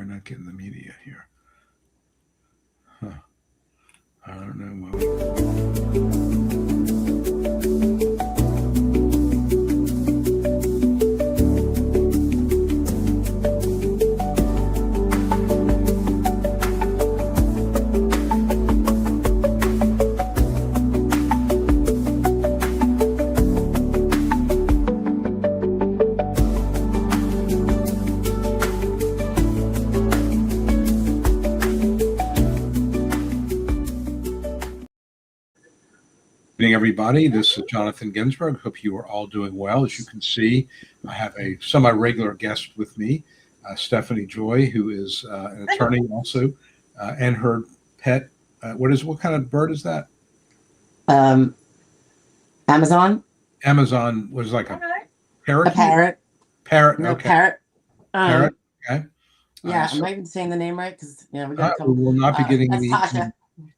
we're not getting the media here? Huh. I don't know. Good evening, everybody. This is Jonathan Ginsberg. Hope you are all doing well. As you can see, I have a semi-regular guest with me, Stephanie Joy, who is an attorney also, and her pet. What kind of bird is that? Amazon. Amazon was like a parrot. A parrot. Parrot. No, Okay. parrot. Parrot. Okay. Yeah, am I even saying the name right? Because we got a couple. We will not be getting that's Tasha.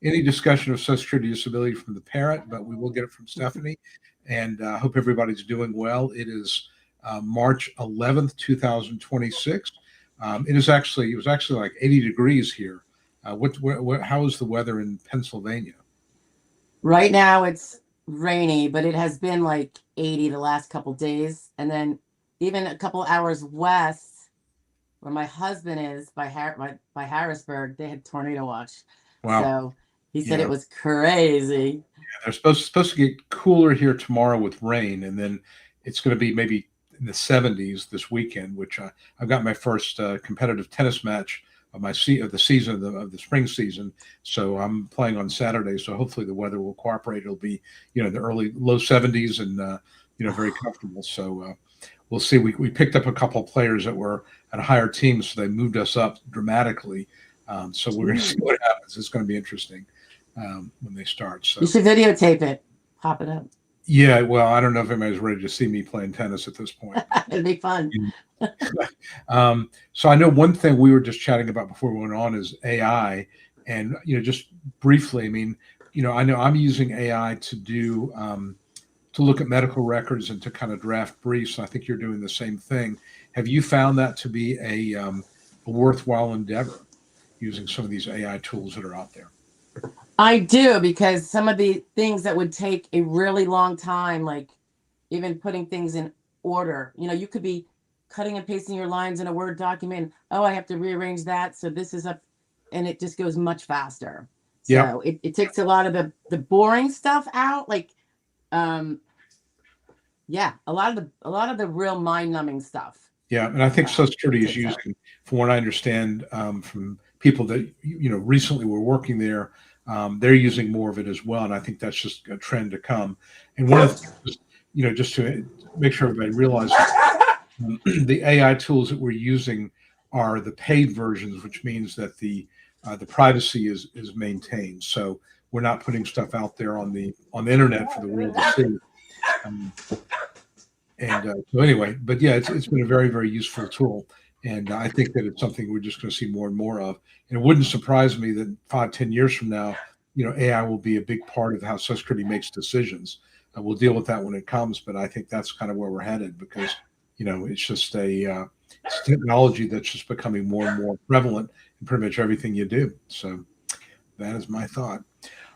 any discussion of Social Security disability from the parrot, but we will get it from Stephanie. And I hope everybody's doing well. It is March 11th, 2026. It was actually like 80 degrees here. How is the weather in Pennsylvania? Right now it's rainy, but it has been like 80 the last couple days. And then even a couple hours west, where my husband is by Harrisburg, they had tornado watch. Wow. So he said it was crazy. Yeah, they're supposed to get cooler here tomorrow with rain, and then it's going to be maybe in the 70s this weekend, which I've got my first competitive tennis match of the season of the spring season. So I'm playing on Saturday. So hopefully the weather will cooperate. It'll be, the early low 70s and, very comfortable. So we'll see. We picked up a couple of players that were at a higher team, so they moved us up dramatically. So we're going to see what happens. It's going to be interesting when they start. So you should videotape it, pop it up. Yeah, well, I don't know if anybody's ready to see me playing tennis at this point. It'd be fun. So I know one thing we were just chatting about before we went on is AI, and just briefly, I know I'm using AI to do to look at medical records and to kind of draft briefs. I think you're doing the same thing. Have you found that to be a worthwhile endeavor, using some of these AI tools that are out there? I do, because some of the things that would take a really long time, like even putting things in order, you could be cutting and pasting your lines in a Word document. Oh, I have to rearrange that. So this is up, and it just goes much faster. Yeah. So it takes a lot of the boring stuff out. Like, a lot of the real mind numbing stuff. Yeah. And I think Social Security is using, from what I understand, from people that, recently were working there, they're using more of it as well. And I think that's just a trend to come. And one of the things, just to make sure everybody realizes, the AI tools that we're using are the paid versions, which means that the privacy is maintained. So we're not putting stuff out there on the internet for the world to see. So anyway, but yeah, it's been a very, very useful tool. And I think that it's something we're just going to see more and more of. And it wouldn't surprise me that 5-10 years from now, AI will be a big part of how Social Security makes decisions. We'll deal with that when it comes, but I think that's kind of where we're headed, because, it's just it's technology that's just becoming more and more prevalent in pretty much everything you do. So that is my thought.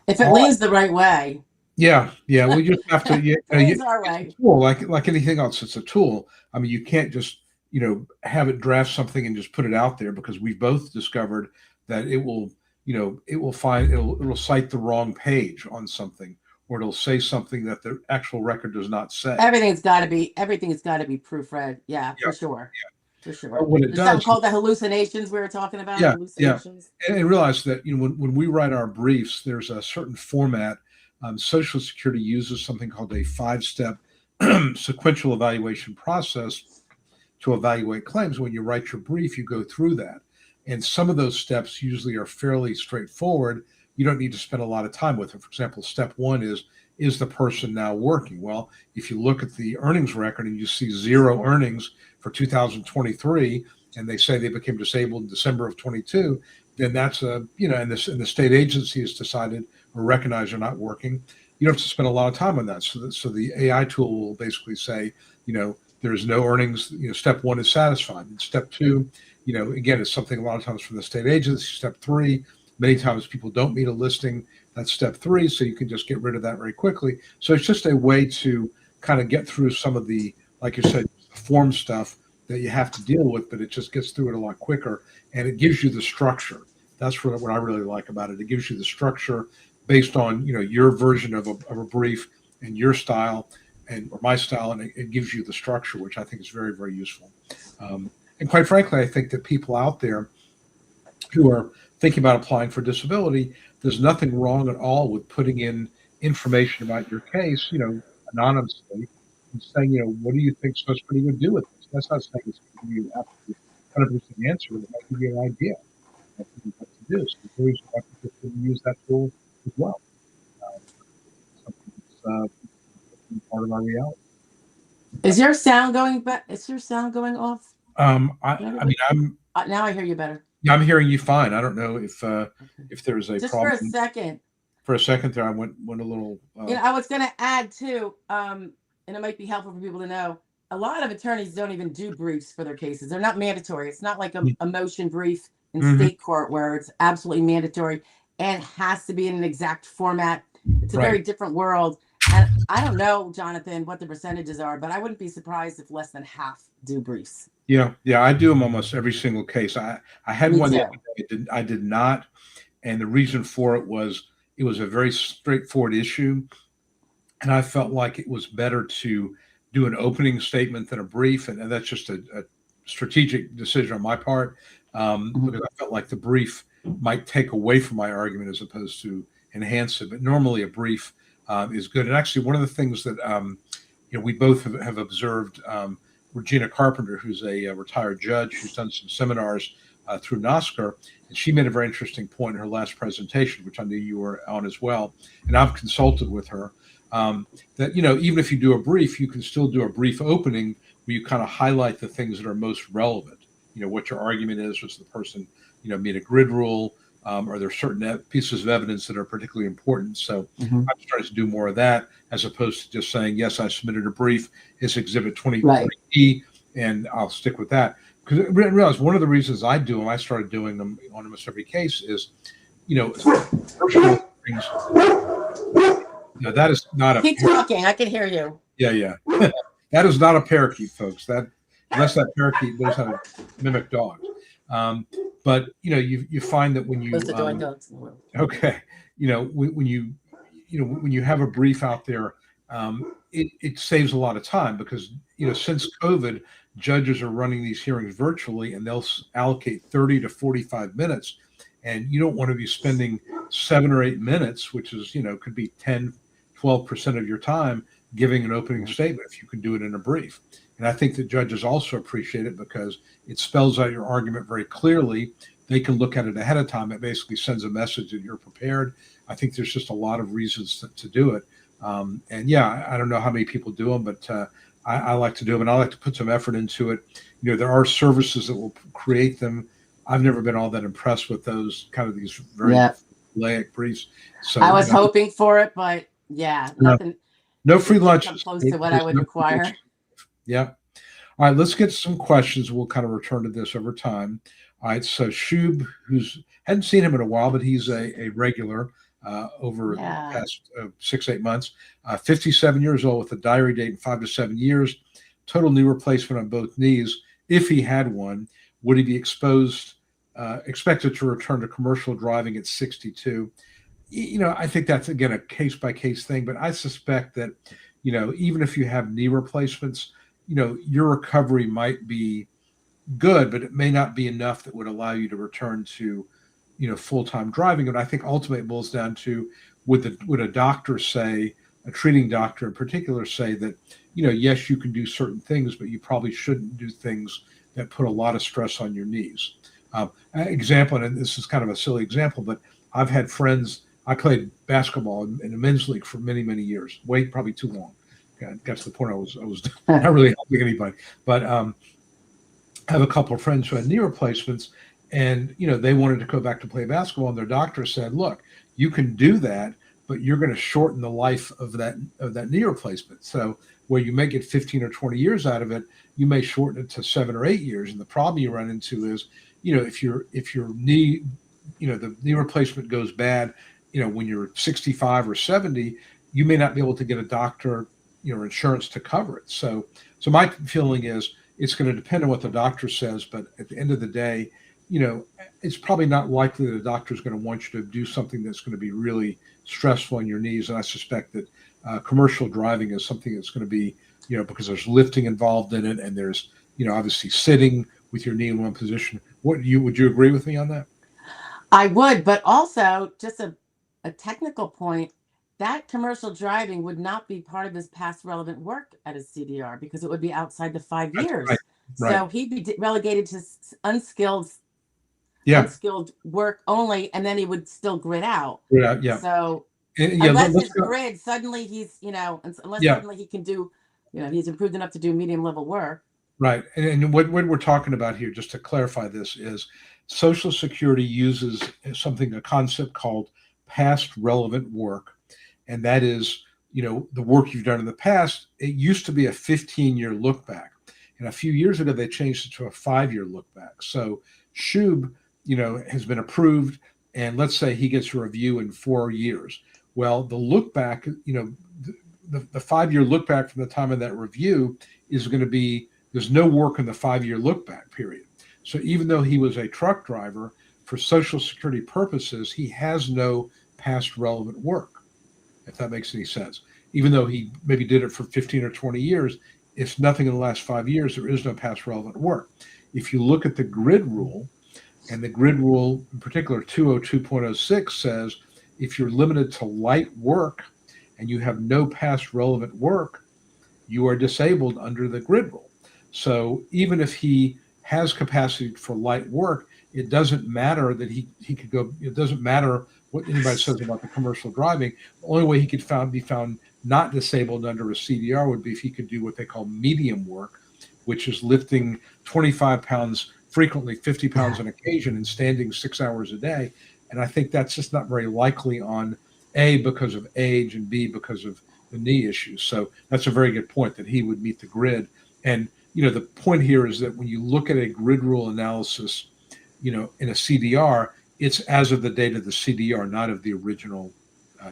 If it leans the right way. Yeah. We just have to. It's our way. It's a tool, like anything else, it's a tool. You can't just have it draft something and just put it out there, because we've both discovered that it will cite the wrong page on something, or it'll say something that the actual record does not say. Everything's got to be proofread. Yeah, for sure. Yeah. For sure. What it does, something called the hallucinations we were talking about. Yeah. Hallucinations. Yeah. And realize that when we write our briefs, there's a certain format. Social Security uses something called a 5-step sequential evaluation process to evaluate claims. When you write your brief, you go through that. And some of those steps usually are fairly straightforward. You don't need to spend a lot of time with it. For example, step 1 is the person now working? Well, if you look at the earnings record and you see 0 earnings for 2023, and they say they became disabled in December of 22, then that's and the state agency has decided or recognized they're not working. You don't have to spend a lot of time on that. So the AI tool will basically say, there's no earnings. Step 1 is satisfied. And step 2 again, it's something a lot of times from the state agency, step 3. Many times people don't meet a listing. That's step 3. So you can just get rid of that very quickly. So it's just a way to kind of get through some of the, like you said, form stuff that you have to deal with, but it just gets through it a lot quicker, and it gives you the structure. That's what I really like about it. It gives you the structure based on, your version of a brief and your style or my style, and it gives you the structure, which I think is very, very useful. And quite frankly, I think that people out there who are thinking about applying for disability, there's nothing wrong at all with putting in information about your case, anonymously, and saying, what do you think Social Security would do with this? That's not saying it's going to give you absolutely 100% answer, but it might give you an idea of what to do. So it's always about to use that tool as well. Something that's part of our reality. Is your sound going back? Is your sound going off? I mean, now I hear you better. Yeah, I'm hearing you fine. I don't know if there's a just problem. For a second. For a second there, I went a little. I was going to add too, and it might be helpful for people to know. A lot of attorneys don't even do briefs for their cases. They're not mandatory. It's not like a motion brief in state court where it's absolutely mandatory and has to be in an exact format. It's a very different world. And I don't know, Jonathan, what the percentages are, but I wouldn't be surprised if less than half do briefs. Yeah, I do them almost every single case. I had one the other day. I did not, and the reason for it was a very straightforward issue, and I felt like it was better to do an opening statement than a brief, and that's just a strategic decision on my part, because I felt like the brief might take away from my argument as opposed to enhance it. But normally a brief is good. And actually, one of the things that we both have observed. Regina Carpenter, who's a retired judge who's done some seminars through NOSCR, and she made a very interesting point in her last presentation, which I knew you were on as well, and I've consulted with her, that, even if you do a brief, you can still do a brief opening where you kind of highlight the things that are most relevant, what your argument is, was the person, meet a grid rule, are there certain pieces of evidence that are particularly important? So I'm starting to do more of that as opposed to just saying, yes, I submitted a brief, it's Exhibit 20E, and I'll stick with that. Because I realized one of the reasons I do them, I started doing them on almost every case, is, personal things. That is not a. Keep talking. I can hear you. Yeah. That is not a parakeet, folks. Unless that parakeet knows how to mimic dogs. But you find that when you okay, when you have a brief out there, it saves a lot of time because since COVID, judges are running these hearings virtually, and they'll allocate 30 to 45 minutes, and you don't want to be spending 7 or 8 minutes, which is could be 10-12% of your time giving an opening statement if you can do it in a brief. And I think that judges also appreciate it because it spells out your argument very clearly. They can look at it ahead of time. It basically sends a message that you're prepared. I think there's just a lot of reasons to do it. And yeah, I don't know how many people do them, but I like to do them, and I like to put some effort into it. There are services that will create them. I've never been all that impressed with those these very formulaic briefs. So I was hoping for it, but nothing. No free lunches. Close to what I would require. Yeah. All right, let's get some questions. We'll kind of return to this over time. All right, so Shub, hadn't seen him in a while, but he's a regular over the past 6-8 months. 57 years old with a diary date in 5 to 7 years. Total knee replacement on both knees. If he had one, would he be expected to return to commercial driving at 62? I think that's, again, a case-by-case thing, but I suspect that, even if you have knee replacements, your recovery might be good, but it may not be enough that would allow you to return to, full-time driving. And I think ultimately it boils down to, would a doctor say, a treating doctor in particular, say that, yes, you can do certain things, but you probably shouldn't do things that put a lot of stress on your knees. Example, and this is kind of a silly example, but I've had friends. I played basketball in the men's league for many, many years. Probably too long. Got to the point I was not really helping anybody. But I have a couple of friends who had knee replacements, and they wanted to go back to play basketball, and their doctor said, "Look, you can do that, but you're going to shorten the life of that knee replacement. So where you may get 15 or 20 years out of it, you may shorten it to 7 or 8 years. And the problem you run into is, if your knee, the knee replacement goes bad, when you're 65 or 70, you may not be able to get a doctor, insurance to cover it. So my feeling is it's going to depend on what the doctor says, but at the end of the day, it's probably not likely that a doctor is going to want you to do something that's going to be really stressful on your knees. And I suspect that commercial driving is something that's going to be, because there's lifting involved in it, and there's, obviously sitting with your knee in one position. Would you agree with me on that? I would, but also just a technical point, that commercial driving would not be part of his past relevant work at his CDR because it would be outside the 5 That's years. right. Right. So he'd be relegated to unskilled work only, and then he would still grid out. Yeah. So Yeah. unless his grid suddenly suddenly he can do, he's improved enough to do medium level work. Right. And what we're talking about here, just to clarify this, is Social Security uses a concept called past relevant work. And that is, the work you've done in the past. It used to be a 15-year look back. And a few years ago, they changed it to a 5-year look back. So Shub, has been approved. And let's say he gets a review in 4 years. Well, the look back, the 5-year look back from the time of that review is going to be, there's no work in the 5-year look back period. So even though he was a truck driver, for Social Security purposes, he has no past relevant work, if that makes any sense. Even though he maybe did it for 15 or 20 years, if nothing in the last 5 years, there is no past relevant work. If you look at the grid rule, and the grid rule in particular 202.06 says, if you're limited to light work and you have no past relevant work, you are disabled under the grid rule. So even if he has capacity for light work, it doesn't matter that he could go. It doesn't matter what anybody says about the commercial driving. The only way he could be found not disabled under a CDR would be if he could do what they call medium work, which is lifting 25 pounds frequently, 50 pounds on occasion, and standing 6 hours a day. And I think that's just not very likely on A, because of age, and B, because of the knee issues. So that's a very good point that he would meet the grid. And, the point here is that when you look at a grid rule analysis, in a CDR, it's as of the date of the CDR, not of the original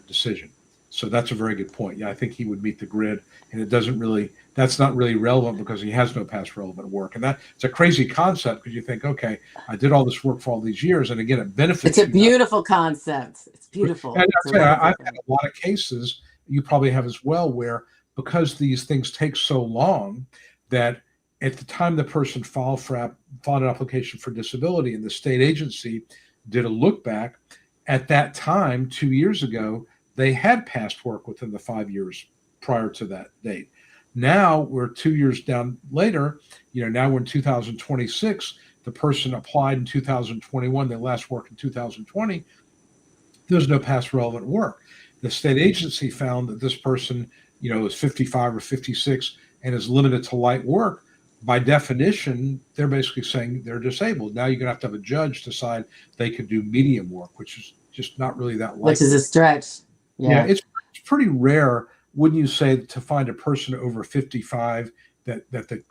decision. So that's a very good point. Yeah, I think he would meet the grid, and that's not really relevant because he has no past relevant work. And it's a crazy concept because you think, okay, I did all this work for all these years. And again, it benefits. It's a beautiful concept. It's beautiful. And I've had a lot of cases, you probably have as well, where because these things take so long that at the time the person filed an application for disability and the state agency did a look back, at that time, 2 years ago, they had past work within the 5 years prior to that date. Now we're 2 years down later, now we're in 2026, the person applied in 2021, they last worked in 2020, there's no past relevant work. The state agency found that this person, is 55 or 56 and is limited to light work. By definition, they're basically saying they're disabled. Now you're going to have a judge decide they could do medium work, which is just not really that likely. Which is a stretch. Yeah, it's pretty rare, wouldn't you say, to find a person over 55 that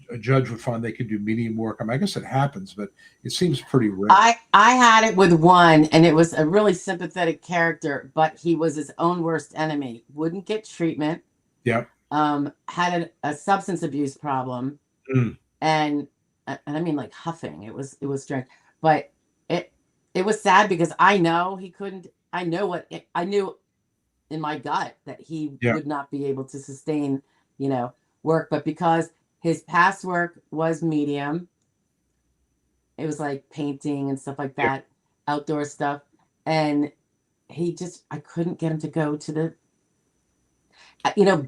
a judge would find they could do medium work. I mean, I guess it happens, but it seems pretty rare. I had it with one, and it was a really sympathetic character, but he was his own worst enemy. Wouldn't get treatment. Yeah. Had a substance abuse problem. And I mean, like, huffing. It was strange, but it was sad because I know he couldn't. I knew in my gut that he would not be able to sustain, work. But because his past work was medium, it was like painting and stuff like that, outdoor stuff, and I couldn't get him to go to the.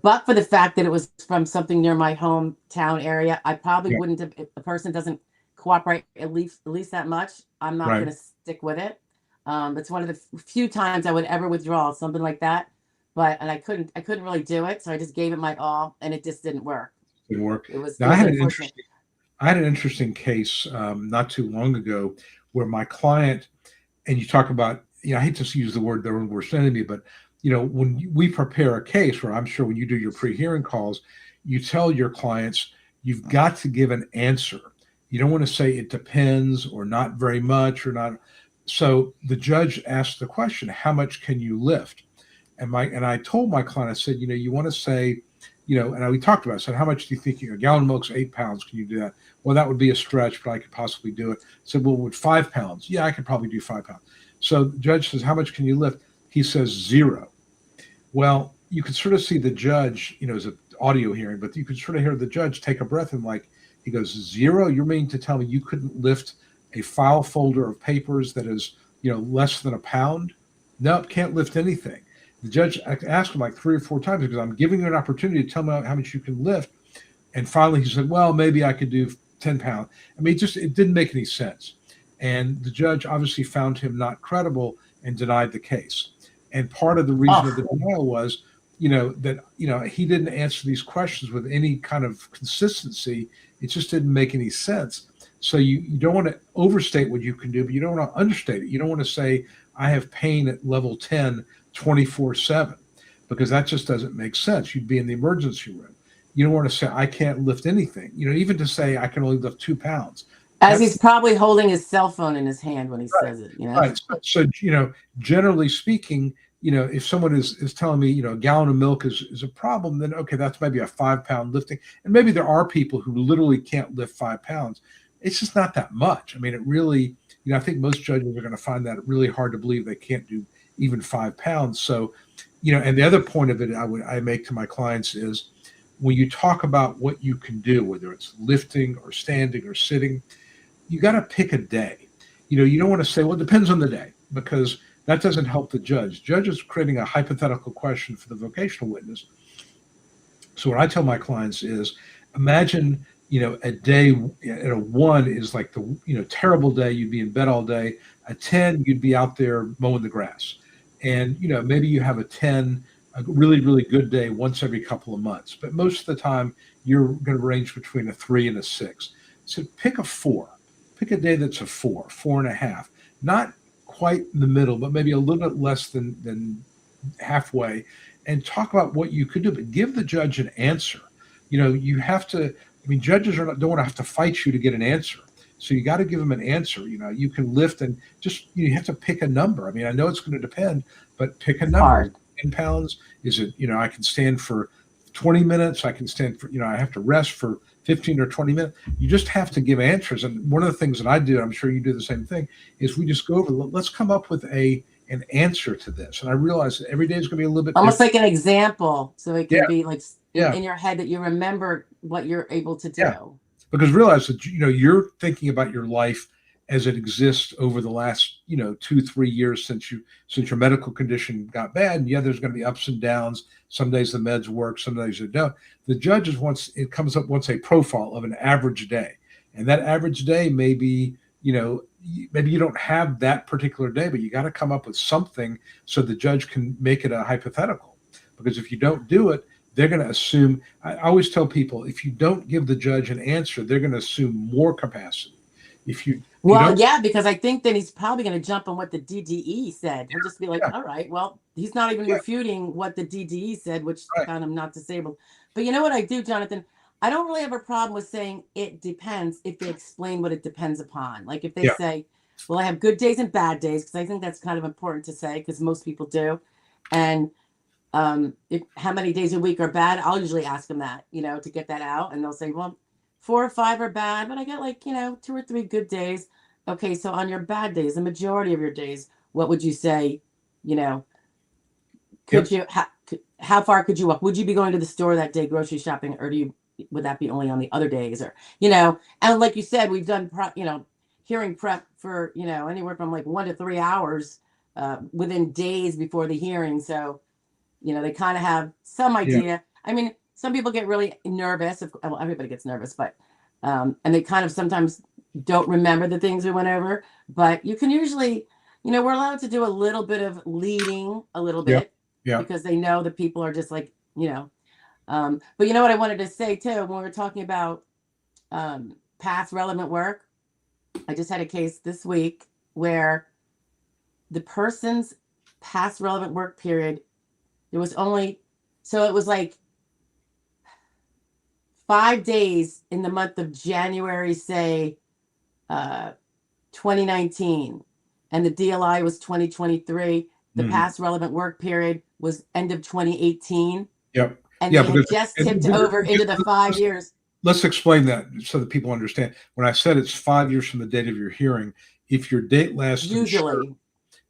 But for the fact that it was from something near my hometown area, I probably wouldn't have. If a person doesn't cooperate at least that much, I'm not going to stick with it. It's one of the few times I would ever withdraw something like that, and I couldn't really do it, so I just gave it my all, and it just didn't work. Didn't work. It was. Now, I had an interesting case not too long ago where my client, and you talk about, I hate to use the word their own worst enemy, but when we prepare a case, where I'm sure when you do your pre-hearing calls, you tell your clients you've got to give an answer. You don't want to say it depends or not very much or not. So the judge asked the question, how much can you lift? And I told my client, I said, you want to say, we talked about it. I said, how much do you think a gallon of milk's 8 pounds? Can you do that? Well, that would be a stretch, but I could possibly do it. I said, well, with 5 pounds? Yeah, I could probably do 5 pounds. So the judge says, how much can you lift? He says 0. Well, you could sort of see the judge, as an audio hearing, but you could sort of hear the judge take a breath and he goes, 0? You're meaning to tell me you couldn't lift a file folder of papers that is, less than a pound? No, can't lift anything. The judge asked him like 3 or 4 times because I'm giving you an opportunity to tell me how much you can lift. And finally he said, well, maybe I could do 10 pounds. I mean, it didn't make any sense. And the judge obviously found him not credible and denied the case. And part of the reason of the denial was, that, he didn't answer these questions with any kind of consistency. It just didn't make any sense. So you don't want to overstate what you can do, but you don't want to understate it. You don't want to say, I have pain at level 10, 24/7, because that just doesn't make sense. You'd be in the emergency room. You don't want to say, I can't lift anything. Even to say I can only lift 2 pounds. As he's probably holding his cell phone in his hand when he says it, Right. So, generally speaking, if someone is telling me, a gallon of milk is a problem, then okay, that's maybe a 5-pound lifting. And maybe there are people who literally can't lift 5 pounds. It's just not that much. I mean, it really, I think most judges are going to find that really hard to believe they can't do even 5 pounds. So, and the other point of it I make to my clients is when you talk about what you can do, whether it's lifting or standing or sitting, you got to pick a day. You don't want to say, well, it depends on the day, because that doesn't help the judge. Judge is creating a hypothetical question for the vocational witness. So what I tell my clients is, imagine, a day at a 1 is like the, terrible day. You'd be in bed all day. A 10, you'd be out there mowing the grass. And, maybe you have a 10, a really, really good day once every couple of months. But most of the time, you're going to range between a 3 and a 6. So pick a 4. Pick a day that's a 4, 4.5. Not quite in the middle, but maybe a little bit less than halfway, and talk about what you could do. But give the judge an answer. You have to. I mean, judges don't want to have to fight you to get an answer. So you got to give them an answer. You can lift and just you have to pick a number. I mean, I know it's going to depend, but pick a number. Hard. 10 pounds? Is it? I can stand for 20 minutes. I can stand for. I have to rest for 15 or 20 minutes. You just have to give answers. And one of the things that I do, I'm sure you do the same thing, is we just go over, let's come up with an answer to this. And I realize that every day is going to be a little bit almost different. like an example. So it can be like Yeah. in your head that you remember what you're able to do. Yeah. Because realize that, you're thinking about your life as it exists over the last, 2-3 years since your medical condition got bad. And there's going to be ups and downs. Some days the meds work, some days they don't. The judges wants a profile of an average day. And that average day may be, maybe you don't have that particular day, but you got to come up with something so the judge can make it a hypothetical. Because if you don't do it, they're going to assume. I always tell people, if you don't give the judge an answer, they're going to assume more capacity. Because I think that he's probably going to jump on what the DDE said. He'll just be like, all right, well, he's not even refuting what the DDE said, which found him not disabled. But you know what I do, Jonathan? I don't really have a problem with saying it depends if they explain what it depends upon. Like if they say, well, I have good days and bad days, because I think that's kind of important to say, because most people do. And how many days a week are bad, I'll usually ask them that, to get that out. And they'll say, well, 4 or 5 are bad, but I get like, 2 or 3 good days. Okay, so on your bad days, the majority of your days, what would you say, could you, how far could you walk? Would you be going to the store that day grocery shopping, or would that be only on the other days? Or, and like you said, we've done, hearing prep for, anywhere from like 1 to 3 hours within days before the hearing. So, they kind of have some idea. I mean, some people get really nervous. Well, everybody gets nervous, but, and they kind of sometimes don't remember the things we went over, but you can usually, we're allowed to do a little bit of leading a little bit because they know that people are just like, but you know what I wanted to say too, when we were talking about past relevant work, I just had a case this week where the person's past relevant work period, there was only, so it was like 5 days in the month of January, say, 2019, and the DLI was 2023. The Mhm. past relevant work period was end of 2018, Yep. and Yeah, they had because just and tipped over into the 5 years. let's explain that so that people understand. When I said it's 5 years from the date of your hearing, if your date last insured Usually,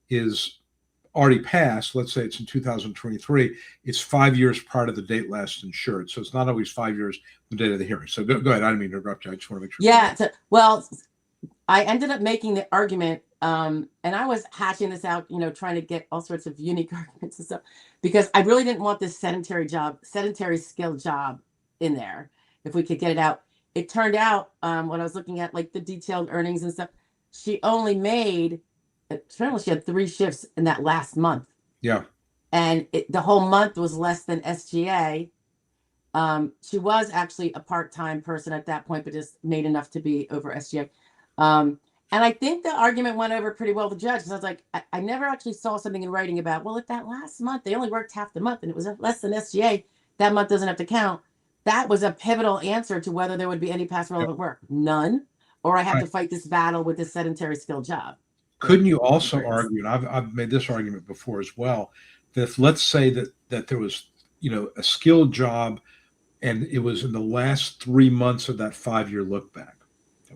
is already passed, let's say it's in 2023, it's 5 years prior to the date last insured. So it's not always 5 years from the date of the hearing. So go ahead. I didn't mean to interrupt you. I just want to make sure people yeah. Well, I ended up making the argument, and I was hashing this out, trying to get all sorts of unique arguments and stuff, because I really didn't want this sedentary skill job in there. If we could get it out, it turned out, when I was looking at like the detailed earnings and stuff, she only made, apparently she had 3 shifts in that last month, Yeah. and the whole month was less than SGA. She was actually a part-time person at that point, but just made enough to be over SGA. And I think the argument went over pretty well with the judge, because I was like, I never actually saw something in writing about, well, if that last month they only worked half the month and it was less than SGA, that month doesn't have to count. That was a pivotal answer to whether there would be any past relevant work. None. Or I have Right. to fight this battle with this sedentary skill job. Couldn't you also argue, and I've made this argument before as well, that if, let's say that there was, a skilled job and it was in the last 3 months of that 5-year look back.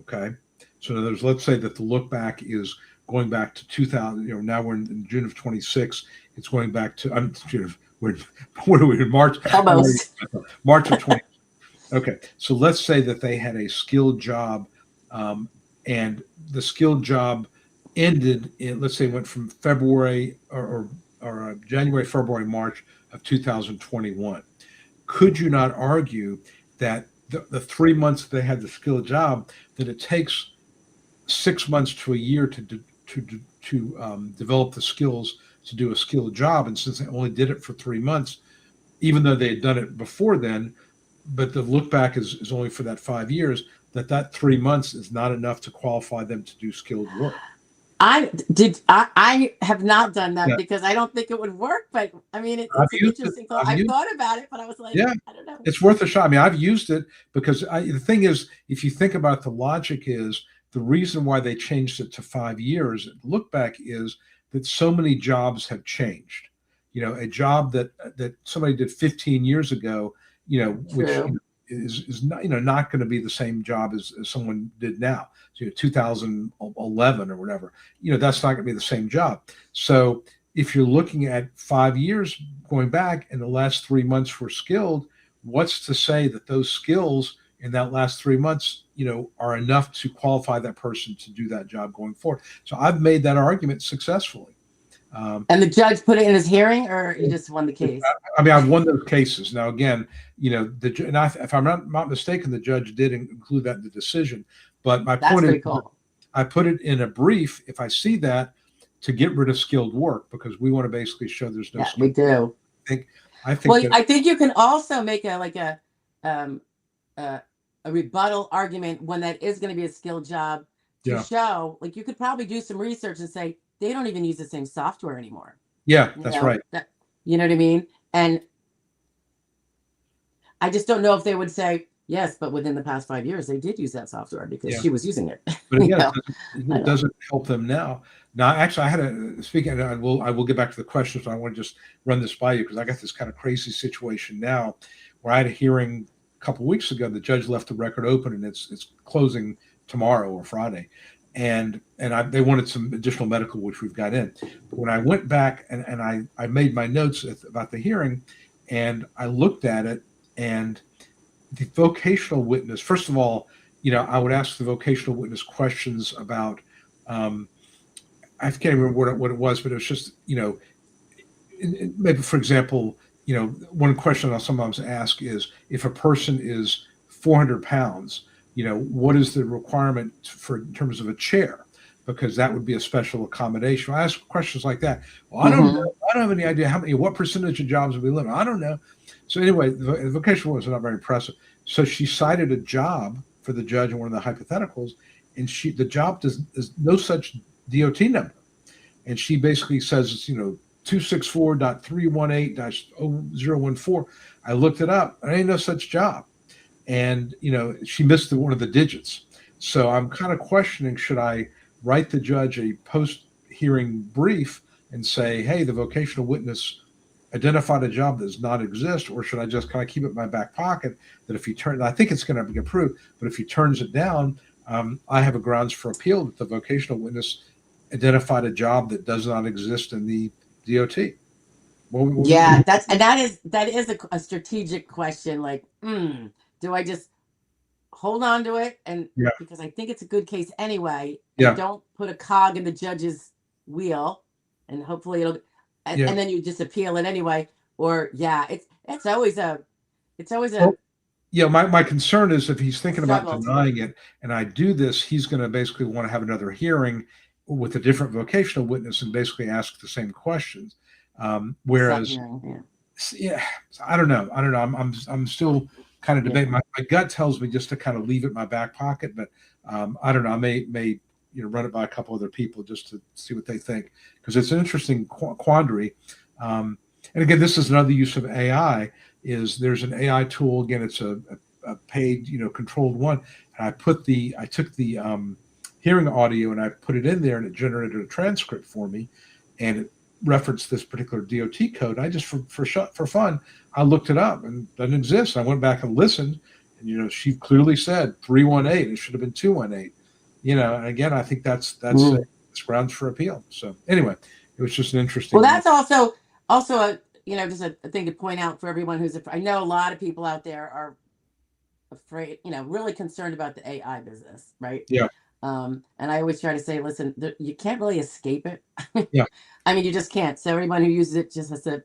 Okay. So in other words, let's say that the look back is going back to 2000, now we're in June of 26. It's going back to, what are we in March? Almost. March of 20. Okay. So let's say that they had a skilled job, and the skilled job ended in, let's say, went from February or January, February, March of 2021. Could you not argue that the 3 months they had the skilled job, that it takes 6 months to a year to develop the skills to do a skilled job, and since they only did it for 3 months, even though they had done it before then, but the look back is only for that 5 years, that 3 months is not enough to qualify them to do skilled work. I have not done that Yeah. because I don't think it would work, but I mean, it's I've an used it. interesting thought. I've thought about it, but I was like, Yeah, I don't know. it's worth a shot. I mean, I've used it because the thing is, if you think about it, the logic is the reason why they changed it to 5 years. Look back is that so many jobs have changed. A job that somebody did 15 years ago, which True. is not not going to be the same job as someone did now. So 2011 or whatever, that's not going to be the same job. So if you're looking at 5 years going back and the last 3 months were skilled, what's to say that those skills in that last 3 months, are enough to qualify that person to do that job going forward? So I've made that argument successfully. And the judge put it in his hearing, or he just won the case? I mean, I've won those cases. Now, again, if I'm not mistaken, the judge did include that in the decision. But my That's point pretty is, cool. I put it in a brief if I see that, to get rid of skilled work, because we want to basically show there's no. Yeah, we do. I think. Well, that, I think you can also make a rebuttal argument when that is going to be a skilled job to show, like, you could probably do some research and say they don't even use the same software anymore. Yeah, that's right. You know what I mean? And I just don't know if they would say, yes, but within the past 5 years, they did use that software because she was using it. But again, it doesn't help them now. Now, actually, I had speaking, I will get back to the questions, but I want to just run this by you because I got this kind of crazy situation now where I had a hearing a couple of weeks ago. The judge left the record open, and it's closing tomorrow or Friday. And they wanted some additional medical, which we've got in. But when I went back and I made my notes about the hearing, and I looked at it, and the vocational witness, first of all, I would ask the vocational witness questions about, I can't remember what it was, but it was just, maybe, for example, one question I'll sometimes ask is, if a person is 400 pounds, what is the requirement in terms of a chair? Because that would be a special accommodation. I ask questions like that. Well, I don't know. I don't have any idea what percentage of jobs will be limited. I don't know. So anyway, the vocational was not very impressive. So she cited a job for the judge in one of the hypotheticals, and the job does no such DOT number. And she basically says it's, 264.318-0014. I looked it up. There ain't no such job. and she missed one of the digits. So I'm kind of questioning, should I write the judge a post hearing brief and say, hey, the vocational witness identified a job that does not exist, or should I just kind of keep it in my back pocket that if he turns, I think it's going to be approved, but if he turns it down, I have a grounds for appeal that the vocational witness identified a job that does not exist in the DOT. Yeah, that is a strategic question. Like, do I just hold on to it, and Yeah, because I think it's a good case anyway, and yeah, don't put a cog in the judge's wheel, and hopefully yeah. and then you just appeal it anyway. Or yeah, it's always a Well, yeah, my concern is if he's thinking about struggle to denying it and I do this, he's going to basically want to have another hearing with a different vocational witness and basically ask the same questions. Whereas, hearing. yeah, I don't know. I'm still kind of Yeah. debating. My gut tells me just to kind of leave it in my back pocket, but I don't know. I may run it by a couple other people just to see what they think, because it's an interesting quandary. And again, this is another use of AI. Is there's an AI tool, again, it's a paid controlled one, and I took the hearing audio and I put it in there, and it generated a transcript for me, and it referenced this particular DOT code. I just for fun, I looked it up, and it doesn't exist. I went back and listened, and she clearly said 318. It should have been 218. And again, I think that's grounds for appeal. So anyway, it was just an interesting. Well, that's also a just a thing to point out for everyone who's I know a lot of people out there are afraid, really concerned about the AI business, right? Yeah. And I always try to say, listen, you can't really escape it. Yeah. I mean, you just can't. So everyone who uses it just has to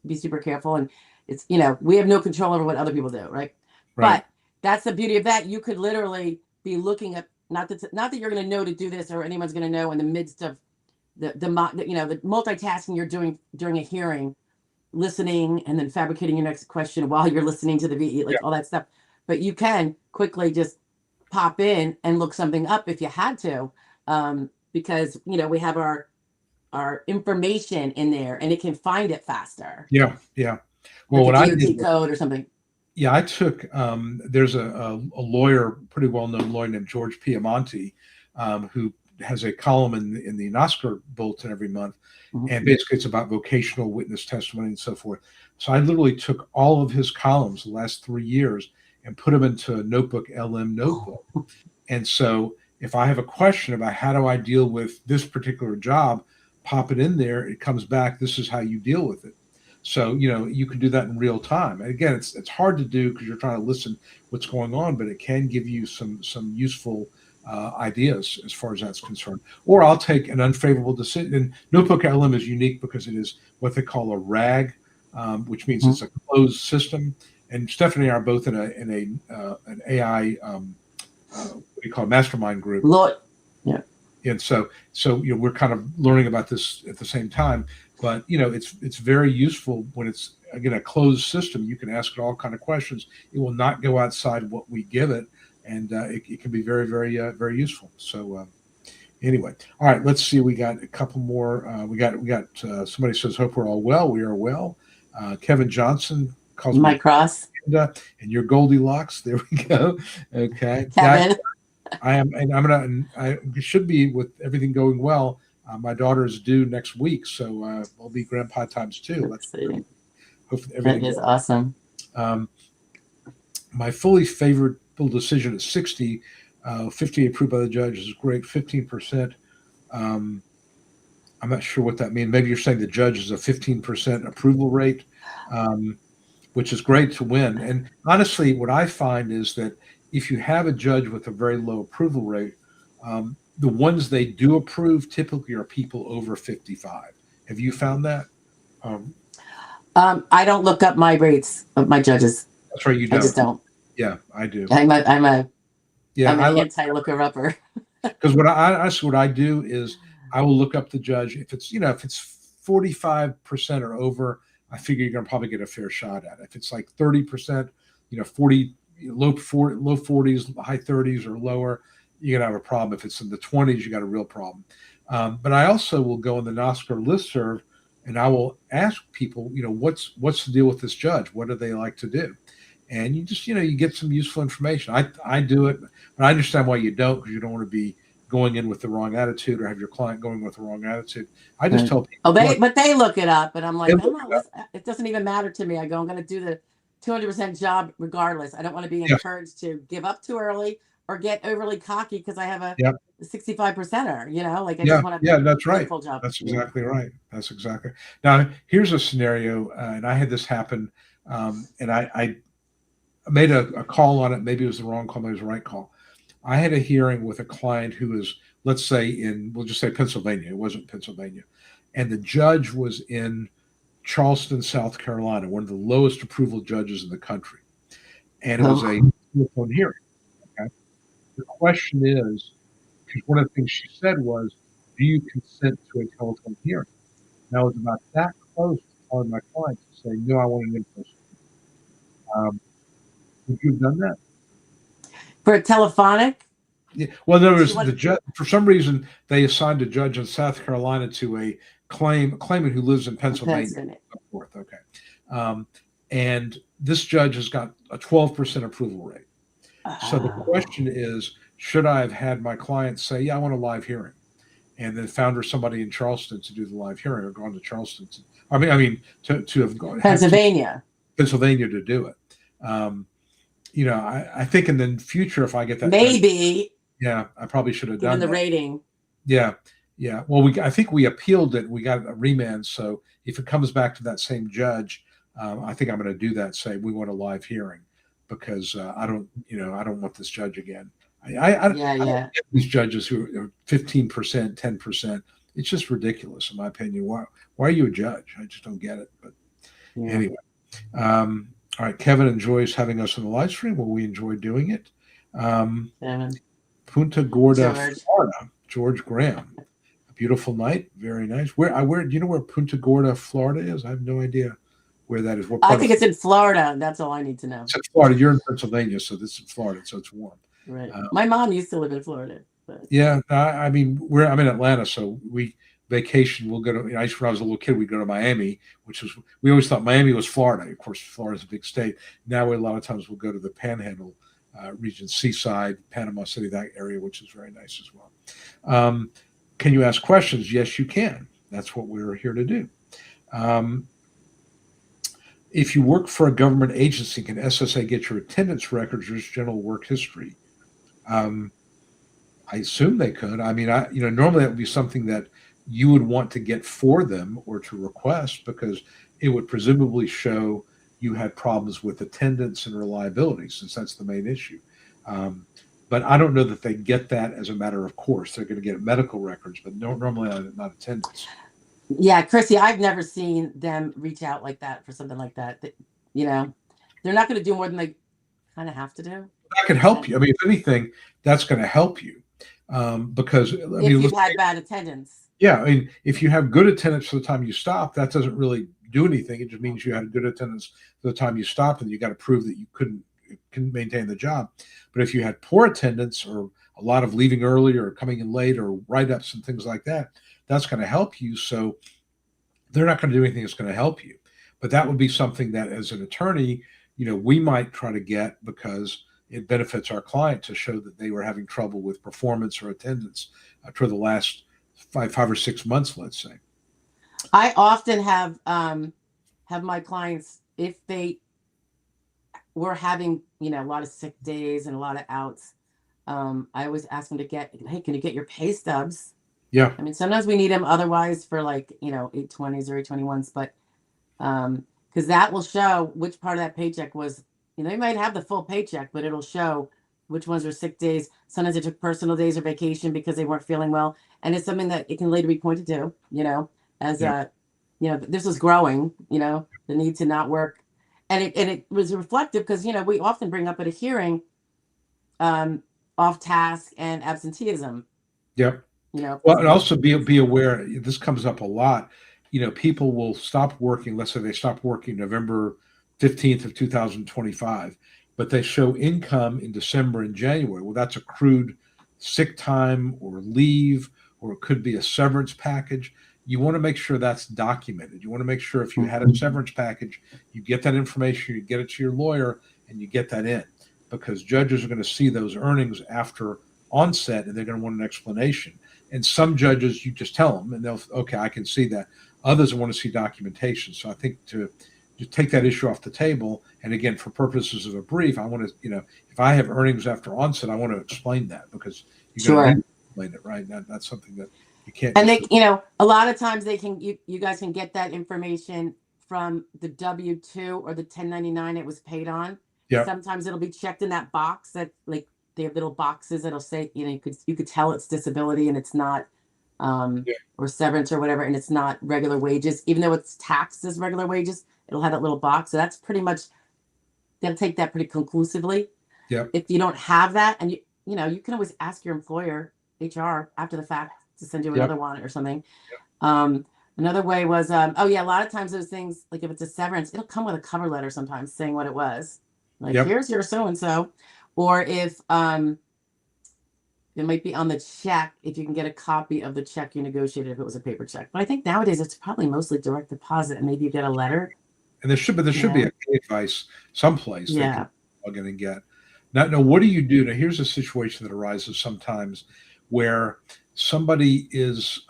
be super careful. And it's, we have no control over what other people do, right? But that's the beauty of that. You could literally be looking at, not that you're going to know to do this, or anyone's going to know in the midst of the multitasking you're doing during a hearing, listening and then fabricating your next question while you're listening to the VE, all that stuff. But you can quickly just pop in and look something up if you had to, because we have our information in there, and it can find it faster. Yeah. Well, like what a I DOT did, code or something. yeah, I took. There's a lawyer, pretty well-known lawyer named George Piemonte, who has a column in the Oscar Bulletin every month, and basically it's about vocational witness testimony and so forth. So I literally took all of his columns the last 3 years and put them into a notebook, LM notebook. And so if I have a question about how do I deal with this particular job, pop it in there, it comes back, this is how you deal with it. So, you can do that in real time. And again, it's hard to do because you're trying to listen what's going on, but it can give you some useful ideas as far as that's concerned. Or I'll take an unfavorable decision. And Notebook LM is unique because it is what they call a RAG, which means it's a closed system. And Stephanie and I are both in an AI what do you call it, mastermind group. Yeah. And so we're kind of learning about this at the same time. But it's very useful when it's, again, a closed system. You can ask it all kind of questions. It will not go outside what we give it, and it can be very, very, very useful. So anyway, all right. Let's see. We got a couple more. We got somebody says, "Hope we're all well." We are well. Kevin Johnson calls my me cross, and you're Goldilocks. There we go. Okay, Kevin. I am, and I should be, with everything going well. My daughter is due next week, so I'll be grandpa times 2. Exciting. Hopefully That is awesome. My fully favorable decision at 60, 50 approved by the judge is great. 15%. I'm not sure what that means. Maybe you're saying the judge is a 15% approval rate, which is great to win. And honestly, what I find is that if you have a judge with a very low approval rate, the ones they do approve typically are people over 55. Have you found that? I don't look up my rates of my judges. That's right, you don't. I just don't. Yeah, I do. I'm an anti-looker-upper. Because what I do is I will look up the judge. If it's 45% or over, I figure you're going to probably get a fair shot at it. If it's like 30%, 40, low 40s, high 30s or lower, you're going to have a problem. If it's in the 20s, you got a real problem. But I also will go in the NOSCR listserv and I will ask people, what's the deal with this judge? What do they like to do? and you just, you get some useful information. I do it, but I understand why you don't, because you don't want to be going in with the wrong attitude or have your client going with the wrong attitude. I just tell people, Oh, look, they look it up, and I'm they like, I'm look not. it up. It doesn't even matter to me. I'm going to do the 200% job regardless. I don't want to be Yeah, encouraged to give up too early or get overly cocky because I have a yeah, 65%er. Like I just yeah, want to yeah. That's do the right. full job. That's exactly right. That's exactly. Now, here's a scenario, and I had this happen, and I made a call on it. Maybe it was the wrong call, maybe it was the right call. I had a hearing with a client who is, let's say, we'll just say Pennsylvania. It wasn't Pennsylvania. And the judge was in Charleston, South Carolina, one of the lowest approval judges in the country. And it was a Oh, telephone hearing. Okay? The question is, because one of the things she said was, do you consent to a telephone hearing? And I was about that close to telling my client to say, no, I want an in-person. Would you have done that? for a telephonic, Yeah. Well, there she was the wanted judge. For some reason, they assigned a judge in South Carolina to a claimant who lives in Pennsylvania. Pennsylvania. So forth. Okay, um, and this judge has got a 12% approval rate. So the Oh, question is, should I have had my client say, "Yeah, I want a live hearing," and then found her somebody in Charleston to do the live hearing, or gone to Charleston? To have had to Pennsylvania. Pennsylvania to do it. Um, I think in the future, if I get that judge, Maybe yeah, I probably should have given done the that. rating. Yeah, yeah. Well, I think we appealed it. We got a remand. So if it comes back to that same judge, I think I'm going to do that. Say we want a live hearing because I don't want this judge again. Yeah, I don't yeah, get these judges who are 15%, 10%. It's just ridiculous, in my opinion. Why are you a judge? I just don't get it. But yeah. anyway, all right. Kevin enjoys having us on the live stream. Well, we enjoy doing it. Um, Seven. Punta Gorda, George. Florida. George Graham. A beautiful night. Very nice. Where do you know where Punta Gorda, Florida is? I have no idea where that is. What I part of think it's in Florida. That's all I need to know. it's in Florida? You're in Pennsylvania, so this is Florida, so it's warm. Right. Uh, My mom used to live in Florida, but yeah, I mean, I'm in Atlanta, so we vacation. We'll go to. When I was a little kid, we'd go to Miami, we always thought Miami was Florida. Of course, Florida's a big state. Now, a lot of times we'll go to the Panhandle region, Seaside, Panama City, that area, which is very nice as well. Um, can you ask questions? Yes, you can. That's what we're here to do. Um, if you work for a government agency, can SSA get your attendance records or just general work history? Um, I assume they could. I mean, normally that would be something that you would want to get for them or to request because it would presumably show you had problems with attendance and reliability, since that's the main issue. Um, but I don't know that they get that as a matter of course. They're going to get medical records, but normally not attendance. yeah, Chrissy, I've never seen them reach out like that for something like that. You know, they're not going to do more than they kind of have to do. That can help you. I mean, if anything, that's going to help you because I If mean, you've had bad attendance. yeah, I mean, if you have good attendance for the time you stop, that doesn't really do anything. It just means you had good attendance for the time you stopped, and you got to prove that you couldn't maintain the job. But if you had poor attendance or a lot of leaving early or coming in late or write-ups and things like that, that's going to help you. So they're not going to do anything that's going to help you. But that would be something that, as an attorney, we might try to get because it benefits our client to show that they were having trouble with performance or attendance for the last 5 or 6 months, let's say. I often have my clients, if they were having a lot of sick days and a lot of outs, I always ask them to hey, can you get your pay stubs? Yeah, I mean, sometimes we need them otherwise for 820s or 821s, but because that will show which part of that paycheck was, they might have the full paycheck, but it'll show which ones are sick days. Sometimes they took personal days or vacation because they weren't feeling well. And it's something that it can later be pointed to, as yeah, this was growing, the need to not work. And it was reflective because, we often bring up at a hearing off task and absenteeism, yeah. Well, because and also be aware, this comes up a lot. People will stop working. Let's say they stop working November 15th of 2025, but they show income in December and January. Well, that's accrued sick time or leave, or it could be a severance package. You want to make sure that's documented. You want to make sure if you had a severance package, you get that information, you get it to your lawyer, and you get that in, because judges are going to see those earnings after onset, and they're going to want an explanation. And some judges, you just tell them, and they'll, okay, I can see that. Others want to see documentation. So I think to take that issue off the table, and again, for purposes of a brief, I want to, if I have earnings after onset, I want to explain that, because you're going to explain it, right? That's something that you can't. And they, a lot of times they can, you guys can get that information from the W-2 or the 1099 it was paid on. Yeah. Sometimes it'll be checked in that box that, like, they have little boxes that'll say, you could tell it's disability and it's not, or severance or whatever, and it's not regular wages, even though it's taxed as regular wages. It'll have that little box. So that's pretty much, they'll take that pretty conclusively. Yeah. If you don't have that, and you can always ask your employer, HR, after the fact to send you another one or something. Another way was, a lot of times those things, like if it's a severance, it'll come with a cover letter sometimes saying what it was. Like, here's your so-and-so. Or if it might be on the check, if you can get a copy of the check you negotiated, if it was a paper check. But I think nowadays it's probably mostly direct deposit, and maybe you get a letter. And there should be a pay advice someplace they can log in and get. Now, what do you do? Now, here's a situation that arises sometimes where somebody is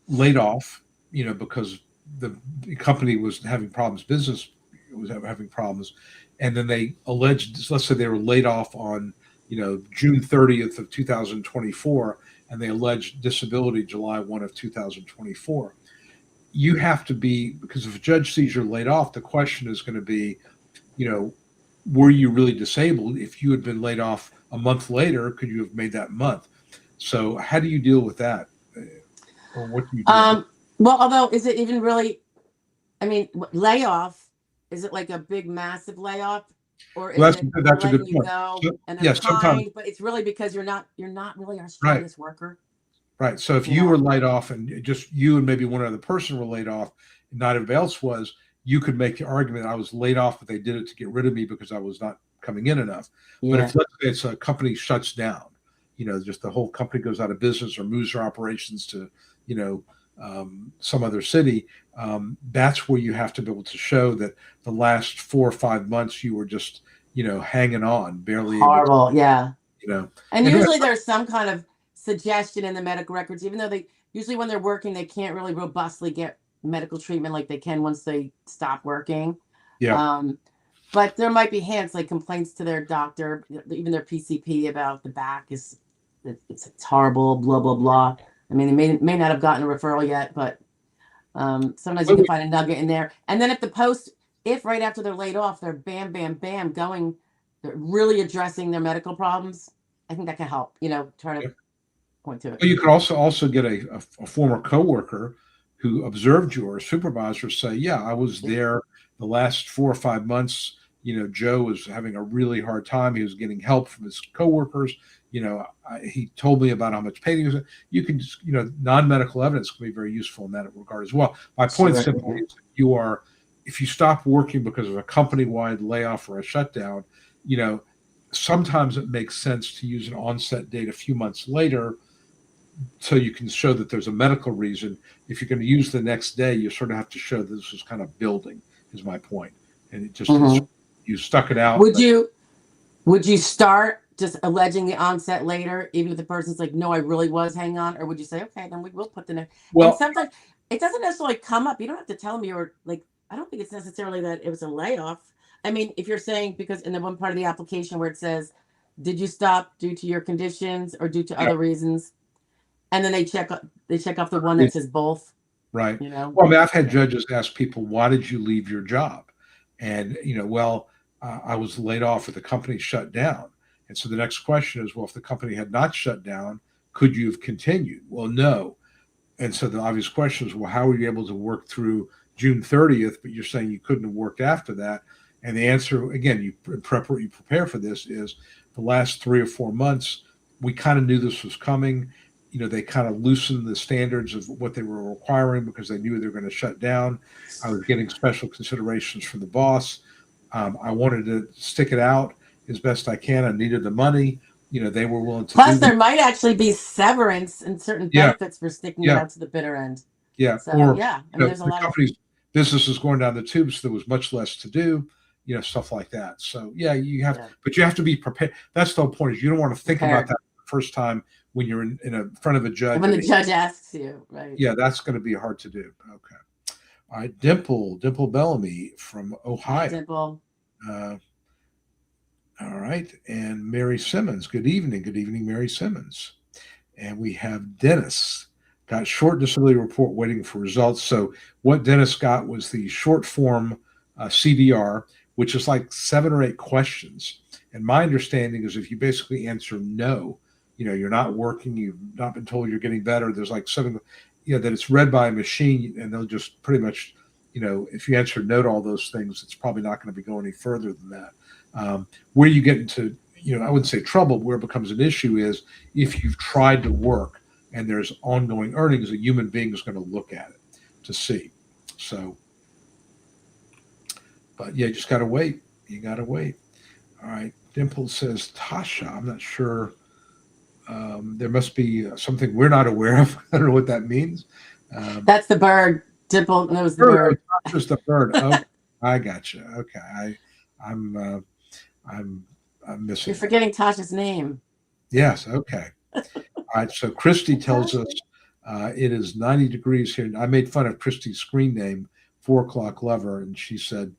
laid off, because the company was having problems, business was having problems, and then they alleged, let's say they were laid off on, June 30th of 2024, and they alleged disability July 1 of 2024. You have to be, because if a judge sees you're laid off, the question is going to be, were you really disabled? If you had been laid off a month later, could you have made that month? So how do you deal with that? Or what do you do? Well, although, is it even really, layoff, is it like a big, massive layoff? Or is it that's a good letting you point. go and they're kind, but it's really because you're not really our strongest worker? Right. So if you were laid off and just you and maybe one other person were laid off and not everybody else was, you could make the argument, I was laid off, but they did it to get rid of me because I was not coming in enough. But if, let's say, it's a company shuts down, just the whole company goes out of business or moves their operations to, some other city, that's where you have to be able to show that the last 4 or 5 months you were just, hanging on, barely horrible, And usually usually there's some kind of suggestion in the medical records, even though usually when they're working, they can't really robustly get medical treatment like they can once they stop working. But there might be hints, like complaints to their doctor, even their PCP, about the back it's horrible, blah blah blah. They may not have gotten a referral yet, but sometimes you can find a nugget in there. And then if right after they're laid off, they're bam bam bam going, they're really addressing their medical problems, I think that can help. Try to point to it. Well, you could also get a former coworker who observed you, or a supervisor, say, I was there the last 4 or 5 months. Joe was having a really hard time. He was getting help from his coworkers. He told me about how much pain he was. You can just, non-medical evidence can be very useful in that regard as well. My point simply is, if you stop working because of a company-wide layoff or a shutdown, sometimes it makes sense to use an onset date a few months later, so you can show that there's a medical reason. If you're going to use the next day, you sort of have to show that this was kind of building, is my point. And it just, you stuck it out. Would you start just alleging the onset later, even if the person's like, no, I really was hanging on? Or would you say, okay, then we will put the next. Well, and sometimes it doesn't necessarily come up. You don't have to tell them you're like, I don't think it's necessarily that it was a layoff. If you're saying, because in the one part of the application where it says, did you stop due to your conditions or due to other reasons? And then they check off the one that says both. Right. Well, I've had judges ask people, why did you leave your job? And, I was laid off or the company shut down. And so the next question is, well, if the company had not shut down, could you have continued? Well, no. And so the obvious question is, well, how were you able to work through June 30th, but you're saying you couldn't have worked after that? And the answer, again, you prepare for this, is the last 3 or 4 months, we kind of knew this was coming. They kind of loosened the standards of what they were requiring because they knew they were going to shut down. I was getting special considerations from the boss. I wanted to stick it out as best I can. I needed the money. They were willing to. Plus, there might actually be severance and certain benefits for sticking it out to the bitter end. Yeah. So, there's a lot of business is going down the tubes. So there was much less to do. stuff like that. So yeah, you have, Yeah. but you have to be prepared. That's the whole point, is you don't want to think about Prepared. that the first time when you're in a front of a judge. When the judge asks you, right? Yeah, that's going to be hard to do. Okay. All right. Dimple Bellamy from Hi, Ohio. Dimple. All right. And Mary Simmons. Good evening. Good evening, Mary Simmons. And we have Dennis. Got short disability report waiting for results. So what Dennis got was the short form CDR, which is like 7 or 8 questions. And my understanding is if you basically answer no, you're not working, you've not been told you're getting better, there's like 7, that it's read by a machine, and they'll just pretty much, if you answer no to all those things, it's probably not going to be going any further than that. Where you get into, I wouldn't say trouble, where it becomes an issue is if you've tried to work and there's ongoing earnings, a human being is going to look at it to see. So, but yeah, you just got to wait. You got to wait. All right. Dimple says, Tasha, I'm not sure. There must be something we're not aware of. I don't know what that means. That's the bird. Dimple knows the bird. Tasha's the bird. Oh, I got you. Okay. I'm missing. You're forgetting Tasha's name. Yes. Okay. All right. So Christy tells us it is 90 degrees here. I made fun of Christy's screen name, 4 o'clock lover, and she said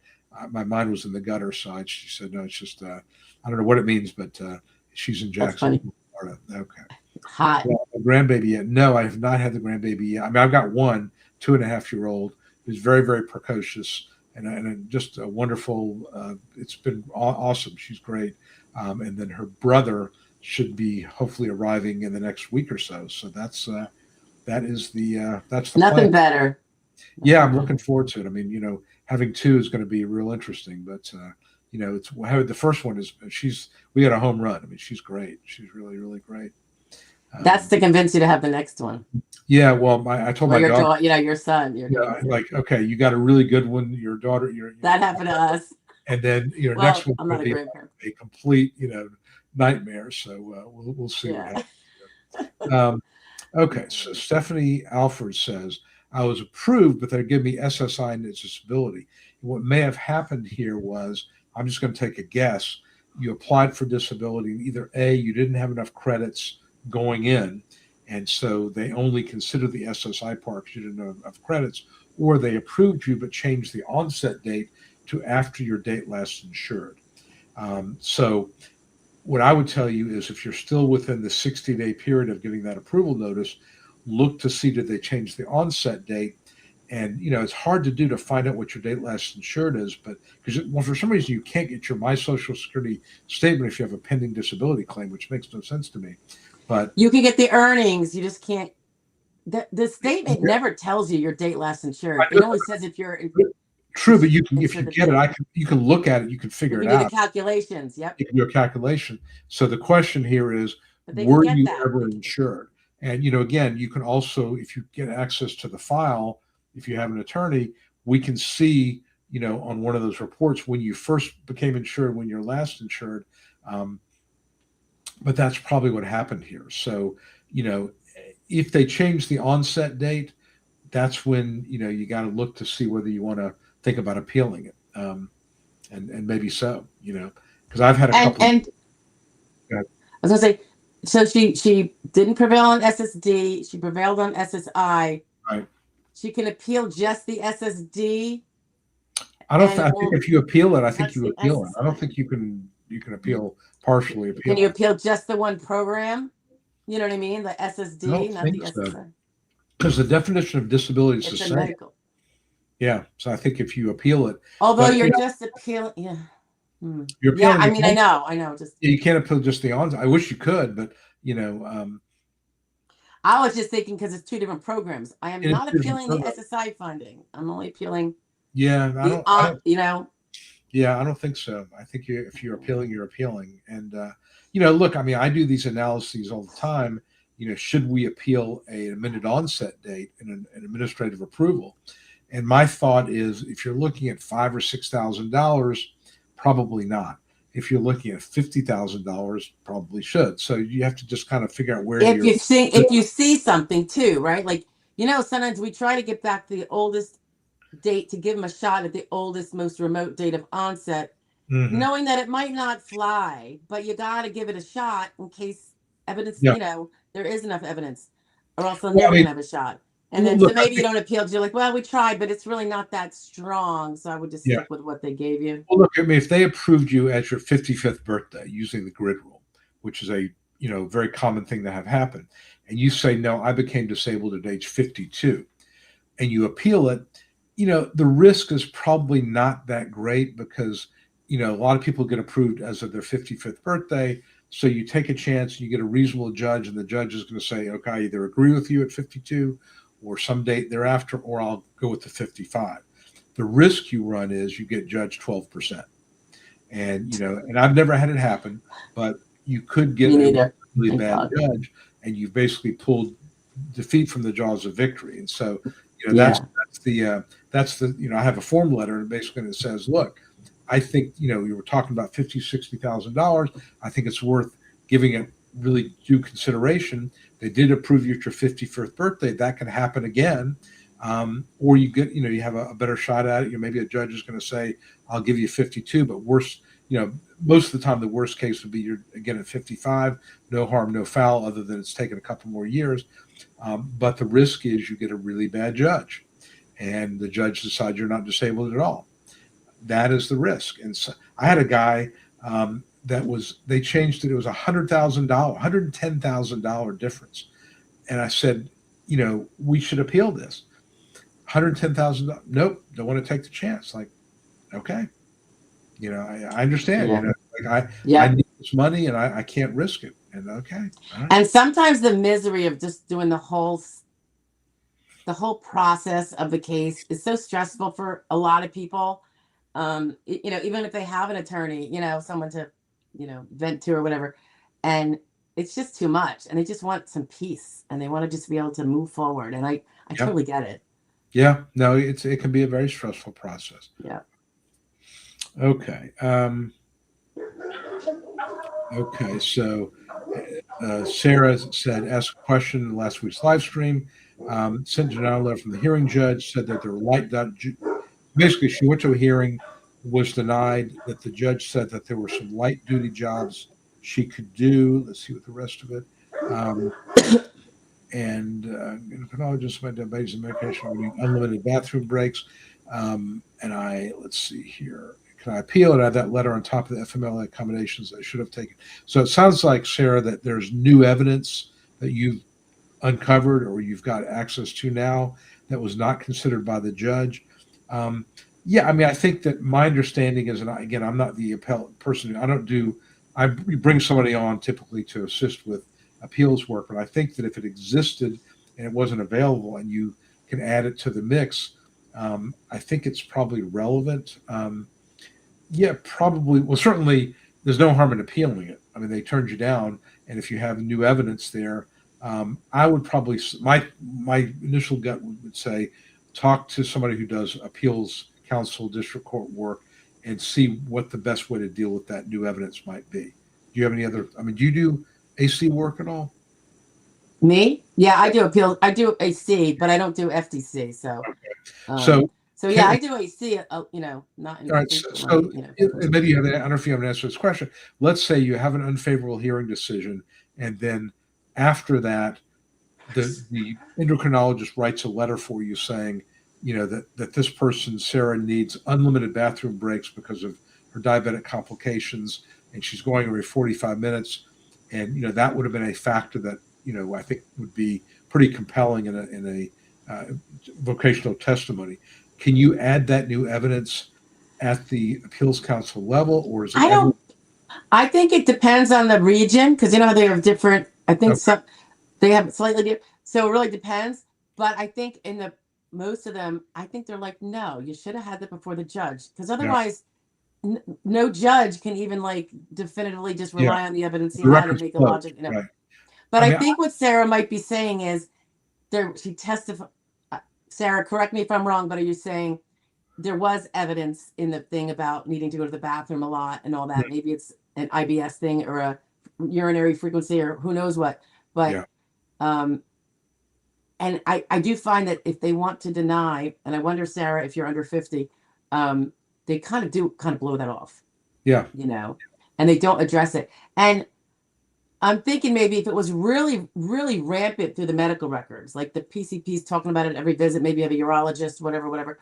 my mind was in the gutter side. She said no, it's just I don't know what it means, but she's in Jacksonville, Florida. Okay. Hot. Well, the grandbaby yet? No, I have not had the grandbaby yet. I mean, I've got one 2.5-year-old who's very, very precocious and just a wonderful. It's been awesome. She's great. And then her brother should be hopefully arriving in the next week or so. So that's the Nothing plan. better. Yeah, I'm looking forward to it. I mean, having 2 is going to be real interesting, but it's the first one is we had a home run. I mean, she's great. She's really, really great. That's to convince you to have the next one. Yeah, well, I told my daughter, your son. like, okay, you got a really good one. Your daughter, that happened to us. And then next one I'm not a grandparent. A complete nightmare. So we'll see what happens. Okay, so Stephanie Alford says, I was approved, but they give me SSI and disability. What may have happened here was, I'm just going to take a guess, you applied for disability, and either A, you didn't have enough credits going in, and so they only consider the SSI part because you didn't have enough credits, or they approved you but changed the onset date to after your date last insured. So what I would tell you is if you're still within the 60-day period of getting that approval notice, look to see did they change the onset date. And, it's hard to do to find out what your date last insured is, but because for some reason you can't get your My Social Security statement if you have a pending disability claim, which makes no sense to me. But you can get the earnings. You just can't. The statement never tells you your date last insured. It only says if you're true, but you can, if you get it, you can look at it, you can figure it out. You can do the calculations. Yep. You can do a calculation. So the question here is, were you ever insured? And again, you can also, if you get access to the file, if you have an attorney, we can see, on one of those reports when you first became insured, when you're last insured. But that's probably what happened here. So, if they change the onset date, that's when, you got to look to see whether you want to think about appealing it. And maybe so, because I've had a couple. And I was going to say, so she didn't prevail on SSD. She prevailed on SSI. Right. She can appeal just the SSD. I think if you appeal it, I think you appeal it. I don't think you can appeal partially. Can you appeal just the one program? You know what I mean? The SSD, not the SSI. Because the definition of disability is the same. Medical. Yeah. So I think if you appeal it. Although you're just appealing, yeah. You're appealing. Yeah, I mean, I know. Just you can't appeal just the onset. I wish you could, but I was just thinking because it's 2 different programs. I am not appealing the SSI funding. I'm only appealing. Yeah, I don't. Yeah, I don't think so. I think if you're appealing, you're appealing. And look, I mean, I do these analyses all the time. Should we appeal an amended onset date and an administrative approval? And my thought is, if you're looking at $5,000 or $6,000, probably not. If you're looking at $50,000, probably should. So you have to just kind of figure out where if you see something too, right? Like, sometimes we try to get back to the oldest date to give them a shot at the oldest, most remote date of onset. Hmm. knowing that it might not fly, but you got to give it a shot in case evidence, Yeah. there is enough evidence, or else they're Well, I never mean, going to have a shot. And then, so look, I maybe you think, don't appeal because you're like, well, we tried, but it's really not that strong. So I would just yeah. stick with what they gave you. Well, look, I mean, if they approved you at your 55th birthday using the grid rule, which is a very common thing to have happen, and you say, no, I became disabled at age 52, and you appeal it, the risk is probably not that great because, a lot of people get approved as of their 55th birthday. So you take a chance, you get a reasonable judge, and the judge is going to say, okay, I either agree with you at 52 or some date thereafter, or I'll go with the 55. The risk you run is you get judged 12%. And I've never had it happen, but you could Me get a neither. really Thank bad God. judge, and you've basically pulled defeat from the jaws of victory. And so, Yeah. that's the I have a form letter, and basically it says, look, I think we were talking about $50,000, $60,000. I think it's worth giving it really due consideration. They did approve you at your 51st birthday. That can happen again. Or you get, you have a better shot at it. Maybe a judge is going to say, I'll give you 52, but worse, most of the time, the worst case would be you're again at 55, no harm, no foul, other than it's taken a couple more years. But the risk is you get a really bad judge, and the judge decides you're not disabled at all. That is the risk. And so I had a guy they changed it. It was $100,000, $110,000 difference. And I said, we should appeal this. $110,000. Nope, don't want to take the chance. Like, okay, I understand. Yeah. Like I Yep. need this money, and I can't risk it. And okay, all right, And sometimes the misery of just doing the whole process of the case is so stressful for a lot of people. Even if they have an attorney, someone to, vent to or whatever, and it's just too much, and they just want some peace, and they want to just be able to move forward. And I yeah, totally get it. yeah. No, it can be a very stressful process. Yeah. Okay, okay. So Sarah said, ask a question in last week's live stream. Sent denial letter from the hearing judge, said that there were basically, she went to a hearing, was denied, that the judge said that there were some light duty jobs she could do. Let's see what the rest of it. Um, and endocrinologist went to babies and medication, getting unlimited bathroom breaks. Let's see here. Can I appeal it? I have that letter on top of the FMLA accommodations I should have taken. So it sounds like, Sarah, that there's new evidence that you've uncovered or you've got access to now that was not considered by the judge. Yeah, I mean, I think that my understanding is, and again, I'm not the appellate person. I bring somebody on typically to assist with appeals work, but I think that if it existed and it wasn't available and you can add it to the mix, I think it's probably relevant. Yeah, probably. Well, certainly there's no harm in appealing it. I mean, they turned you down, and if you have new evidence there, I would probably my initial gut would say talk to somebody who does appeals counsel, district court work, and see what the best way to deal with that new evidence might be. Do you have any other? I mean, do you do AC work at all? Me? Yeah, I do appeal. I do AC, but I don't do FTC. So, um, So, so yeah, can, I do AC. Not all right. infrequently. Maybe you have. I don't know if you have an answer to this question. Let's say you have an unfavorable hearing decision, and then after that, the endocrinologist writes a letter for you saying, that this person, Sarah, needs unlimited bathroom breaks because of her diabetic complications, and she's going every 45 minutes, and that would have been a factor that I think would be pretty compelling in a vocational testimony. Can you add that new evidence at the appeals council level, or is it I ever? don't. I think it depends on the region because how they have different. I think Okay, some they have slightly different. So it really depends. But I think in the most of them, I think they're like, no, you should have had that before the judge because yeah, otherwise, no judge can even like definitively just yeah. rely on the evidence he The had and record's make a closed, logic. right? But I I mean, think what Sarah might be saying is she testified. Sarah, correct me if I'm wrong, but are you saying there was evidence in the thing about needing to go to the bathroom a lot and all that? Maybe it's an IBS thing or a urinary frequency or who knows what. But yeah. um, and I do find that if they want to deny, and I wonder, Sarah, if you're under 50, they kind of blow that off. Yeah. And they don't address it. And I'm thinking maybe if it was really, really rampant through the medical records, like the PCP's talking about it every visit, maybe you have a urologist, whatever.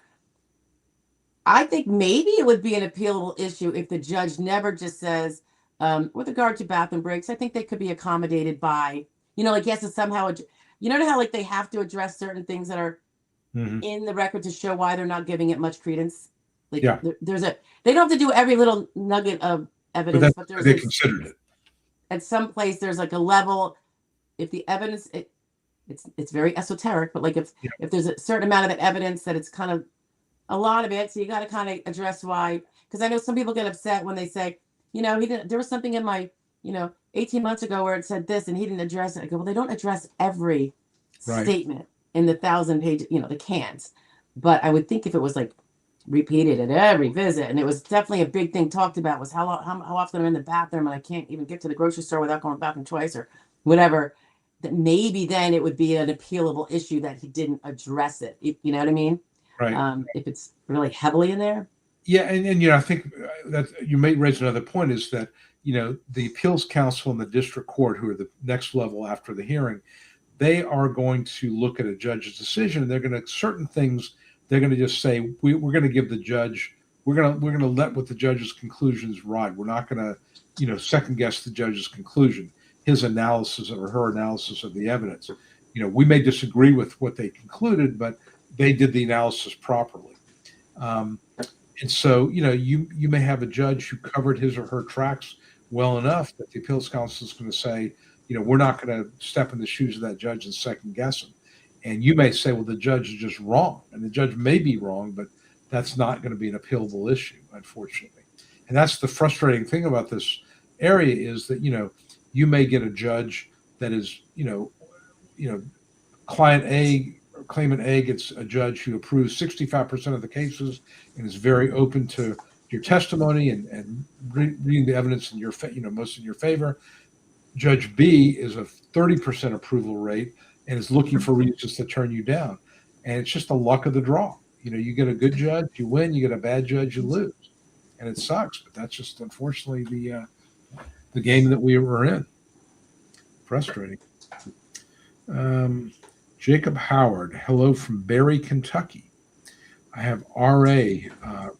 I think maybe it would be an appealable issue if the judge never just says, with regard to bathroom breaks, I think they could be accommodated by, like yes, it's somehow, how like they have to address certain things that are Hmm. in the record to show why they're not giving it much credence. Like Yeah. they don't have to do every little nugget of But evidence, that's but why there's they like considered it. at some place there's like a level. If the evidence, it's very esoteric, but like Yeah. if there's a certain amount of evidence that it's kind of a lot of it, so you got to kind of address why. Because I know some people get upset when they say, he didn't. There was something in my, 18 months ago where it said this, and he didn't address it. I go, well, they don't address every Right. statement in the 1,000-page, they can't. But I would think if it was like repeated at every visit, and it was definitely a big thing talked about was how often I'm in the bathroom and I can't even get to the grocery store without going to the bathroom twice or whatever. That maybe then it would be an appealable issue that he didn't address it. You know what I mean? Right. If it's really heavily in there. Yeah, and I think that you may raise another point is that the appeals council and the district court, who are the next level after the hearing, they are going to look at a judge's decision, and they're going to certain things. They're going to just say we're going to give the judge. We're going to let what the judge's conclusions ride. We're not going to second guess the judge's conclusion, his analysis or her analysis of the evidence. We may disagree with what they concluded, but they did the analysis properly. And so, you may have a judge who covered his or her tracks well enough that the appeals council is going to say, we're not going to step in the shoes of that judge and second guess him. And you may say, well, the judge is just wrong. And the judge may be wrong, but that's not going to be an appealable issue, unfortunately. And that's the frustrating thing about this area is that, you may get a judge that is, client A or claimant A gets a judge who approves 65% of the cases and is very open to your testimony and reading the evidence in your most in your favor. Judge B is a 30% approval rate and is looking for reasons to turn you down. And it's just the luck of the draw. You get a good judge, you win. You get a bad judge, you lose. And it sucks, but that's just unfortunately the game that we were in. Frustrating. Jacob Howard, hello from Barry, Kentucky. I have RA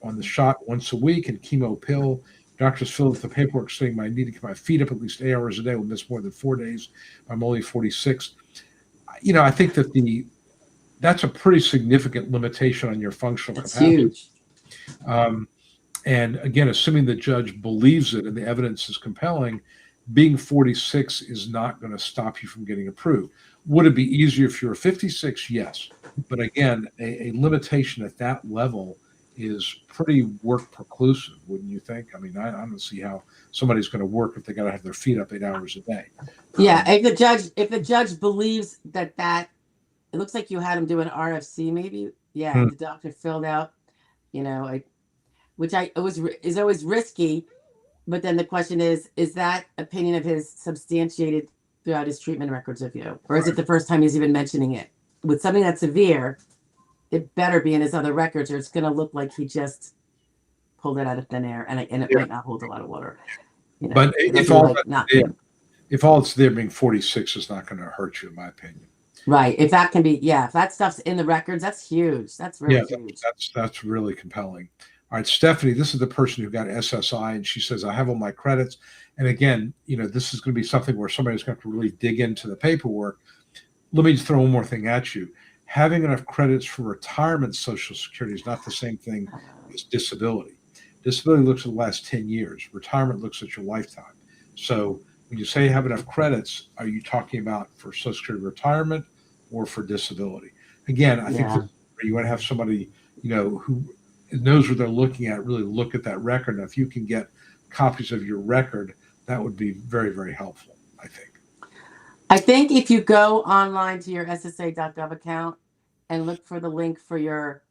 on the shot once a week and chemo pill. Doctors fill out the paperwork saying I need to keep my feet up at least 8 hours a day. Will miss more than 4 days. I'm only 46. I think that that's a pretty significant limitation on your functional capacity. Huge. And again, assuming the judge believes it and the evidence is compelling, being 46 is not going to stop you from getting approved. Would it be easier if you were 56? Yes. But again, a limitation at that level is pretty work preclusive, wouldn't you think? I mean, I don't see how somebody's going to work if they got to have their feet up 8 hours a day. Yeah, if the judge believes that it looks like you had him do an RFC, maybe. Yeah, the doctor filled out, which is always risky. But then the question is that opinion of his substantiated throughout his treatment records of you? Or is it the first time he's even mentioning it? With something that's severe, it better be in his other records, or it's going to look like he just pulled it out of thin air, and it might not hold a lot of water. But if all it's there being 46 is not going to hurt you, in my opinion. Right. If that can be, if that stuff's in the records, that's huge. That's really huge. That's really compelling. All right, Stephanie, this is the person who got SSI, and she says, I have all my credits. And again, this is going to be something where somebody's going to have to really dig into the paperwork. Let me just throw one more thing at you. Having enough credits for retirement Social Security is not the same thing as disability. Disability looks at the last 10 years. Retirement looks at your lifetime. So when you say you have enough credits, are you talking about for Social Security retirement or for disability? Again, I think that you want to have somebody, who knows what they're looking at, really look at that record. And if you can get copies of your record, that would be very, very helpful, I think. I think if you go online to your SSA.gov account and look for the link for your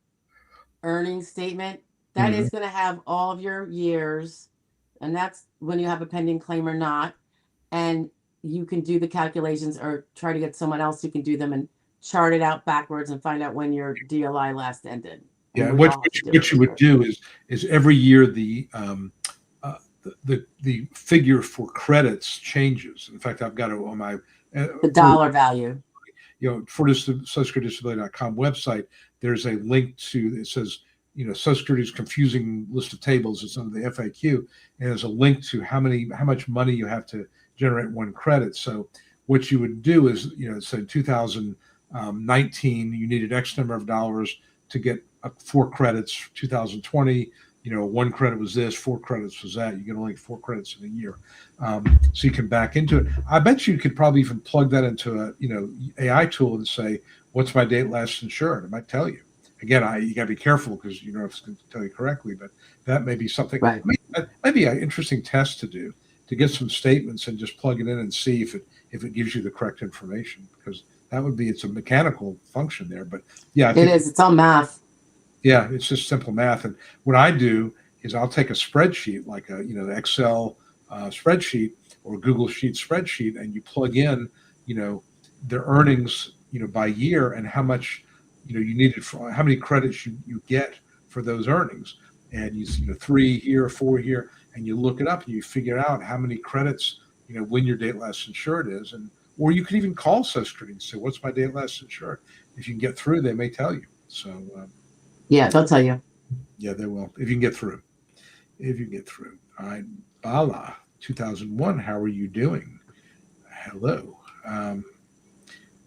earnings statement, that is going to have all of your years, and that's when you have a pending claim or not. And you can do the calculations or try to get someone else who can do them and chart it out backwards and find out when your DLI last ended. Yeah, what you would do is every year the the figure for credits changes. In fact, I've got it on my The dollar value. for this socialsecuritydisability.com website, there's a link to, it says, Social Security's confusing list of tables. It's under the FAQ, and there's a link to how much money you have to generate one credit. So what you would do is, say 2019, you needed X number of dollars to get 4 credits. 2020, one credit was this, 4 credits was that. You get only 4 credits in a year. So you can back into it. I bet you could probably even plug that into a, AI tool and say, what's my date last insured? It might tell you. Again, you got to be careful because you know if it's going to tell you correctly, but that may be something. Right. Maybe an interesting test to do, to get some statements and just plug it in and see if it gives you the correct information, because that would be, it's a mechanical function there. But yeah, it is. It's all math. Yeah, it's just simple math. And what I do is I'll take a spreadsheet, like a Excel spreadsheet or Google Sheet spreadsheet, and you plug in their earnings by year and how much you needed for how many credits you get for those earnings, and you 3 here, 4 here, and you look it up and you figure out how many credits when your date last insured is, or you could even call Social Security and say, what's my date last insured? If you can get through, they may tell you. So yeah, they'll tell you. Yeah, they will, if you can get through. All right, Bala 2001, how are you doing? Hello.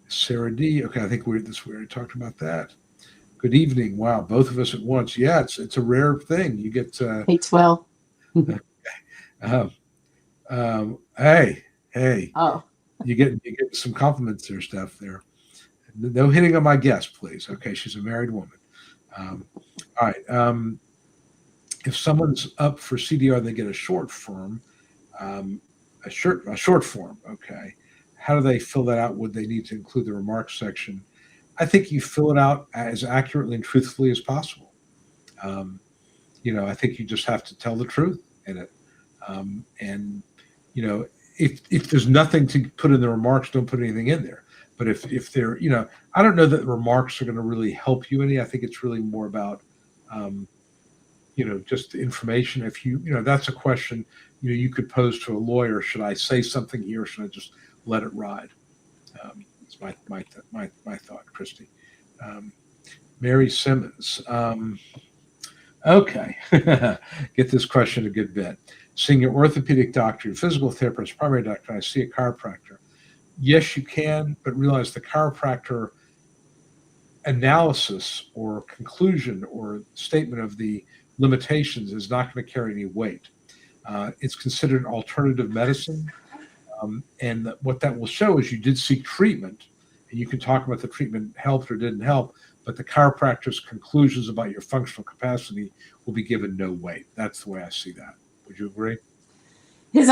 Sarah D. Okay, I think we already talked about that. Good evening. Wow, both of us at once. Yeah, it's a rare thing. You get Hey, Twill. Hey. Oh. You get some compliments there, Steph. There. No hitting on my guest, please. Okay, she's a married woman. All right. If someone's up for CDR, they get a short form. A short form. Okay. How do they fill that out? Would they need to include the remarks section? I think you fill it out as accurately and truthfully as possible. I think you just have to tell the truth in it. And if there's nothing to put in the remarks, don't put anything in there. But if they're, I don't know that remarks are going to really help you any. I think it's really more about, just the information. If that's a question, you could pose to a lawyer. Should I say something here? Or should I just let it ride? It's my thought, Christy. Mary Simmons. Okay. Get this question a good bit. Seeing your orthopedic doctor, your physical therapist, primary doctor, I see a chiropractor. Yes, you can, but realize the chiropractor analysis or conclusion or statement of the limitations is not going to carry any weight. It's considered alternative medicine. And what that will show is you did seek treatment, and you can talk about the treatment helped or didn't help, but the chiropractor's conclusions about your functional capacity will be given no weight. That's the way I see that. Would you agree? His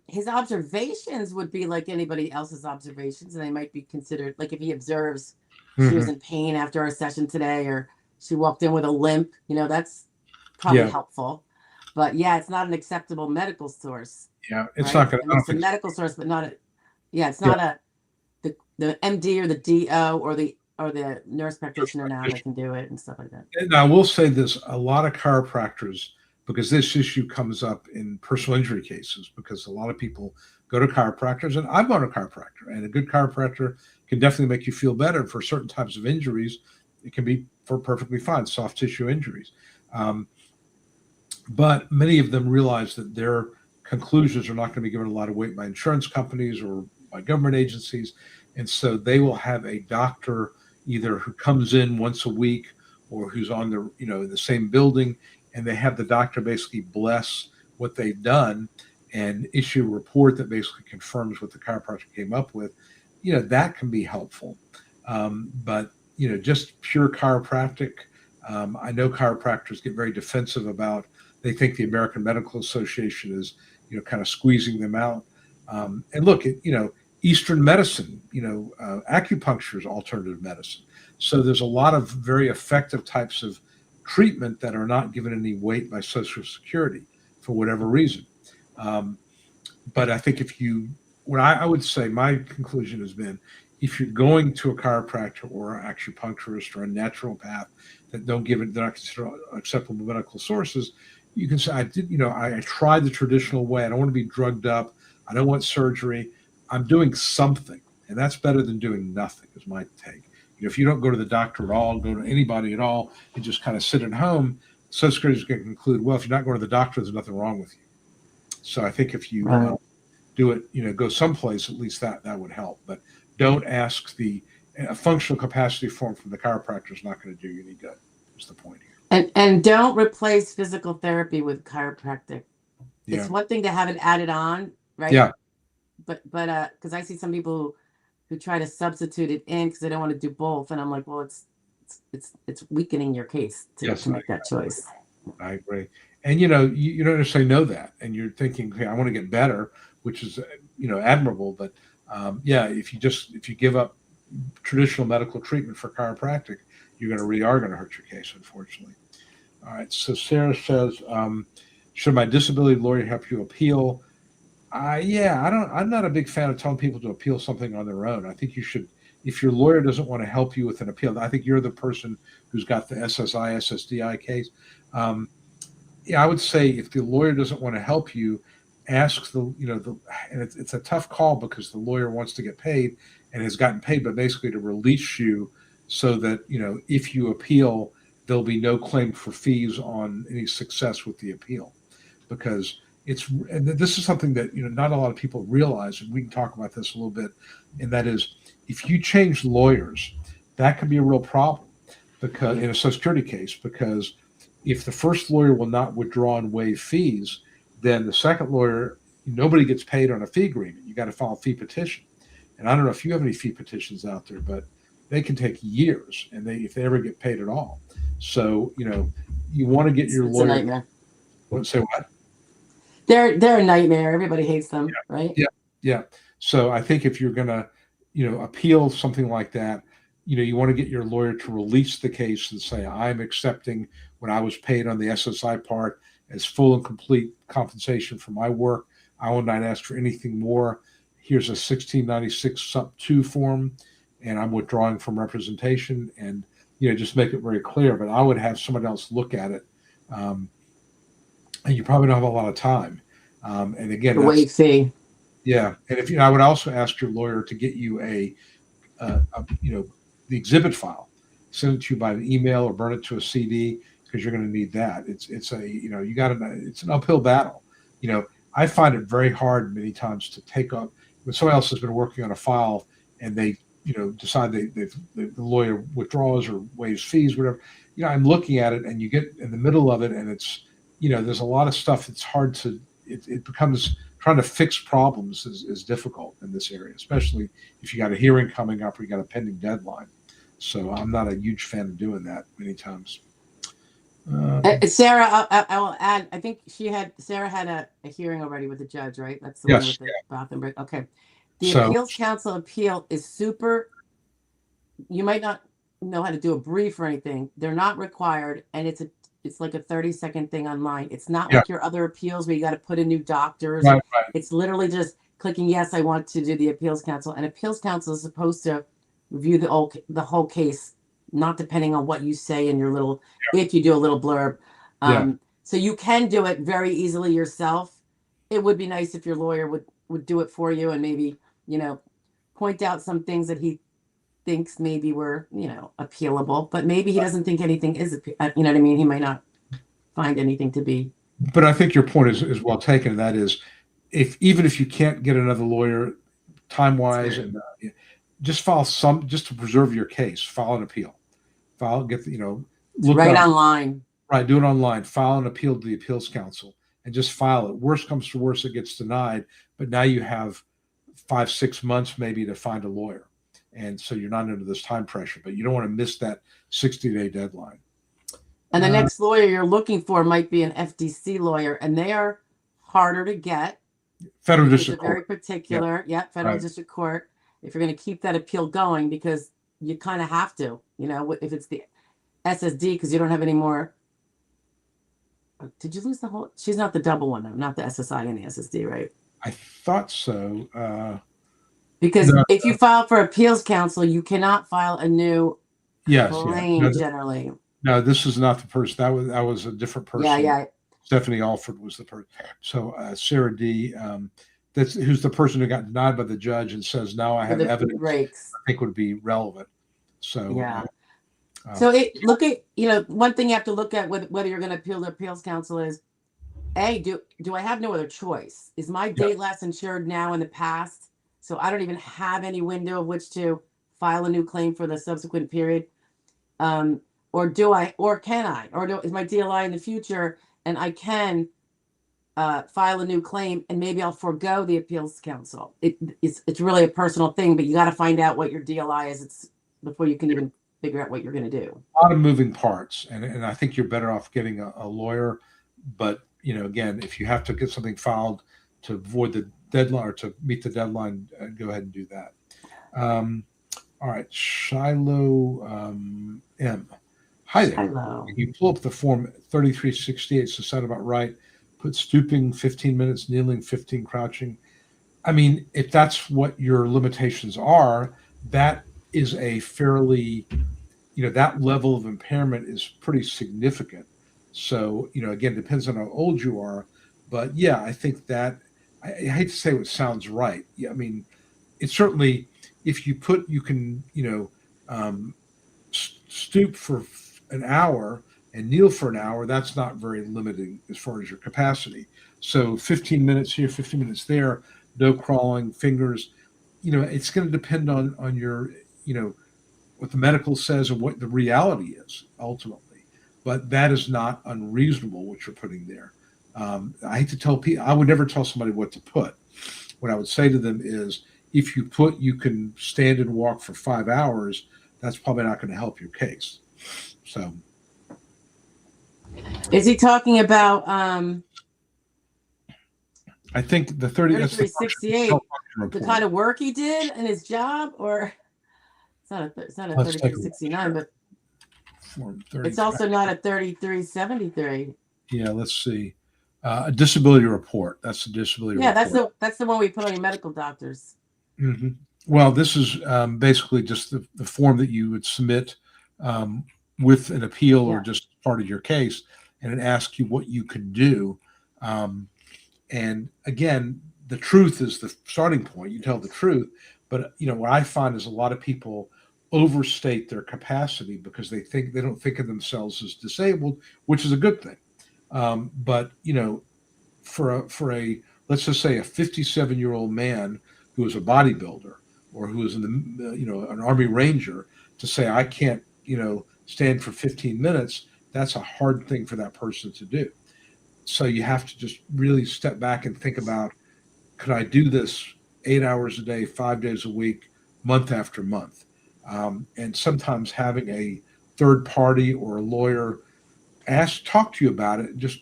his observations would be like anybody else's observations, and they might be considered, like if he observes she was in pain after our session today, or she walked in with a limp, that's probably helpful. But yeah, it's not an acceptable medical source. Yeah, it's not going to. It's a medical source, but not a. Yeah, it's not the MD or the DO or the nurse practitioner now that can do it and stuff like that. And I will say this: a lot of chiropractors, because this issue comes up in personal injury cases, because a lot of people go to chiropractors, and I've gone to a chiropractor, and a good chiropractor can definitely make you feel better for certain types of injuries. It can be for perfectly fine, soft tissue injuries. But many of them realize that their conclusions are not going to be given a lot of weight by insurance companies or by government agencies. And so they will have a doctor either who comes in once a week or who's on the, in the same building, and they have the doctor basically bless what they've done and issue a report that basically confirms what the chiropractor came up with. That can be helpful. But just pure chiropractic, I know chiropractors get very defensive about, they think the American Medical Association is, kind of squeezing them out. And look, Eastern medicine, acupuncture is alternative medicine. So there's a lot of very effective types of treatment that are not given any weight by Social Security for whatever reason. But I think what I would say, my conclusion has been, if you're going to a chiropractor or an acupuncturist or a naturopath that they're not considered acceptable medical sources, you can say, I did, I tried the traditional way. I don't want to be drugged up. I don't want surgery. I'm doing something. And that's better than doing nothing, is my take. If you don't go to the doctor at all, go to anybody at all, and just kind of sit at home, Social Security is going to conclude, well, if you're not going to the doctor, there's nothing wrong with you. So I think if you Right. do it, go someplace, at least that would help. But don't ask a functional capacity form from the chiropractor is not going to do you any good. Is the point here. And don't replace physical therapy with chiropractic. Yeah. It's one thing to have it added on, right? Yeah. But because I see some people who try to substitute it in because they don't want to do both, and I'm like, well, it's weakening your case to make that choice. I agree. And you don't necessarily know that, and you're thinking, hey, I want to get better, which is admirable. But if you give up traditional medical treatment for chiropractic, you're really are going to hurt your case, unfortunately. All right. So Sarah says, should my disability lawyer help you appeal? I'm not a big fan of telling people to appeal something on their own. I think you should, if your lawyer doesn't want to help you with an appeal, I think you're the person who's got the SSI, SSDI case. I would say if the lawyer doesn't want to help you, ask and it's a tough call because the lawyer wants to get paid and has gotten paid, but basically to release you so that, if you appeal, there'll be no claim for fees on any success with the appeal, because and this is something that not a lot of people realize, and we can talk about this a little bit, and that is, if you change lawyers, that can be a real problem, because in a Social Security case, because if the first lawyer will not withdraw and waive fees, then the second lawyer, nobody gets paid on a fee agreement. You got to file a fee petition, and I don't know if you have any fee petitions out there, but they can take years, and if they ever get paid at all. So you want to get your lawyer. It's a nightmare. Say what? They're a nightmare. Everybody hates them, right? Yeah. So I think if you're going to, appeal something like that, you want to get your lawyer to release the case and say, I'm accepting what I was paid on the SSI part as full and complete compensation for my work. I will not ask for anything more. Here's a 1696 sub 2 form, and I'm withdrawing from representation, and just make it very clear. But I would have someone else look at it. And you probably don't have a lot of time. And again, the wait fee. Yeah. And if I would also ask your lawyer to get you the exhibit file, send it to you by an email or burn it to a CD, because you're going to need that. It's it's an uphill battle. I find it very hard many times to take up when someone else has been working on a file and they, decide the lawyer withdraws or waives fees, whatever. I'm looking at it, and you get in the middle of it, and it's, there's a lot of stuff that's hard to, it becomes, trying to fix problems is difficult in this area, especially if you got a hearing coming up or you got a pending deadline. So I'm not a huge fan of doing that many times. Sarah, I will add, I think Sarah had a hearing already with the judge, right? That's the one with the bathroom break. Okay. The appeals council appeal is super, you might not know how to do a brief or anything. They're not required, and it's like a 30-second thing online. It's not like your other appeals where you got to put in new doctors. Right. It's literally just clicking, yes, I want to do the appeals council. And appeals council is supposed to review the whole case, not depending on what you say in your little, if you do a little blurb. So you can do it very easily yourself. It would be nice if your lawyer would do it for you and maybe, point out some things that he thinks maybe were, appealable, but maybe he doesn't think anything is, you know what I mean? He might not find anything to be. But I think your point is well taken. And that is, even if you can't get another lawyer time-wise, and just file just to preserve your case, file an appeal. Look right up, online. Right, do it online. File an appeal to the appeals council and just file it. Worst comes to worst, it gets denied, but now you have 5-6 months maybe to find a lawyer. And so you're not under this time pressure, but you don't want to miss that 60-day deadline. And the next lawyer you're looking for might be an FDC lawyer, and they are harder to get. Federal district court. Very particular. Federal district court. If you're going to keep that appeal going, because you kind of have to, if it's the SSD, because you don't have any more. Did you lose the whole? She's not the double one, though, not the SSI and the SSD, right? I thought so. Because if you file for appeals council, you cannot file a new claim generally. No, this is not the person. That was a different person. Yeah. Stephanie Alford was the person. So Sarah D. That's who's the person who got denied by the judge and says now I For have the evidence breaks. I think would be relevant. So Yeah. So look at, one thing you have to look at whether you're going to appeal to appeals council is, do I have no other choice? Is my yeah, date last insured now in the past? So I don't even have any window of which to file a new claim for the subsequent period. Or can I, is my DLI in the future and I can file a new claim and maybe I'll forego the appeals council. It's really a personal thing, but you got to find out what your DLI is before you can even figure out what you're going to do. a lot of moving parts, and I think you're better off getting a lawyer. But again, if you have to get something filed to avoid the deadline or to meet the deadline, go ahead and do that. All right, Shiloh M. Hi there. Hello. Can you pull up the form 3368? So sound about right. Put stooping 15 minutes, kneeling 15, crouching. I mean, if that's what your limitations are, that is a fairly, that level of impairment is pretty significant. So, again, depends on how old you are. But yeah, I think that I hate to say what sounds right. Yeah, I mean, it's certainly if you can, stoop for an hour and kneel for an hour, that's not very limiting as far as your capacity. So 15 minutes here, 15 minutes there, no crawling, fingers, it's going to depend on your, what the medical says and what the reality is ultimately. But that is not unreasonable what you're putting there. I hate to tell people, I would never tell somebody what to put. What I would say to them is, if you can stand and walk for 5 hours, that's probably not going to help your case. So, is he talking about I think the 3368, the kind of work he did in his job, or it's not a 3369, but it's also not a 3373. Yeah, let's see. A disability report. That's the disability report. Yeah, that's the one we put on your medical doctors. Mm-hmm. Well, this is basically just the form that you would submit with an appeal or just part of your case, and it asks you what you can do. And again, the truth is the starting point. You tell the truth, but what I find is a lot of people overstate their capacity because they don't think of themselves as disabled, which is a good thing. But for a let's just say a 57-year-old man who is a bodybuilder or who is in the an Army Ranger to say I can't stand for 15 minutes, that's a hard thing for that person to do. So you have to just really step back and think about, could I do this 8 hours a day, 5 days a week, month after month? And sometimes having a third party or a lawyer talk to you about it, just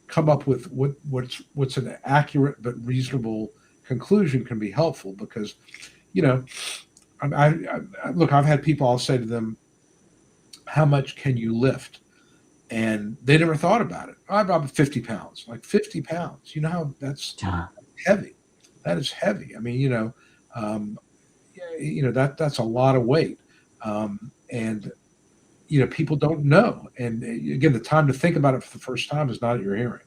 come up with what's an accurate but reasonable conclusion can be helpful, because look, I've had people, I'll say to them, how much can you lift? And they never thought about it. I'm about 50 pounds, like 50 pounds. You know how that's heavy. That is heavy. I mean, that's a lot of weight. And people don't know. And again, the time to think about it for the first time is not at your hearing.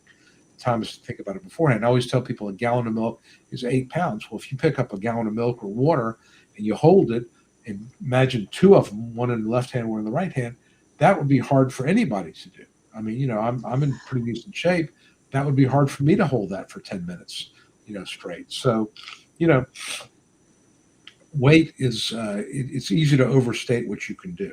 The time is to think about it beforehand. I always tell people a gallon of milk is 8 pounds. Well, if you pick up a gallon of milk or water and you hold it, and imagine two of them, one in the left hand, one in the right hand, that would be hard for anybody to do. I mean, I'm in pretty decent shape. That would be hard for me to hold that for 10 minutes, straight. So, weight is, it's easy to overstate what you can do.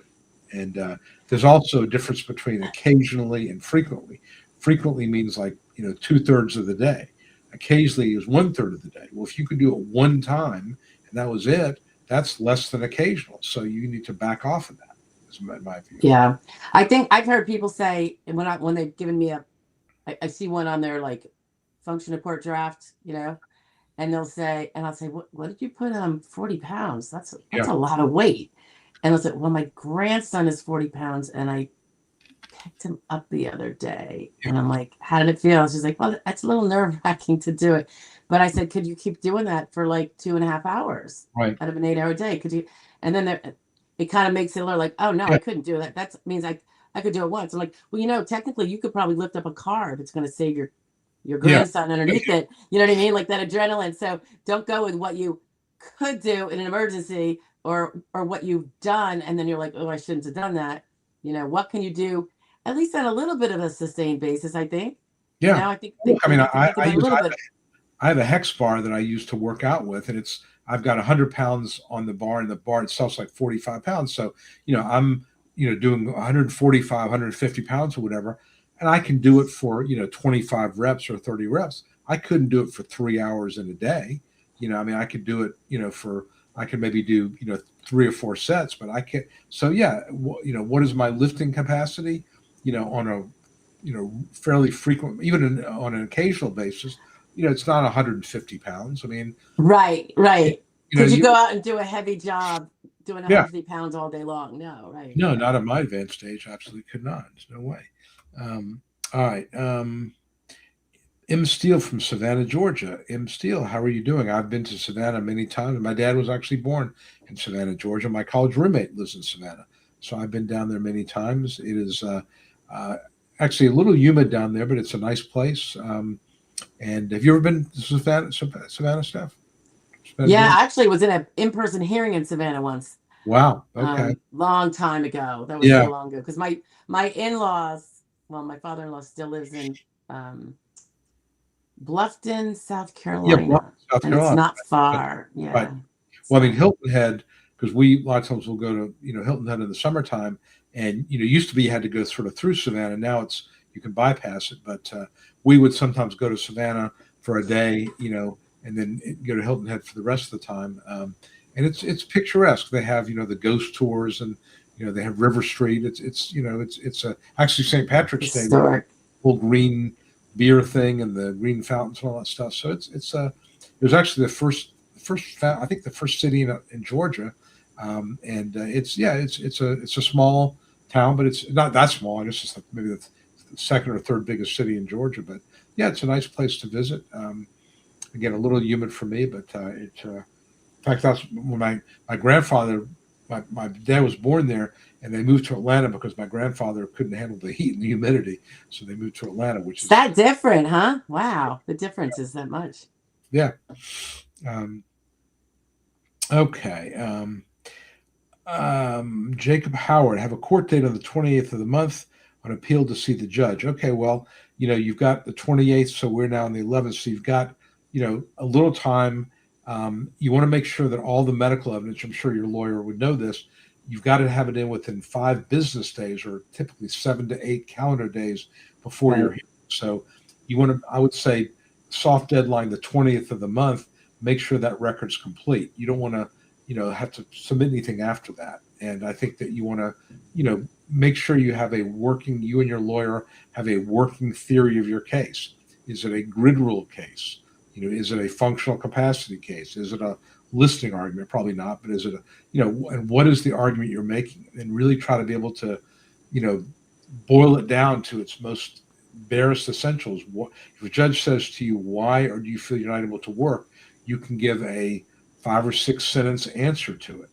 And there's also a difference between occasionally and frequently. Frequently means like, 2/3 of the day. Occasionally is 1/3 of the day. Well, if you could do it one time and that was it, that's less than occasional. So you need to back off of that. In my view. Yeah, I think I've heard people say when they've given me I see one on their like function report draft, and they'll say, and I'll say, what did you put 40 pounds? That's a lot of weight. And they'll say, well, my grandson is 40 pounds and I picked him up the other day. And I'm like, how did it feel? She's like, well, that's a little nerve-wracking to do it. But I said, could you keep doing that for like 2.5 hours out of an 8-hour day? Could you? And then it kind of makes it a little like, oh no, I couldn't do that. That means I I could do it once. I'm like, well, technically you could probably lift up a car if it's going to save your Yeah. grandson underneath it. You know what I mean? Like that adrenaline. So don't go with what you could do in an emergency or what you've done. And then you're like, oh, I shouldn't have done that. What can you do? At least on a little bit of a sustained basis, I think. Yeah. I think Well, I you mean, have to think about it a little bit. I have a hex bar that I use to work out with, and I've got 100 pounds on the bar, and the bar itself's like 45 pounds. So, I'm, doing 145, 150 pounds or whatever, and I can do it for, 25 reps or 30 reps. I couldn't do it for 3 hours in a day. I mean, I could do it, I could maybe do, 3 or 4 sets, but I can't. So yeah, what is my lifting capacity, on a, fairly frequent, even on an occasional basis, it's not 150 pounds. I mean, Right. Could you go you, out and do a heavy job doing yeah, 150 pounds all day long? No, right. no, not at my advanced age. Absolutely could not. There's no way. All right. M. Steele from Savannah, Georgia. M. Steele, how are you doing? I've been to Savannah many times. My dad was actually born in Savannah, Georgia. My college roommate lives in Savannah. So I've been down there many times. It is actually a little humid down there, but it's a nice place. And have you ever been to Savannah, Steph? Yeah, I actually was in an in-person hearing in Savannah once. Wow. Okay. Long time ago. That was so long ago. Because my in-laws, well, my father-in-law still lives in Bluffton, South Carolina. Yeah, South and Carolina. It's not far. Yeah. Right. Well, I mean, Hilton Head, because a lot of times we'll go to, Hilton Head in the summertime, and, used to be you had to go sort of through Savannah. Now you can bypass it. But we would sometimes go to Savannah for a day, and then go to Hilton Head for the rest of the time. And it's picturesque. They have, the ghost tours, and, they have River Street. It's actually St. Patrick's Day, whole green beer thing and the green fountains and all that stuff. So it was actually the first I think the first city in Georgia. And it's a small town, but it's not that small. I guess it's like maybe the second or third biggest city in Georgia. But yeah, it's a nice place to visit. Again, a little humid for me, but in fact, that's when my grandfather, my dad was born there, and they moved to Atlanta because my grandfather couldn't handle the heat and the humidity, so they moved to Atlanta, which is that different, huh? Wow, the difference is that much. Yeah. Okay. Jacob Howard, have a court date on the 28th of the month on appeal to see the judge. Okay, well, you've got the 28th, so we're now on the 11th, so you've got, a little time. You want to make sure that all the medical evidence, I'm sure your lawyer would know this, you've got to have it in within 5 business days, or typically 7 to 8 calendar days before your hearing. So you want to, I would say, soft deadline the 20th of the month. Make sure that record's complete. You don't want to, have to submit anything after that. And I think that you want to, make sure you have you and your lawyer have a working theory of your case. Is it a grid rule case? Is it a functional capacity case? Is it a listing argument? Probably not, but is it and what is the argument you're making? And really try to be able to, boil it down to its most barest essentials. What if a judge says to you, why or do you feel you're not able to work? You can give a 5 or 6 sentence answer to it.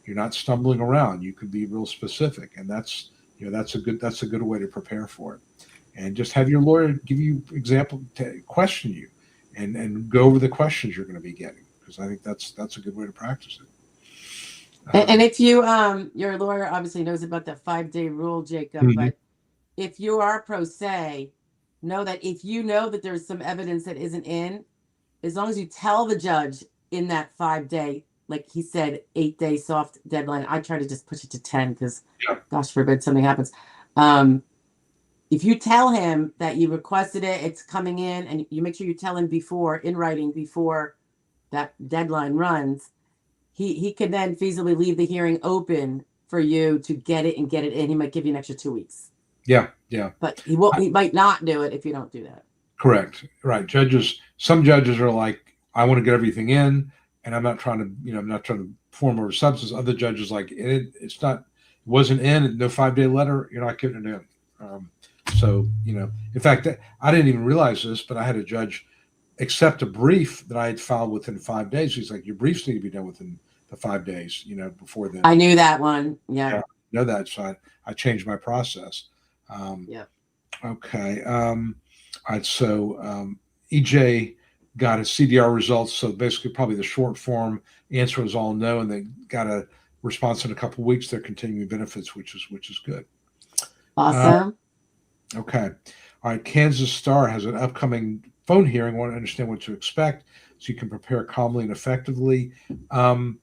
You're not stumbling around. You can be real specific, and that's a good way to prepare for it. And just have your lawyer give you question you, and go over the questions you're going to be getting, because I think that's a good way to practice it. And if you your lawyer obviously knows about the 5-day rule, Jacob, but if you are pro se, know that if you know that there's some evidence that isn't in, as long as you tell the judge in that 5-day, like he said, 8-day soft deadline, I try to just push it to 10 because gosh forbid something happens. If you tell him that you requested it, it's coming in, and you make sure you tell him in writing before that deadline runs, he can then feasibly leave the hearing open for you to get it in. He might give you an extra 2 weeks. Yeah. But he might not do it if you don't do that. Correct. Right. Some judges are like, I want to get everything in, and I'm not trying to form over substance. Other judges like it wasn't in, no 5-day letter, you're not getting it in. So, in fact, I didn't even realize this, but I had a judge accept a brief that I had filed within 5 days. He's like, your briefs need to be done within the 5 days, before then. I knew that one. Yeah. know that, so I changed my process. Um, Yeah. okay. All right. So EJ got his CDR results. So basically, probably the short form answer was all no, and they got a response in a couple of weeks. They're continuing benefits, which is good. Uh, Awesome. okay. All right. Kansas Star has an upcoming phone hearing. Want to understand what to expect so you can prepare calmly and effectively. Um,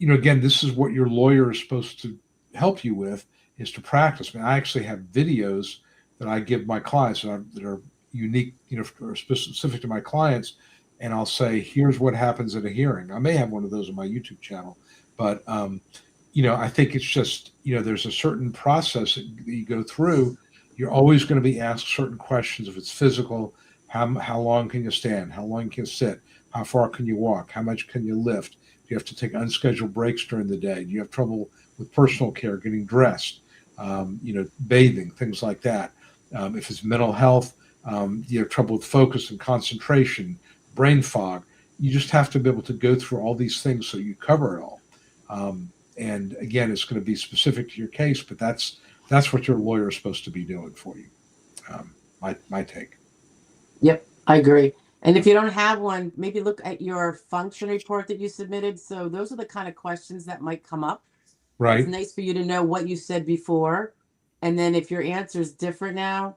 again, this is what your lawyer is supposed to help you with is to practice. I mean, I actually have videos that I give my clients that are unique, or specific to my clients. And I'll say, here's what happens at a hearing. I may have one of those on my YouTube channel, but, I think it's just, there's a certain process that you go through. You're always going to be asked certain questions. If it's physical, how long can you stand? How long can you sit? How far can you walk? How much can you lift? You have to take unscheduled breaks during the day. You have trouble with personal care, getting dressed, bathing, things like that. If it's mental health, you have trouble with focus and concentration, brain fog. You just have to be able to go through all these things so you cover it all. And again, it's going to be specific to your case, but that's what your lawyer is supposed to be doing for you. My take. Yep, I agree. And if you don't have one, maybe look at your function report that you submitted. So those are the kind of questions that might come up. It's Right. nice for you to know what you said before. And then if your answer is different now,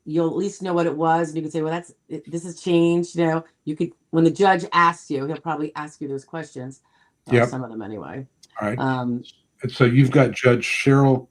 you'll at least know what it was. And you can say, well, this has changed. You could, when the judge asks you, he'll probably ask you those questions, or Yep. some of them anyway. All right. Um, And so you've got Judge Cheryl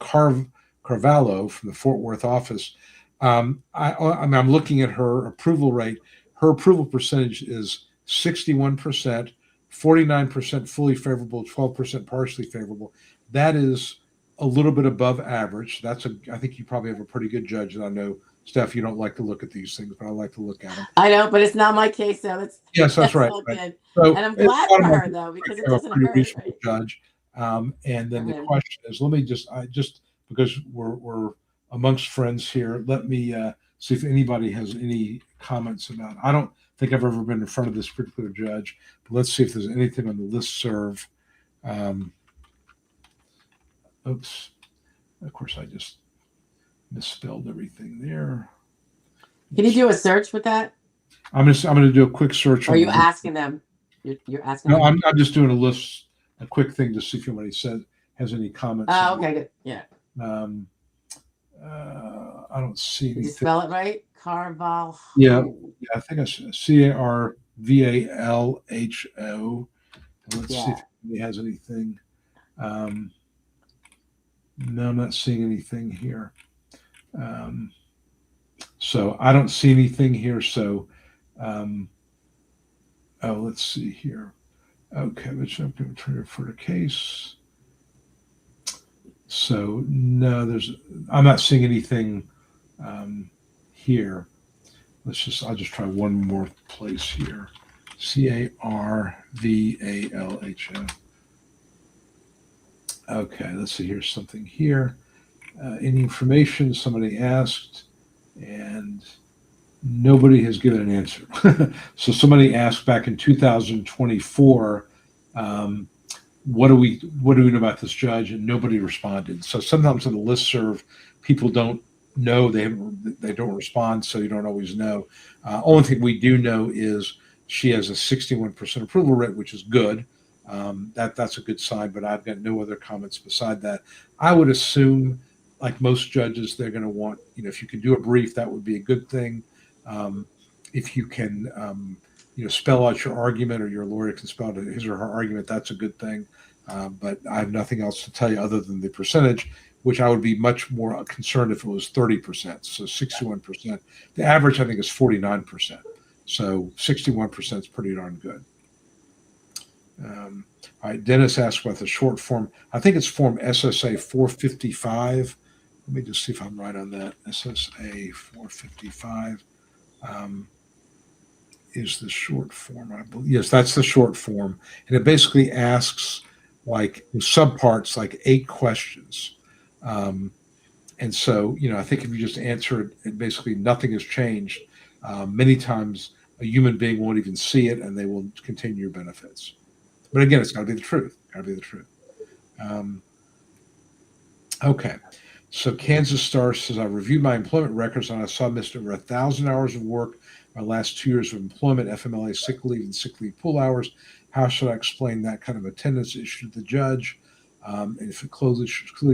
Carvalho from the Fort Worth office. I'm looking at her approval rate. Her approval percentage is 61%, 49% fully favorable, 12% partially favorable. That is a little bit above average. I think you probably have a pretty good judge. And I know, Steph, you don't like to look at these things, but I like to look at them. I know, but it's not my case, so Yes, that's that's right. all Right. good. So And I'm it's glad for bottom line, her though, because it have a doesn't pretty hurt, reasonable right? judge. And Go then the ahead. question is, let me just because we're amongst friends here, let me see if anybody has any comments about. I don't think I've ever been in front of this particular judge, but let's see if there's anything on the listserv. Um, oops, of course I just misspelled everything there. Can you do a search with that? I'm going to do a quick search Or are on you the list. asking them? You're asking No, them? I'm just doing a quick thing to see if anybody has any comments. Oh, okay, good. Yeah. Um, I don't see Did you anything. spell it right? Carvalho. Yeah, I think I said Carvalho. Let's see if he has anything. No, I'm not seeing anything here. So I don't see anything here. So, let's see here. Okay, let's jump to for the case. So no, I'm not seeing anything here. I'll just try one more place here. Carvalho. Okay, let's see. Here's something here. Any information somebody asked, and nobody has given an answer. So somebody asked back in 2024, what do we know about this judge, and nobody responded. So sometimes in the listserv, people don't know, they don't respond, so you don't always know. Only thing we do know is she has a 61% approval rate, which is good. That's a good sign, but I've got no other comments beside that. I would assume, like most judges, they're going to want, if you can do a brief, that would be a good thing. If you can, spell out your argument, or your lawyer can spell out his or her argument, that's a good thing. But I have nothing else to tell you other than the percentage, which I would be much more concerned if it was 30%. So 61%. The average, I think, is 49%. So 61% is pretty darn good. All right, Dennis asked about the short form. I think it's form SSA 455. Let me just see if I'm right on that. SSA 455 is the short form, I believe. Yes, that's the short form. And it basically asks, like, subparts, like 8 questions. And so, I think if you just answer it, basically nothing has changed. Many times a human being won't even see it, and they will continue your benefits. But again, it's got to be the truth. Got to be the truth. Okay. So Kansas Star says, I reviewed my employment records and I saw I missed over 1,000 hours of work my last 2 years of employment, FMLA sick leave and sick leave pool hours. How should I explain that kind of attendance issue to the judge? And if it clearly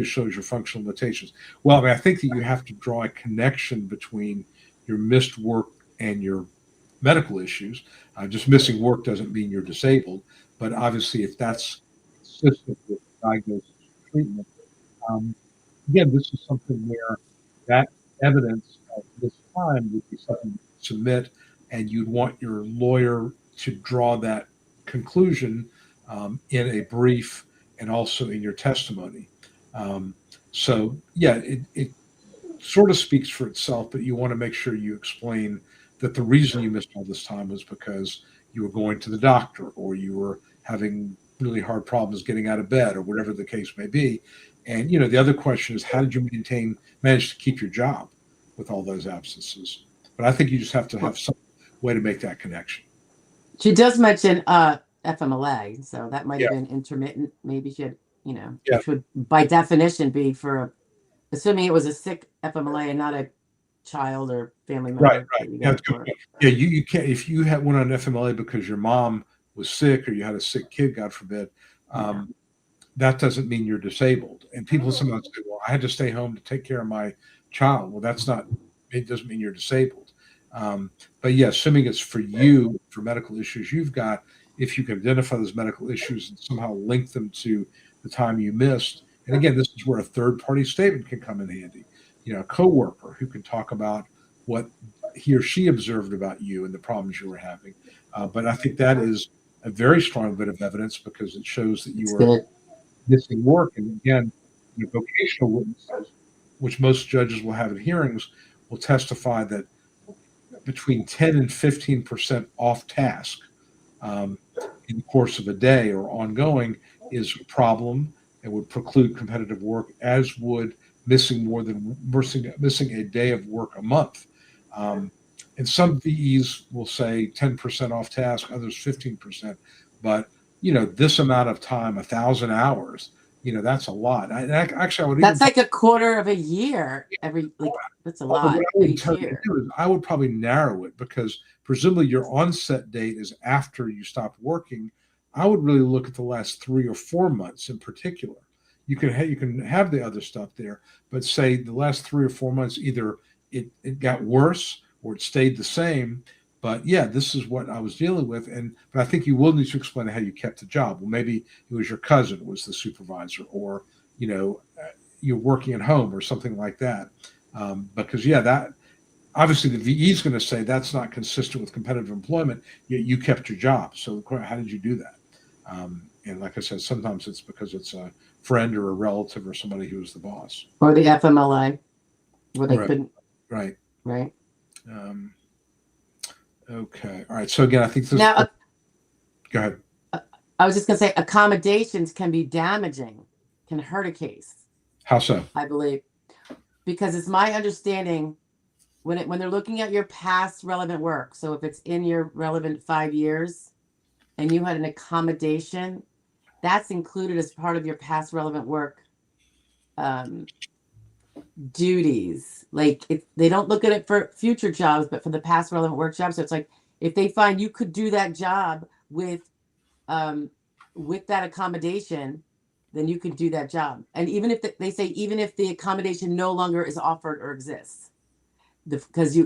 shows your functional limitations. Well, I mean, I think that you have to draw a connection between your missed work and your medical issues. Just missing work doesn't mean you're disabled, but obviously, if that's consistent with diagnosis and treatment, um, again, this is something where that evidence of this time would be something you submit, and you'd want your lawyer to draw that conclusion in a brief and also in your testimony. Um, so, yeah, it sort of speaks for itself, but you want to make sure you explain that the reason you missed all this time was because you were going to the doctor or you were having really hard problems getting out of bed or whatever the case may be. And the other question is, how did you manage to keep your job with all those absences? But I think you just have to have some way to make that connection. She does mention FMLA, so that might Yeah, have been intermittent. Maybe she had, yeah, which would by definition be for assuming it was a sick FMLA and not a child or family right, member right. that you Yeah, got that's it a good for. point. Yeah, you can't if you had went on FMLA because your mom was sick or you had a sick kid, God forbid. Yeah. Um, that doesn't mean you're disabled. And people sometimes say, well, I had to stay home to take care of my child. Well, it doesn't mean you're disabled. Um, but yeah, assuming it's for you, for medical issues you've got, if you can identify those medical issues and somehow link them to the time you missed. And again, this is where a third party statement can come in handy. A coworker who can talk about what he or she observed about you and the problems you were having. But I think that is a very strong bit of evidence because it shows that you It's were good. missing work. And again, vocational witnesses, which most judges will have in hearings, will testify that between 10 and 15% off task um, in the course of a day or ongoing is a problem and would preclude competitive work, as would missing a day of work a month. Um, and some VEs will say 10% off task, others 15%. But this amount of time, 1,000 hours, that's a lot. Actually, I would even That's like a quarter of a year. That's a what I lot would each tell you to year. do is I would probably narrow it because presumably your onset date is after you stopped working. I would really look at the last 3 or 4 months in particular. You can have the other stuff there, but say the last 3 or 4 months either it got worse or it stayed the same. But yeah, this is what I was dealing with, but I think you will need to explain how you kept the job. Well, maybe it was your cousin was the supervisor, or you're working at home or something like that. Because yeah, that obviously the VE is going to say that's not consistent with competitive employment. Yet you kept your job. So how did you do that? And like I said, sometimes it's because it's a friend or a relative or somebody who was the boss. Or the FMLA, where they Right. couldn't, Right. right? Um, okay. All right. So again, I think this. Now, Go ahead. I was just going to say accommodations can be damaging, can hurt a case, How so? I believe, because it's my understanding when they're looking at your past relevant work. So if it's in your relevant 5 years and you had an accommodation, that's included as part of your past relevant work um, duties. Like they don't look at it for future jobs, but for the past relevant work jobs. So it's like if they find you could do that job um, with that accommodation, then you could do that job. And even if they say even if the accommodation no longer is offered or exists, because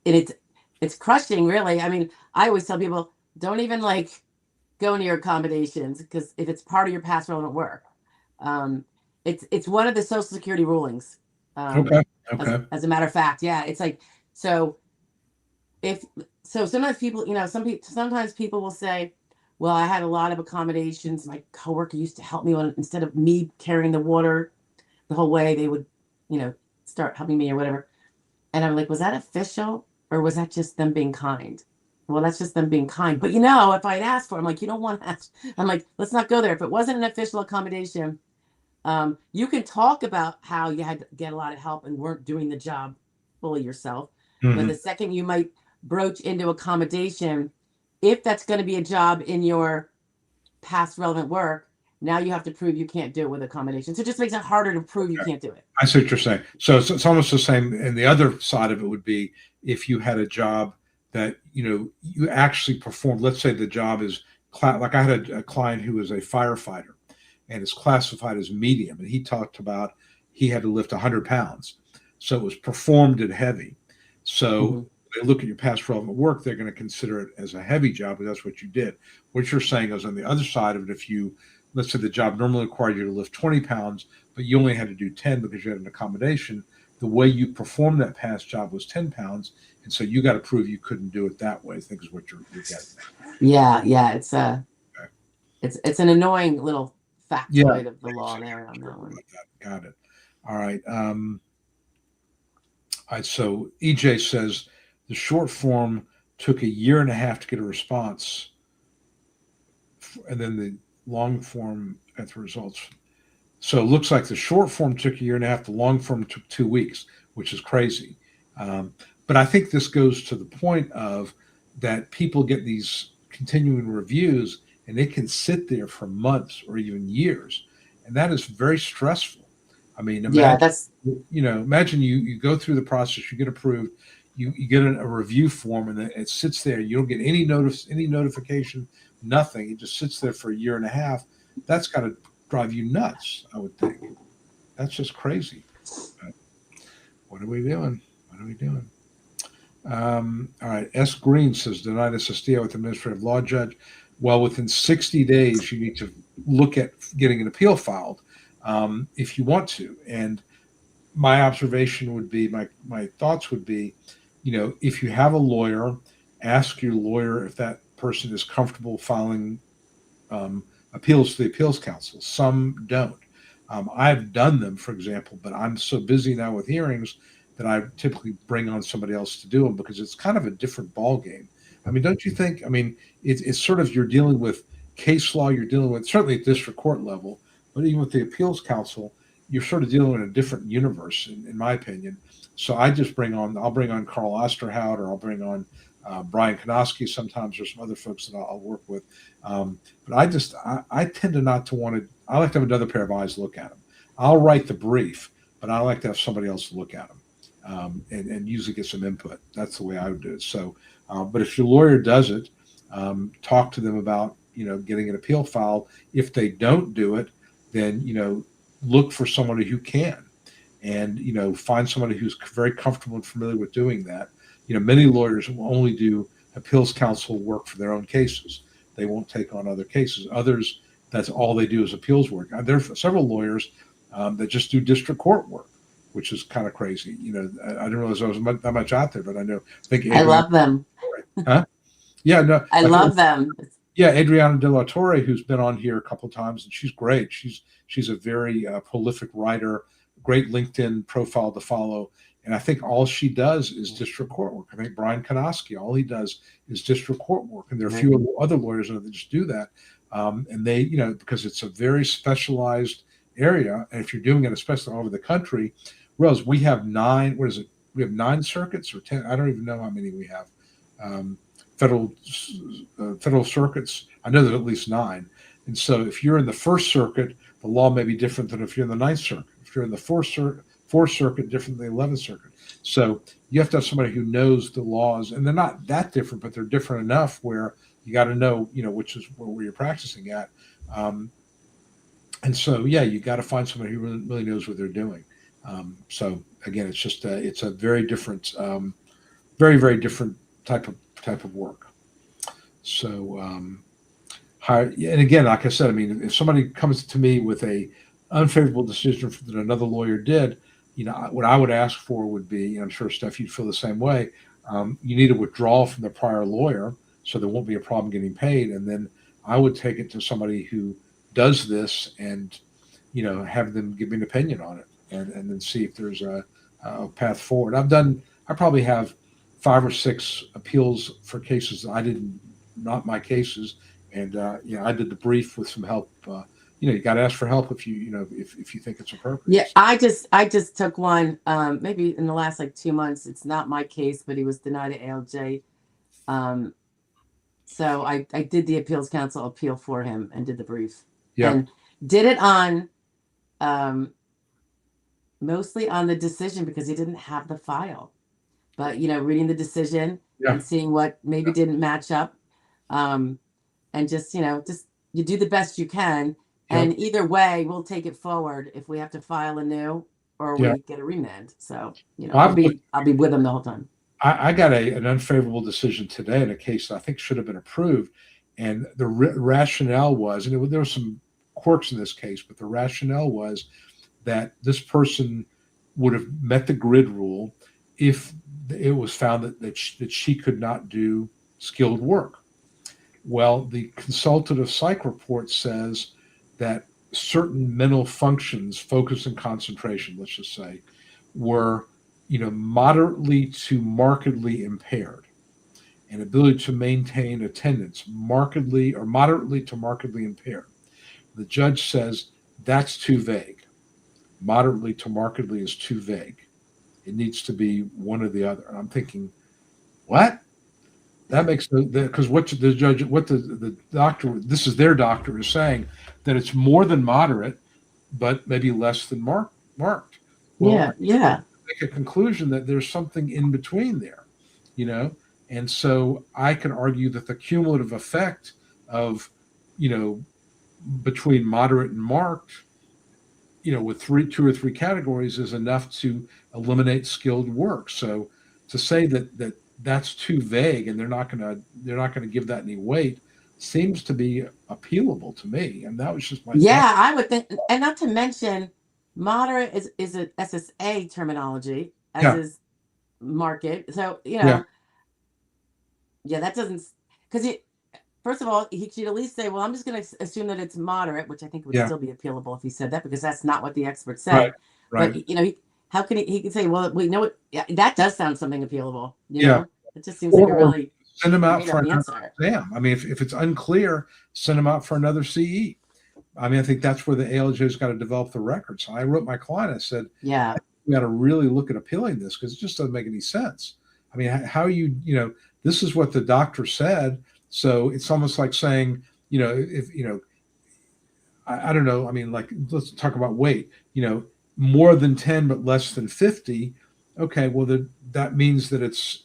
it's crushing, really. I mean, I always tell people don't even go near accommodations because if it's part of your past relevant work, um, it's one of the Social Security rulings. Okay. As, Okay. as a matter of fact, yeah, it's like so. If so, sometimes people, sometimes people will say, "Well, I had a lot of accommodations. My coworker used to help me when instead of me carrying the water the whole way, they would, you know, start helping me or whatever." And I'm like, "Was that official or was that just them being kind?" Well, that's just them being kind. But if I'd asked for it, I'm like, you don't want to ask. I'm like, let's not go there. If it wasn't an official accommodation, you can talk about how you had to get a lot of help and weren't doing the job fully yourself. But Hmm. the second you might broach into accommodation, if that's going to be a job in your past relevant work, Now you have to prove you can't do it with accommodation. So it just makes it harder to prove you can't do it. I see what you're saying. So it's almost the same. And the other side of it would be if you had a job that, you actually performed. Let's say the job is like I had a client who was a firefighter and is classified as medium. And he talked about he had to lift 100 pounds. So it was performed at heavy. So they look at your past relevant work, they're going to consider it as a heavy job because that's what you did. What you're saying is on the other side of it, if you, let's say the job normally required you to lift 20 pounds, but you only had to do 10 because you had an accommodation, the way you performed that past job was 10 pounds. And so you got to prove you couldn't do it that way, I think is what you're getting. Yeah. It's an annoying little factoid of the law there on that one. Got it. All right. So EJ says the short form took 1.5 years to get a response, and then the long form got the results. So it looks like the short form took 1.5 years, the long form took 2 weeks, which is crazy. But I think this goes to the point of that people get these continuing reviews and it can sit there for months or even years. And that is very stressful. I mean, imagine you go through the process, you get approved, you get a review form, and it sits there. You don't get any notification, nothing. It just sits there for 1.5 years. That's got to drive you nuts, I would think. That's just crazy. But what are we doing? All right. S. Green says denied Assistio with administrative law judge. Well, within 60 days, you need to look at getting an appeal filed if you want to. And my observation would be, my thoughts would be, if you have a lawyer, ask your lawyer if that person is comfortable filing appeals to the appeals council. Some don't. I've done them, for example, but I'm so busy now with hearings that I typically bring on somebody else to do them because it's kind of a different ball game. I mean, don't you think? I mean, it's sort of, you're dealing with case law, you're dealing with certainly at district court level, but even with the appeals council, you're sort of dealing in a different universe, in my opinion. So I'll bring on Carl Osterhout, or I'll bring on Brian Konoski. Sometimes there's some other folks that I'll work with. But I tend to not to want to, I like to have another pair of eyes look at them. I'll write the brief, but I like to have somebody else look at them and usually get some input. That's the way I would do it. So, but if your lawyer does it, talk to them about, getting an appeal filed. If they don't do it, then, look for somebody who can, and, find somebody who's very comfortable and familiar with doing that. Many lawyers will only do appeals counsel work for their own cases. They won't take on other cases. Others, that's all they do is appeals work. There are several lawyers that just do district court work, which is kind of crazy. I didn't realize there was that much out there, but I think I love them. Huh? Yeah, no, I love them. Yeah, Adriana De La Torre, who's been on here a couple of times, and she's great. She's a very prolific writer, great LinkedIn profile to follow. And I think all she does is district court work. I think Brian Konoski, all he does is district court work. And there are a few other lawyers that just do that. And they, because it's a very specialized area. And if you're doing it, especially all over the country, Rose, we have 9, what is it? We have 9 circuits or 10. I don't even know how many we have. Federal circuits. I know there's at least 9. And so if you're in the First Circuit, the law may be different than if you're in the Ninth Circuit. If you're in the Fourth Circuit, different than the 11th Circuit. So you have to have somebody who knows the laws, and they're not that different, but they're different enough where you got to know, which is where you're practicing at. And so, yeah, you got to find somebody who really knows what they're doing. So again, it's just it's a very different, very, very different type of work. So, and again, like I said, I mean, if somebody comes to me with a unfavorable decision that another lawyer did, what I would ask for would be, I'm sure, Steph, you'd feel the same way. You need to withdraw from the prior lawyer so there won't be a problem getting paid. And then I would take it to somebody who does this and, have them give me an opinion on it and then see if there's a path forward. I probably have 5 or 6 appeals for cases that not my cases. And, I did the brief with some help. You got to ask for help if if you think it's appropriate. Yeah, I just took one maybe in the last 2 months. It's not my case, but he was denied at ALJ. So I did the appeals council appeal for him and did the brief. Yeah. And did it on mostly on the decision because he didn't have the file. But reading the decision Yeah, and seeing what maybe didn't match up, um, and just just you do the best you can, yep, and either way, we'll take it forward if we have to file anew or yeah. we get a remand. So Well, I'll be with them the whole time. I got an unfavorable decision today in a case that I think should have been approved, and the rationale was, and there were some quirks in this case, but the rationale was that this person would have met the grid rule if it was found that she could not do skilled work. Well, the consultative psych report says that certain mental functions, focus and concentration, let's just say, were moderately to markedly impaired, and ability to maintain attendance markedly or moderately to markedly impaired. The judge says that's too vague. Moderately to markedly is too vague. It needs to be one or the other. And I'm thinking, what? That makes because what the judge, what the doctor, this is their doctor, is saying that it's more than moderate, but maybe less than marked. Well, Yeah, yeah, make a conclusion that there's something in between there, you know? And so I can argue that the cumulative effect of, you know, between moderate and marked, with two or three categories is enough to eliminate skilled work. So to say that that's too vague and they're not going to give that any weight seems to be appealable to me. And that was just my thought. yeah. I would think, and not to mention, moderate is a SSA terminology, as Yeah, is market. So yeah, yeah, that doesn't because he first of all he should at least say, well, I'm just going to assume that it's moderate, which I think would yeah. still be appealable if he said that because that's not what the expert Right, said. But right. how can he can say, well, we know it. Yeah, that does sound something appealable. Yeah. It just seems like a Or really send them out made for up another answer. exam. I mean, if it's unclear, send them out for another CE. I mean, I think that's where the ALJ's got to develop the record. So I wrote my client, I said, Yeah, we got to really look at appealing this because it just doesn't make any sense. I mean, how this is what the doctor said. So it's almost like saying, if, I don't know. I mean, like, let's talk about weight, more than 10, but less than 50. Okay. Well, that means that it's,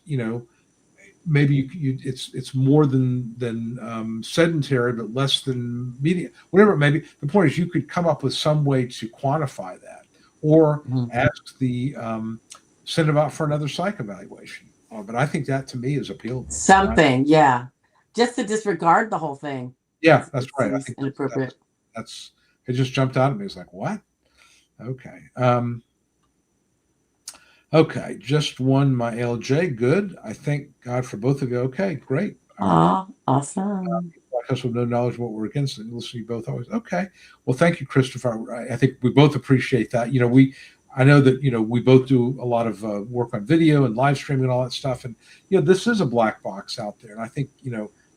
maybe it's more than sedentary, but less than medium, whatever it may be. The point is, you could come up with some way to quantify that, or mhm. ask send them out for another psych evaluation. But I think that to me is appealable. Something. Yeah, just to disregard the whole thing. Yeah, that's It right. I seems think inappropriate. that's it. Just jumped out at me. It's like, what? Okay. Okay, just one my LJ. Good. I thank God for both of you. Okay, great. All right. Oh, awesome. Us with no knowledge of what we're against and listen to you both always. Okay. Well, thank you, Christopher. I think we both appreciate that. I know that, we both do a lot of work on video and live streaming and all that stuff. And, this is a black box out there. And I think,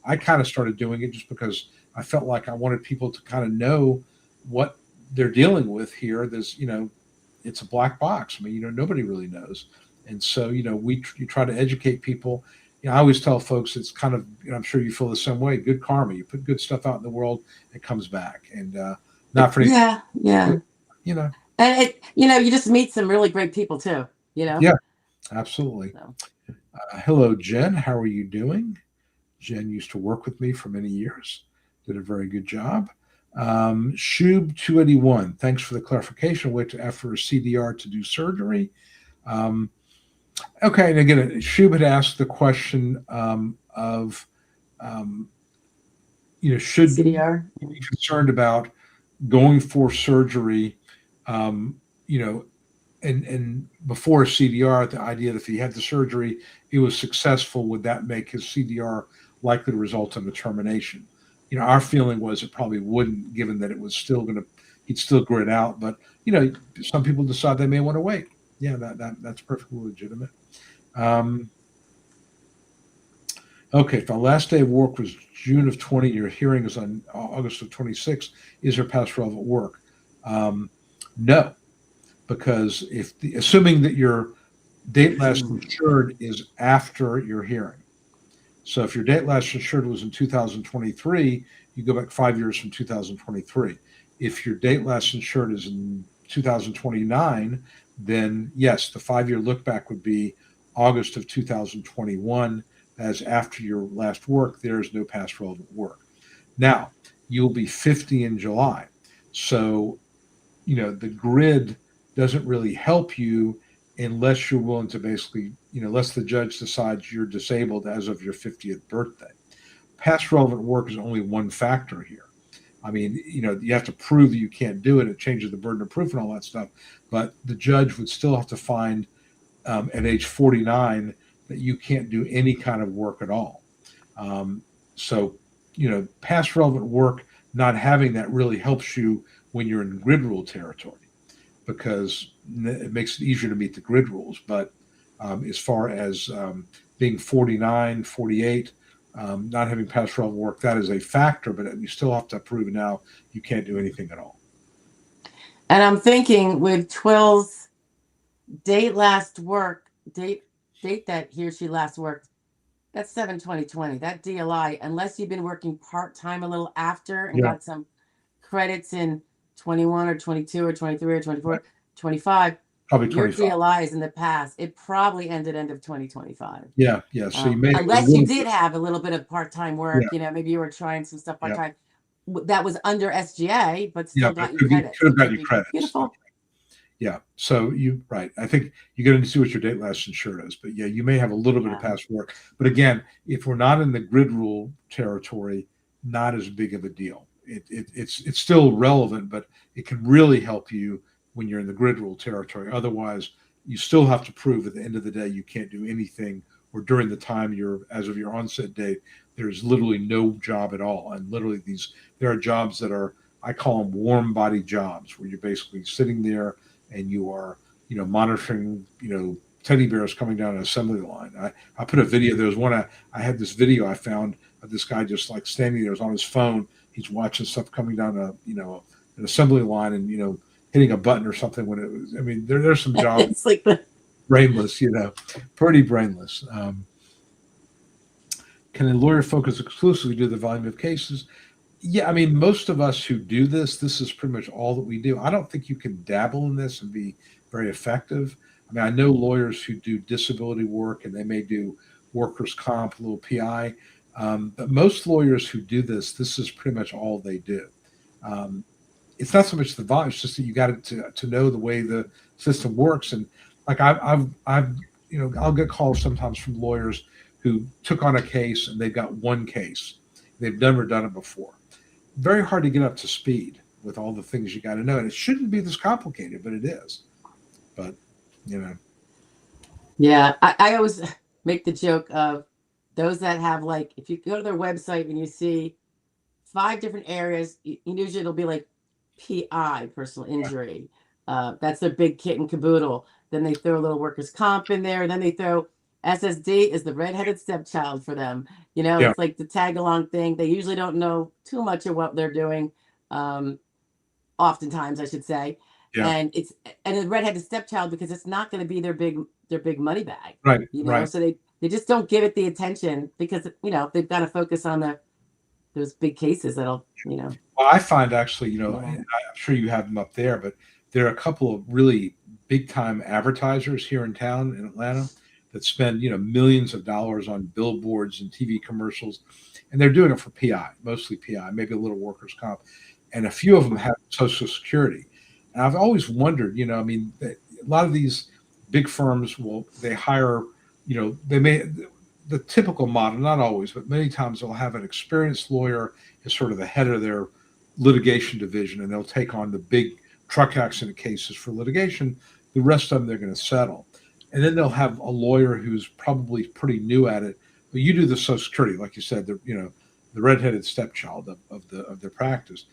I kind of started doing it just because I felt like I wanted people to kind of know what they're dealing with here. It's a black box. I mean, nobody really knows. And so, you try to educate people. I always tell folks it's kind of, I'm sure you feel the same way. Good karma. You put good stuff out in the world, it comes back, and not for any, Yeah, yeah. you know. And you just meet some really great people too. Yeah, absolutely. So. Hello, Jen. How are you doing? Jen used to work with me for many years. Did a very good job. Shub 281. Thanks for the clarification. Wait after a CDR to do surgery. Okay, and again, Shub had asked the question of, should you CDR. be concerned about going for surgery, you know, and before a CDR, the idea that if he had the surgery, it was successful, would that make his CDR likely to result in a termination? Our feeling was it probably wouldn't, given that it was still he'd still grit out. But some people decide they may want to wait. Yeah, that's perfectly legitimate. Okay, if our last day of work was June of 20, your hearing is on August of 26, is there past relevant work? No, because assuming that your date last insured is after your hearing. So if your date last insured was in 2023, you go back 5 years from 2023. If your date last insured is in 2029, then yes, the 5 year look back would be August of 2021. As after your last work, there is no past relevant work. Now, you'll be 50 in July. So, the grid doesn't really help you unless you're willing to basically, unless the judge decides you're disabled as of your 50th birthday. Past relevant work is only one factor here. I mean, you have to prove that you can't do it. It changes the burden of proof and all that stuff. But the judge would still have to find at age 49 that you can't do any kind of work at all. So, past relevant work, not having that really helps you when you're in grid rule territory because it makes it easier to meet the grid rules. But as far as being 49, 48, not having past relevant work, that is a factor, but you still have to prove now you can't do anything at all. And I'm thinking with Twill's date that he or she last worked, that's 7/20/20. That DLI, unless you've been working part-time a little after and Yeah. got some credits in 21 or 22 or 23 or 24, Right. 25, Probably your 25. DLI is in the past. It probably ended end of 2025. Yeah. Yeah. So you may have a Unless you little did bit. have a little bit of part-time work, maybe you were trying some stuff Yeah. part-time that was under SGA, but Yeah. still But got you could credits. have It got could you be credits. beautiful. Yeah. So right. I think you got to see what your date last insured is. But yeah, you may have a little bit of past work. But again, if we're not in the grid rule territory, not as big of a deal. It's still relevant, but it can really help you when you're in the grid rule territory. Otherwise, you still have to prove at the end of the day you can't do anything, or during the time as of your onset date, there's literally no job at all. And literally there are jobs that are, I call them warm body jobs, where you're basically sitting there and you are, monitoring, teddy bears coming down an assembly line. I put a video. There was one, I had this video I found of this guy just like standing there, on his phone. He's watching stuff coming down an assembly line and, hitting a button or something when it was, I mean, there's some jobs. It's like brainless, pretty brainless. Can a lawyer focus exclusively to the volume of cases? Yeah, I mean, most of us who do this is pretty much all that we do. I don't think you can dabble in this and be very effective. I mean, I know lawyers who do disability work and they may do workers' comp, a little PI. But most lawyers who do this is pretty much all they do. It's not so much the volume; it's just that you got to know the way the system works. And like I've I'll get calls sometimes from lawyers who took on a case and they've got one case. They've never done it before. Very hard to get up to speed with all the things you got to know. And it shouldn't be this complicated, but it is. But, Yeah, I always make the joke of those that have, like, if you go to their website and you see 5 different areas, usually it'll be like PI, personal injury. That's their big kit and caboodle. Then they throw a little workers' comp in there. Then they throw SSD is the redheaded stepchild for them. yeah, It's like the tag along thing. They usually don't know too much of what they're doing. Oftentimes, I should say. yeah, And it's a redheaded stepchild because it's not going to be their big money bag. right, right. So they just don't give it the attention because they've got to focus on those big cases that'll. Well, I find actually, I'm sure you have them up there, but there are a couple of really big time advertisers here in town in Atlanta that spend, millions of dollars on billboards and TV commercials, and they're doing it for PI, mostly PI, maybe a little workers' comp, and a few of them have Social Security. And I've always wondered, I mean, a lot of these big firms they hire, they may, the typical model, not always, but many times they'll have an experienced lawyer as sort of the head of their litigation division, and they'll take on the big truck accident cases for litigation. The rest of them they're going to settle, and then they'll have a lawyer who's probably pretty new at it. But you do the Social Security, like you said, the redheaded stepchild of their practice,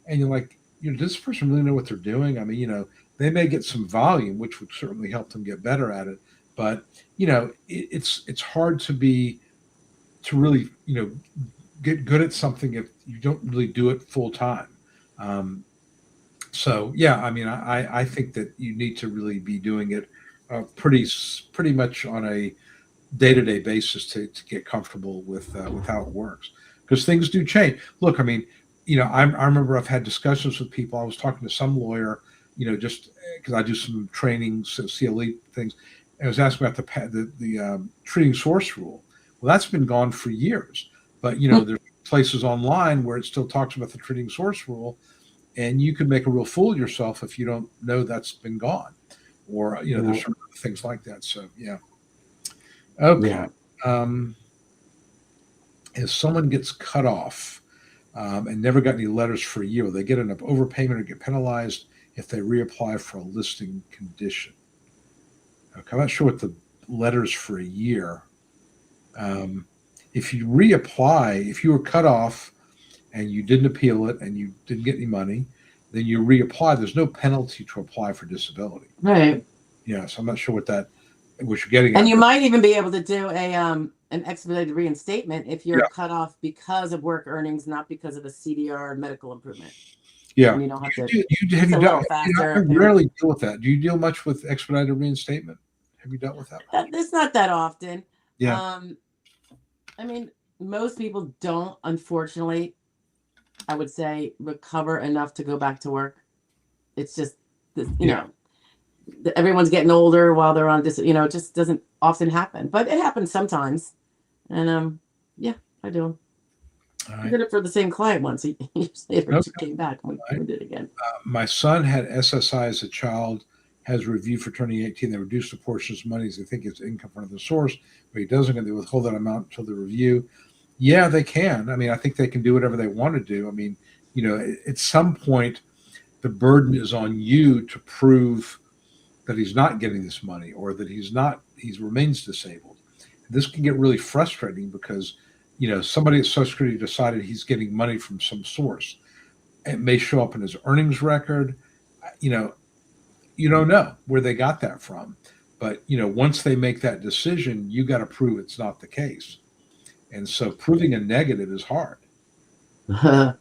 and you're like, does this person really know what they're doing? I mean, they may get some volume, which would certainly help them get better at it, but it's hard to really get good at something if you don't really do it full time. So yeah, I mean, I think that you need to really be doing it pretty much on a day-to-day basis to get comfortable with how it works, because things do change. Look, I mean, I remember I've had discussions with people. I was talking to some lawyer, just because I do some training, so CLE things, and I was asking about the treating source rule. Well, that's been gone for years, but there's places online where it still talks about the treating source rule, and you could make a real fool of yourself if you don't know that's been gone, or there's some things like that. So yeah, okay. Yeah. If someone gets cut off and never got any letters for a year, will they get an overpayment or get penalized if they reapply for a listing condition? Okay, I'm not sure what the letters for a year. If you reapply, if you were cut off and you didn't appeal it and you didn't get any money, then you reapply. There's no penalty to apply for disability. Right. Yeah, so I'm not sure what you're getting at. And you might even be able to do an expedited reinstatement if you're cut off because of work earnings, not because of a CDR medical improvement. Yeah. And you don't have to. Have you done? I rarely deal with that. Do you deal much with expedited reinstatement? Have you dealt with that? It's not that often. Yeah. I mean, most people don't, unfortunately, I would say, recover enough to go back to work. It's just, everyone's getting older while they're on this, it just doesn't often happen, but it happens sometimes. And yeah, I do. I did it for the same client once. Years later, she came back and we did it again. My son had SSI as a child, has reviewed for turning 18. They reduced the portions of money as they think it's income from the source, but he doesn't, and they withhold that amount until the review. Yeah, they can. I mean, I think they can do whatever they want to do. I mean, at some point, the burden is on you to prove that he's not getting this money or that he remains disabled. This can get really frustrating because, somebody at Social Security decided he's getting money from some source. It may show up in his earnings record. You don't know where they got that from. But, once they make that decision, you got to prove it's not the case. And so proving a negative is hard.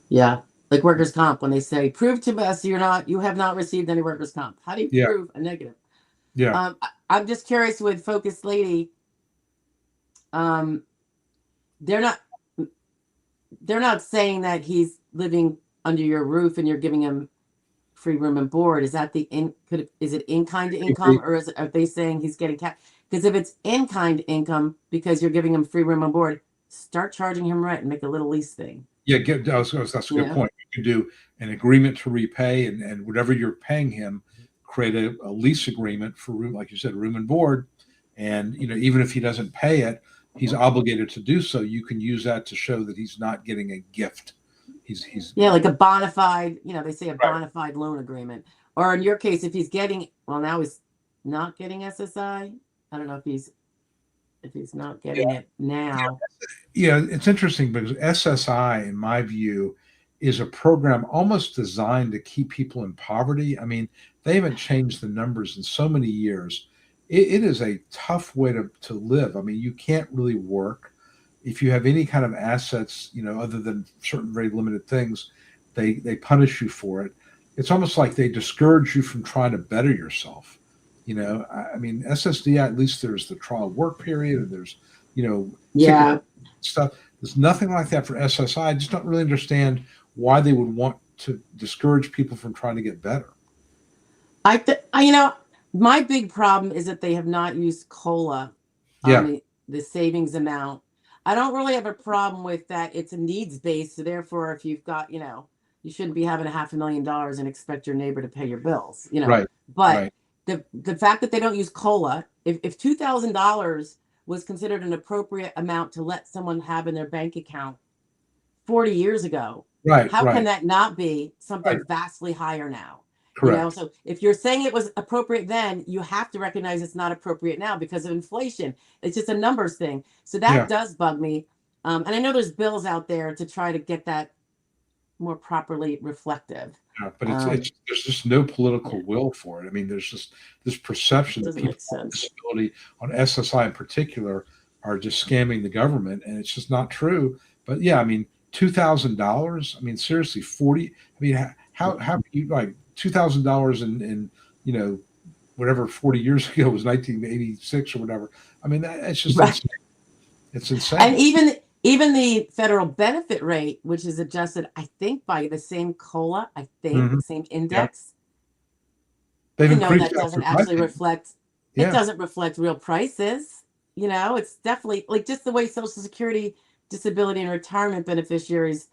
Yeah. Like workers' comp, when they say, prove to us you have not received any workers' comp. How do you prove a negative? Yeah. I'm just curious with Focus Lady. They're not saying that he's living under your roof and you're giving him free room and board. Is that is it in-kind income, or are they saying he's getting cash? Because if it's in-kind income because you're giving him free room and board, start charging him rent and make a little lease thing. Yeah, that's a good point. You can do an agreement to repay, and whatever you're paying him, create a lease agreement for room, like you said, room and board. And even if he doesn't pay it, he's obligated to do so. You can use that to show that he's not getting a gift. He's like a bona fide. They say a bona fide loan agreement. Or in your case, if he's getting, now he's not getting SSI. I don't know if he's not getting it now. Yeah, it's interesting because SSI, in my view, is a program almost designed to keep people in poverty. I mean, they haven't changed the numbers in so many years. It is a tough way to live. I mean, you can't really work. If you have any kind of assets, other than certain very limited things, they punish you for it. It's almost like they discourage you from trying to better yourself. I mean, SSDI, at least there's the trial work period, and there's, stuff. There's nothing like that for SSI. I just don't really understand why they would want to discourage people from trying to get better. My big problem is that they have not used COLA on the savings amount. I don't really have a problem with that. It's a needs based. So therefore, if you've got, you shouldn't be having $500,000 and expect your neighbor to pay your bills, Right. But the fact that they don't use COLA, if $2,000 was considered an appropriate amount to let someone have in their bank account 40 years ago, how can that not be something vastly higher now? Correct. So if you're saying it was appropriate then, you have to recognize it's not appropriate now because of inflation. It's just a numbers thing. So that does bug me. And I know there's bills out there to try to get that more properly reflective. Yeah, but there's just no political will for it. I mean, there's just this perception that people with disability on SSI in particular are just scamming the government, and it's just not true. But yeah, I mean, $2,000. I mean, seriously, 40. I mean, how can you like $2,000 in whatever 40 years ago was 1986 or whatever. I mean, it's just insane. It's insane. And even the federal benefit rate, which is adjusted, I think, by the same COLA, I think, Mhm. same Yeah. index, They've increased that that for doesn't my actually people. reflect, it Yeah. doesn't reflect real prices. It's definitely like just the way Social Security, disability, and retirement beneficiaries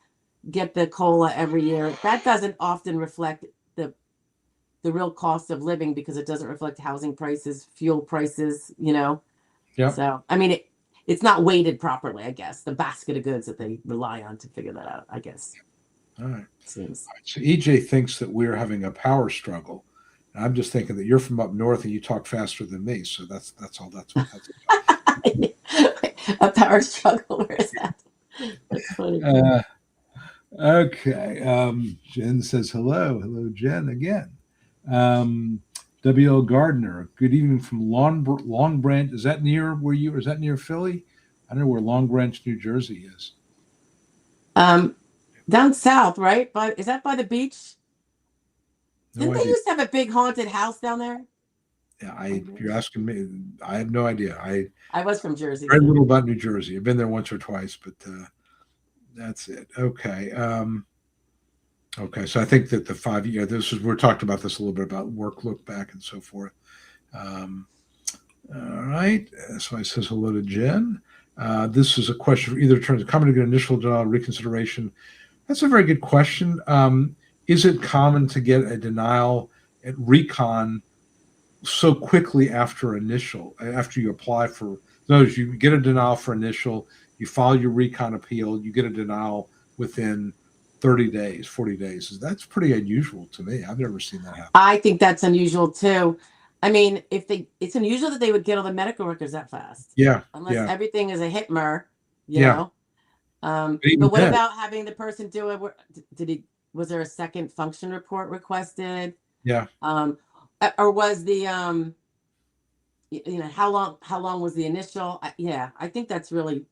get the COLA every year. That doesn't often reflect the the real cost of living because it doesn't reflect housing prices, fuel prices. Yep. So, I mean, it's not weighted properly, I guess. The basket of goods that they rely on to figure that out, I guess. All right. Seems. So EJ thinks that we're having a power struggle. And I'm just thinking that you're from up north and you talk faster than me. So that's all. That's what that's A power struggle. Where is that? That's funny. about. Okay. Jen says hello. Hello, Jen, again. Um, W.L. Gardner, good evening from Long Branch. Is that near where you, is that near Philly? I don't know where Long Branch, New Jersey is. Um, Down south, right? But is that by the beach? No Didn't they idea. used to have a big haunted house down there? Yeah, Long if you're Branch? asking me, I have no idea. I I was from Jersey, very so. little about New Jersey. I've been there once or twice, but that's it. Okay. Okay. So I think that the 5 year, we're talking about this a little bit about work look back and so forth. Um, all right. So I says hello to Jen. This is a question for either terms. Common to get initial denial reconsideration. That's a very good question. Is it common to get a denial at recon so quickly after you apply for those? You get a denial for initial, you file your recon appeal, you get a denial within 30 days, 40 days. That's pretty unusual to me. I've never seen that happen. I think that's unusual too. I mean, it's unusual that they would get all the medical records that fast, Yeah. unless Yeah. everything is a HITMER, you Yeah. know. But even But what then, about having the person do it? Did he? Was there a second function report requested? yeah. Or was the how long was the initial? Yeah, I think that's really.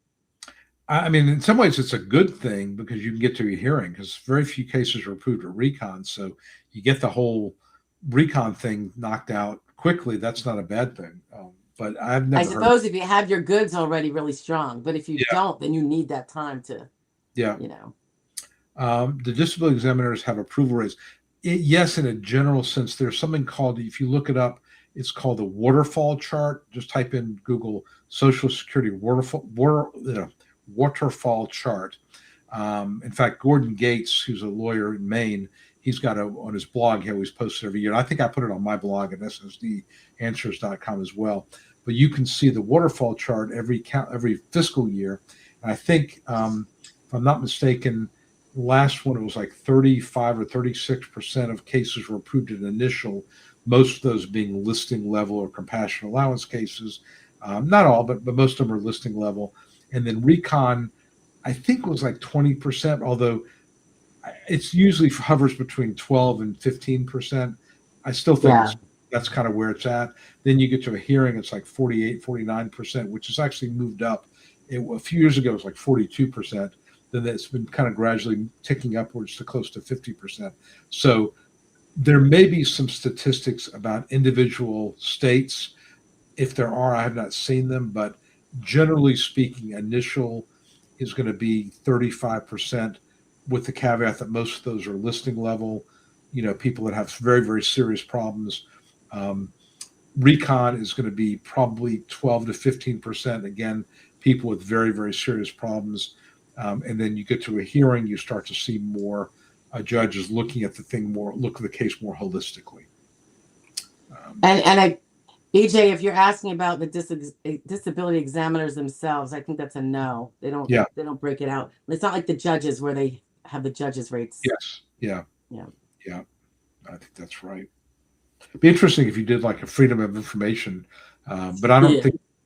I mean, in some ways, it's a good thing because you can get to a hearing because very few cases are approved at recon. So you get the whole recon thing knocked out quickly. That's not a bad thing. But I've I never heard. suppose if you have your goods already really strong, but if you Yeah. don't, then you need that time to, Yeah. you know. The disability examiners have approval rates. Yes, in a general sense, there's something called, if you look it up, it's called the waterfall chart. Just type in Google Social Security waterfall chart. In fact, Gordon Gates, who's a lawyer in Maine, he's got on his blog, he always posts it every year. I think I put it on my blog at ssdanswers.com as well. But you can see the waterfall chart every fiscal year. And I think, if I'm not mistaken, last one it was like 35 or 36% of cases were approved at initial, most of those being listing level or compassionate allowance cases. Not all, but most of them are listing level. And then recon, I think, was like 20%, although it's usually hovers between 12 and 15%. I still think Yeah. that's kind of where it's at. Then you get to a hearing, it's like 48, 49%, which has actually moved up. A few years ago, it was like 42%. Then it's been kind of gradually ticking upwards to close to 50%. So there may be some statistics about individual states. If there are, I have not seen them, but generally speaking, initial is going to be 35%, with the caveat that most of those are listing level, people that have very, very serious problems. Um, Recon is going to be probably 12 to 15%. Again, people with very, very serious problems. And then you get to a hearing, you start to see more judges looking at look at the case more holistically. And EJ, if you're asking about the disability examiners themselves, I think that's a no. They don't Yeah. they don't break it out. It's not like the judges where they have the judges rates. Yes. Yeah. Yeah. Yeah. I think that's right. It'd be interesting if you did like a freedom of information, but Yeah.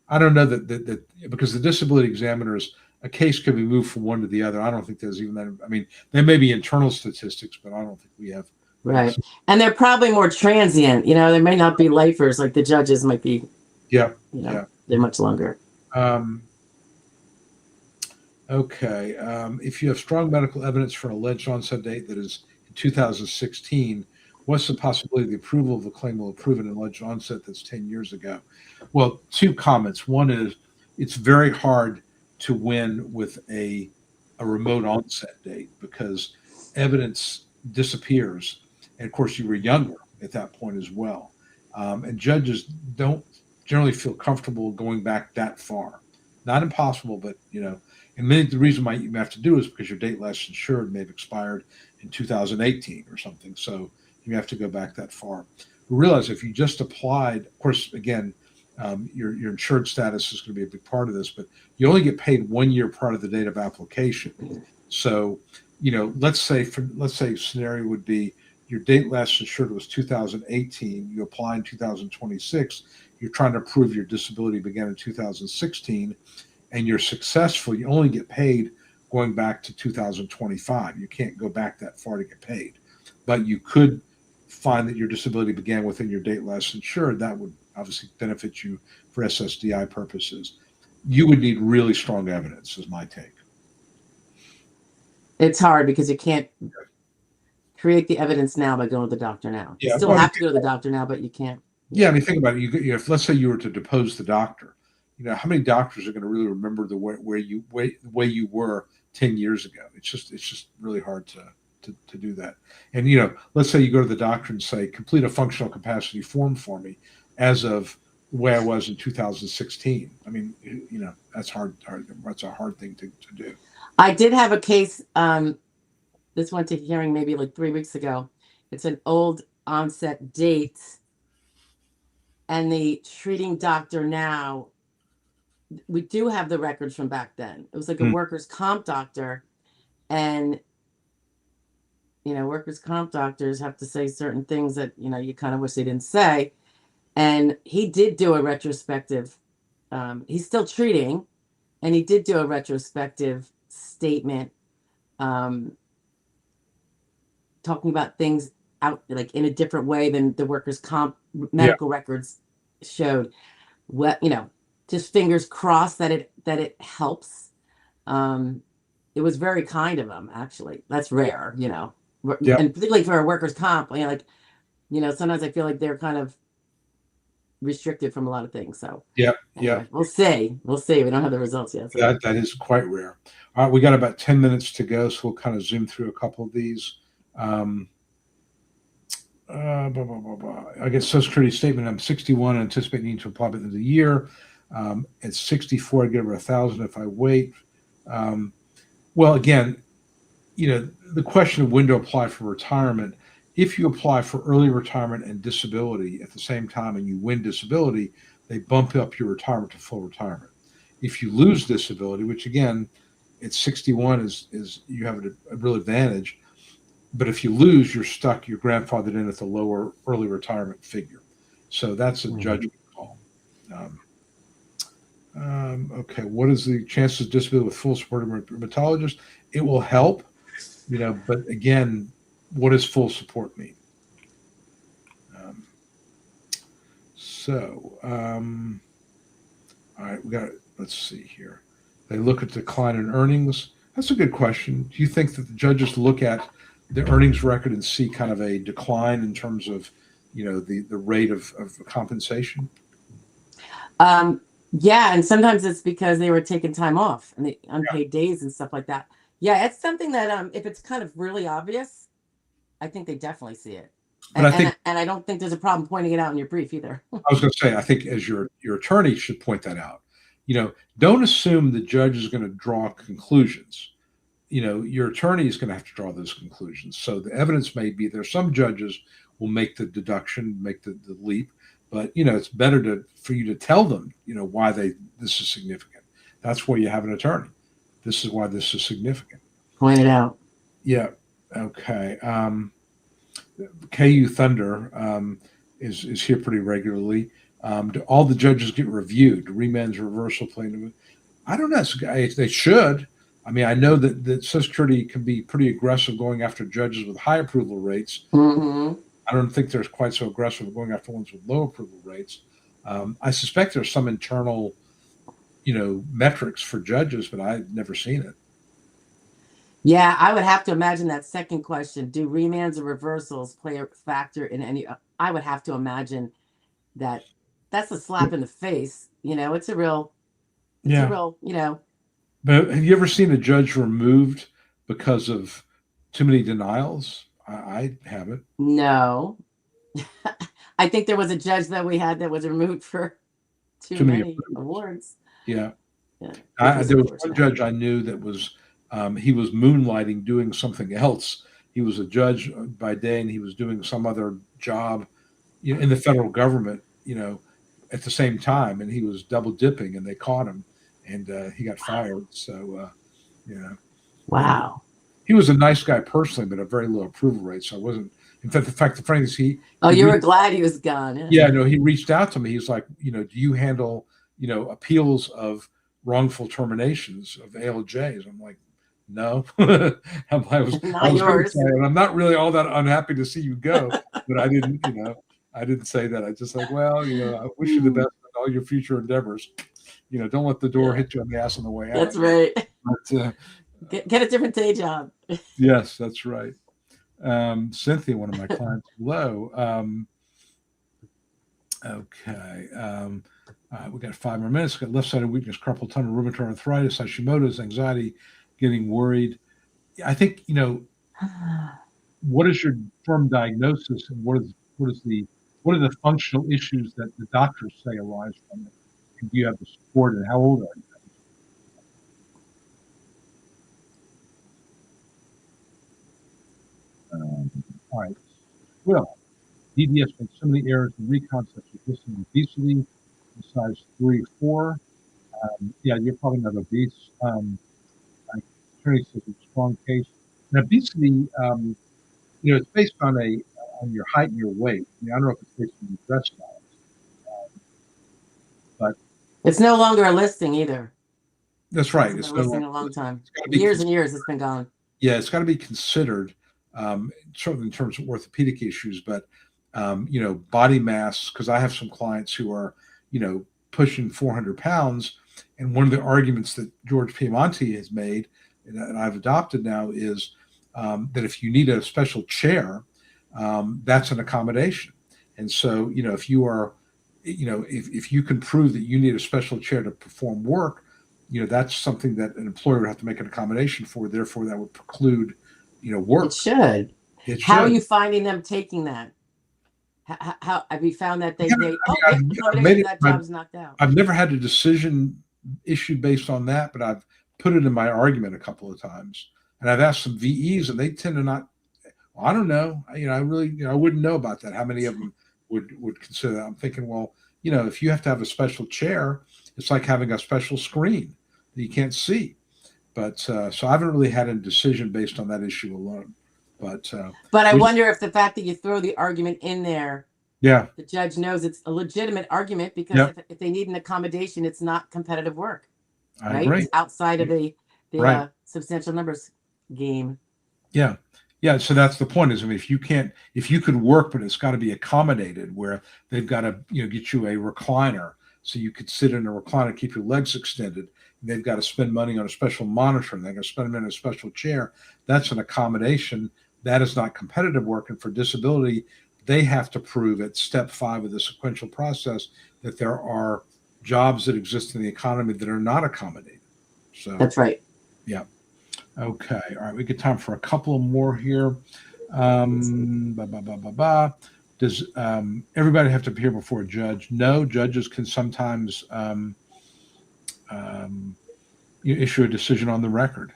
I don't know that because the disability examiners, a case could be moved from one to the other. I don't think there's even that. I mean, there may be internal statistics, but I don't think we have. Right. And they're probably more transient. There may not be lifers like the judges might be, Yeah. Yeah. they're much longer. Um, okay. If you have strong medical evidence for an alleged onset date that is in 2016, what's the possibility the approval of the claim will approve an alleged onset that's 10 years ago? Well, two comments. One is it's very hard to win with a remote onset date because evidence disappears. And of course, you were younger at that point as well. And judges don't generally feel comfortable going back that far. Not impossible, but and maybe the reason why you have to do it is because your date last insured may have expired in 2018 or something. So you have to go back that far. Realize if you just applied, of course, again, your insured status is going to be a big part of this, but you only get paid 1 year prior to the date of application. So, let's say scenario would be your date last insured was 2018. You apply in 2026. You're trying to prove your disability began in 2016, and you're successful. You only get paid going back to 2025. You can't go back that far to get paid, but you could find that your disability began within your date last insured. That would obviously benefit you for SSDI purposes. You would need really strong evidence, is my take. It's hard because you can't create the evidence now by going to the doctor now. You still have to go to the doctor now, but you can't. Yeah, I mean, think about it. If let's say you were to depose the doctor, how many doctors are going to really remember the way you were 10 years ago? It's just really hard to do that. And let's say you go to the doctor and say, complete a functional capacity form for me as of the way I was in 2016. I mean, that's hard. That's a hard thing to do. I did have a case. This went to hearing maybe like 3 weeks ago. It's an old onset date, and the treating doctor now, we do have the records from back then. It was like a workers' comp doctor, and workers' comp doctors have to say certain things that you kind of wish they didn't say. And he did do a retrospective. He's still treating, and he did do a retrospective statement, talking about things out like in a different way than the workers' comp medical records showed. What just fingers crossed that it helps. It was very kind of him, actually. That's rare, and particularly for a workers' comp. Sometimes I feel like they're kind of restricted from a lot of things. So anyway, we'll see. We don't have the results yet. So. That is quite rare. All right, we got about 10 minutes to go, so we'll kind of zoom through a couple of these. I get Social Security statement. I'm 61 and anticipate needing to apply by the end of the year. At 64, I get over 1,000 if I wait. Well, again, the question of when to apply for retirement. If you apply for early retirement and disability at the same time and you win disability, they bump up your retirement to full retirement. If you lose disability, which again, at 61 is you have a real advantage. But if you lose, you're stuck. You're grandfathered in at the lower early retirement figure. So that's a judgment call. Okay, what is the chances of disability with full support of a rheumatologist? It will help, but again, what does full support mean? All right, let's see here. They look at decline in earnings. That's a good question. Do you think that the judges look at the earnings record and see kind of a decline in terms of, the rate of compensation? Yeah, and sometimes it's because they were taking time off and the unpaid days and stuff like that. Yeah, it's something that if it's kind of really obvious, I think they definitely see it. And I don't think there's a problem pointing it out in your brief either. I was going to say, I think as your attorney should point that out. Don't assume the judge is going to draw conclusions. Your attorney is going to have to draw those conclusions. So the evidence may be there. Some judges will make the deduction, make the leap, but it's better for you to tell them, why this is significant. That's why you have an attorney. This is why this is significant. Point it out. Yeah. Okay. KU Thunder is here pretty regularly. Do all the judges get reviewed? Remands, reversal, plaintiff? I don't know. They should. I mean, I know that Social Security can be pretty aggressive going after judges with high approval rates. Mm-hmm. I don't think they're quite so aggressive going after ones with low approval rates. I suspect there's some internal, metrics for judges, but I've never seen it. Yeah, I would have to imagine that second question. Do remands or reversals play a factor in any? I would have to imagine that's a slap in the face. It's a real, But have you ever seen a judge removed because of too many denials? I haven't. No. I think there was a judge that we had that was removed for too Too many many approvals. awards. Yeah. Yeah, which was There was one unfortunate. judge I knew that was he was moonlighting doing something else. He was a judge by day, and he was doing some other job, in the federal government, at the same time, and he was double dipping, and they caught him, and he got fired. So, yeah, and Wow. he was a nice guy personally, but a very low approval rate. So I wasn't. In fact, the funny thing is, Oh, he you were reached, glad he was gone. Yeah. yeah, no, he reached out to me. He's like, do you handle, appeals of wrongful terminations of ALJs? I'm like, no. I was Not going to yours. say, and I'm not really all that unhappy to see you go, but I didn't say that. I just like, well, I wish you the best in all your future endeavors. Don't let the door Yeah, hit you on the ass on the way out. that's right. But, Get a different day job. yes, that's right. Cynthia, one of my clients, hello. Okay. We got 5 more minutes. Got left-sided weakness, carpal tunnel, rheumatoid arthritis, Hashimoto's, anxiety, getting worried. I think, what is your firm diagnosis, and what are the functional issues that the doctors say arise from it? And do you have the support, and how old are you? All right. Well, DDS makes so many errors in recon, such as listing obesity, size 3 or 4. Yeah, you're probably not obese. My attorney says it's a strong case. And obesity, it's based on your height and your weight. I don't know if it's based on your dress style, but It's no longer a listing either. that's right. It's It's been no listing longer. a long time. It's got to be Years and years it's been gone. Yeah, it's got to be considered, certainly in terms of orthopedic issues, but body mass. Because I have some clients who are, pushing 400 pounds, and one of the arguments that George Piemonte has made, and I've adopted now, is that if you need a special chair, that's an accommodation. And so, if you are, if you can prove that you need a special chair to perform work, that's something that an employer would have to make an accommodation for. Therefore, that would preclude, work. It should. It How are should. you finding them taking that? How have you found that they Yeah, say, I oh, mean, yeah, I've made accommodation, it. that job's knocked out? I've never had a decision issued based on that, but I've put it in my argument a couple of times, and I've asked some VEs, and they tend to not. Well, I don't know. I really, I wouldn't know about that. How many of them would consider that? I'm thinking, well, if you have to have a special chair, it's like having a special screen that you can't see. But so I haven't really had a decision based on that issue alone. But I wonder if the fact that you throw the argument in there, yeah, the judge knows it's a legitimate argument, because yeah, if they need an accommodation, it's not competitive work, I right? agree. It's outside of the Right. substantial numbers game. Yeah. Yeah. So that's the point is, I mean, if you could work, but it's got to be accommodated where they've got to, get you a recliner so you could sit in a recliner, keep your legs extended. And they've got to spend money on a special monitor, and they're going to spend them in a special chair. That's an accommodation. That is not competitive work. And for disability, they have to prove at step 5 of the sequential process that there are jobs that exist in the economy that are not accommodated. So That's right. yeah. Okay. All right. We get time for a couple more here. Does everybody have to appear before a judge? No. Judges can sometimes issue a decision on the record.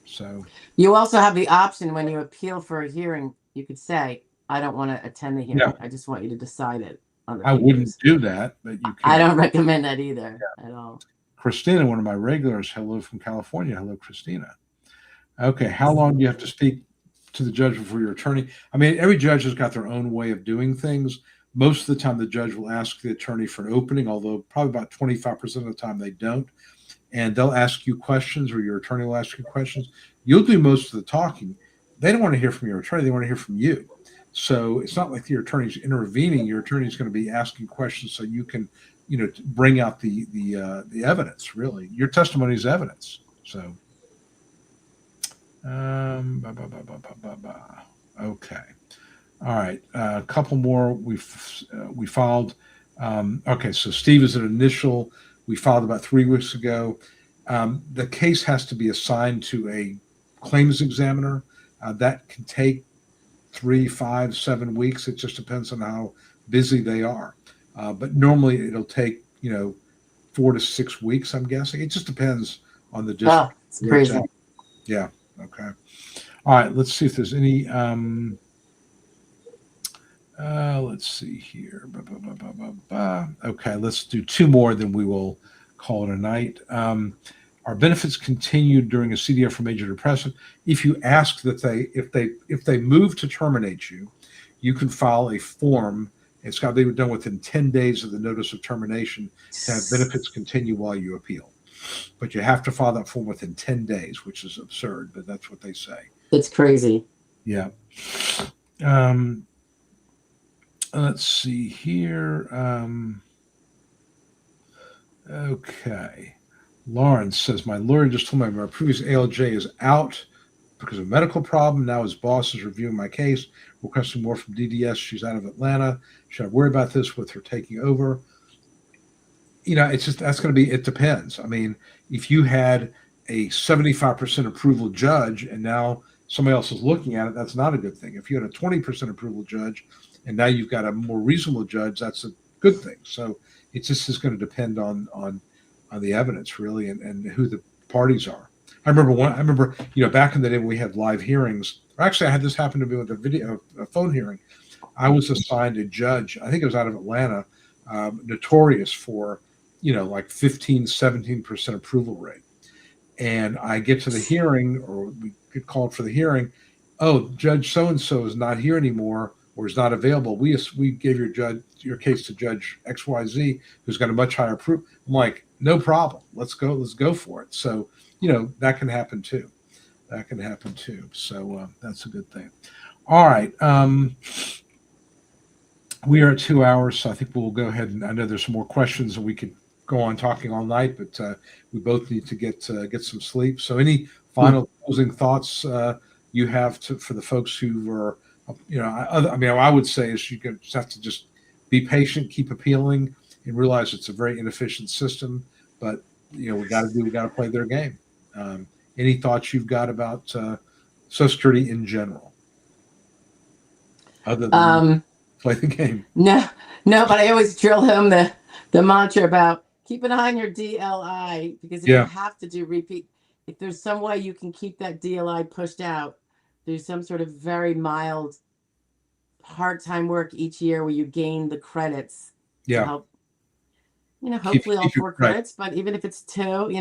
So you also have the option when you appeal for a hearing, you could say, I don't want to attend the hearing. yeah, I just want you to decide it on the I papers. wouldn't do that, but you can. I don't recommend that either at all. Christina, one of my regulars, hello from California. Hello, Christina. Okay. How long do you have to speak to the judge before your attorney? I mean, every judge has got their own way of doing things. Most of the time, the judge will ask the attorney for an opening, although probably about 25% of the time they don't. And they'll ask you questions, or your attorney will ask you questions. You'll do most of the talking. They don't want to hear from your attorney. They want to hear from you. So it's not like your attorney's intervening. Your attorney's going to be asking questions so you can, bring out the evidence. Really, your testimony is evidence. So, okay, all right. A couple more. We filed. Okay, so Steve is an initial. We filed about 3 weeks ago. The case has to be assigned to a claims examiner. That can take 3, 5, 7 weeks. It just depends on how busy they are. But normally it'll take, 4 to 6 weeks, I'm guessing. It just depends on the Oh, district it's where it's crazy. at. Yeah. Okay. All right. Let's see if there's any. Let's see here. Okay, let's do two more, then we will call it a night. Are benefits continued during a CDF for major depression? If you ask that if they move to terminate you, you can file a form. It's got to be done within 10 days of the notice of termination to have benefits continue while you appeal. But you have to file that form within 10 days, which is absurd, but that's what they say. It's crazy. Yeah. Um, let's see here. Okay. Lawrence says, my lawyer just told me my previous ALJ is out because of a medical problem. Now his boss is reviewing my case, requesting more from DDS. She's out of Atlanta. Should I worry about this with her taking over? It's just, that's going to be, it depends. I mean, if you had a 75% approval judge and now somebody else is looking at it, that's not a good thing. If you had a 20% approval judge and now you've got a more reasonable judge, that's a good thing. So it just is going to depend on the evidence, really, and who the parties are. I remember back in the day when we had live hearings, or actually I had this happen to me with a phone hearing. I was assigned a judge, I think it was out of Atlanta, notorious for, like 15, 17% approval rate. And I get to the hearing, or we get called for the hearing. Oh, Judge so-and-so is not here anymore, or is not available. We gave your case to Judge XYZ, who's got a much higher proof. I'm like, no problem. Let's go for it. So, that can happen too. So that's a good thing. All right. We are at 2 hours, so I think we'll go ahead, and I know there's some more questions, and we could go on talking all night, but we both need to get some sleep. So any final closing thoughts you have for the folks who are, I would say is you just have to just be patient, keep appealing, and realize it's a very inefficient system, but we got to play their game. Any thoughts you've got about Social Security in general, other than play the game? No, but I always drill home the mantra about keep an eye on your DLI, because if you have to do repeat, if there's some way you can keep that DLI pushed out, there's some sort of very mild part-time work each year where you gain the credits to help, hopefully all 4 credits, but even if it's 2,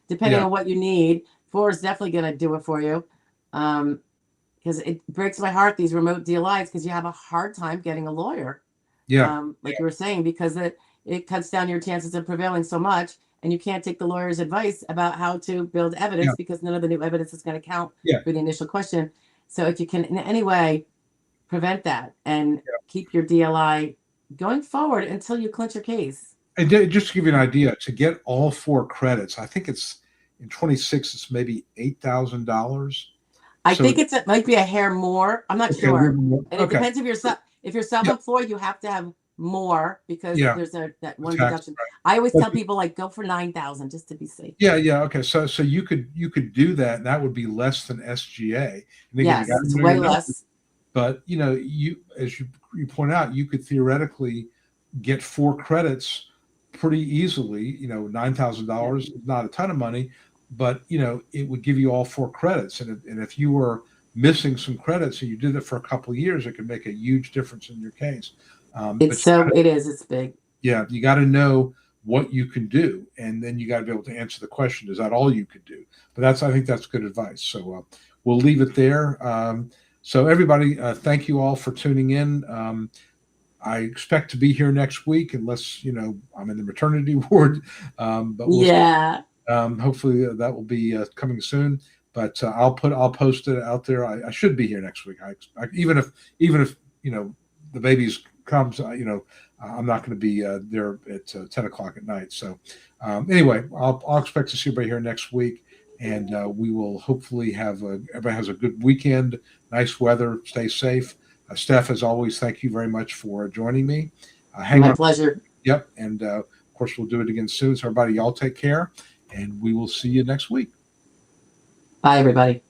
depending on what you need, 4 is definitely going to do it for you. Because it breaks my heart, these remote DLIs, because you have a hard time getting a lawyer. Like you were saying, because it cuts down your chances of prevailing so much, and you can't take the lawyer's advice about how to build evidence because none of the new evidence is going to count for the initial question. So if you can in any way prevent that and keep your DLI going forward until you clinch your case. And just to give you an idea, to get all 4 credits, I think it's in 26, it's maybe $8,000. I think it might be a hair more. I'm not sure. And it depends if you're self-employed, you have to have more because there's that one deduction. I always tell people, like, go for 9,000 just to be safe. Yeah. Okay. So you could do that, and that would be less than SGA. And again, it's way less. But you, as you point out, you could theoretically get 4 credits pretty easily. $9,000 is not a ton of money, but it would give you all 4 credits. And if you were missing some credits and you did it for a couple of years, it could make a huge difference in your case. It's big. Yeah, you got to know what you can do, and then you got to be able to answer the question: is that all you could do? But I think that's good advice. So we'll leave it there. So everybody, thank you all for tuning in. I expect to be here next week, unless I'm in the maternity ward. But hopefully that will be coming soon. But I'll post it out there. I should be here next week. Even if the babies comes, I'm not going to be there at 10 o'clock at night. So anyway, I'll expect to see everybody here next week, and we will hopefully everybody has a good weekend, nice weather, stay safe. Steph, as always, thank you very much for joining me. My pleasure. Yep. And of course, we'll do it again soon. So everybody, y'all take care, and we will see you next week. Bye, everybody.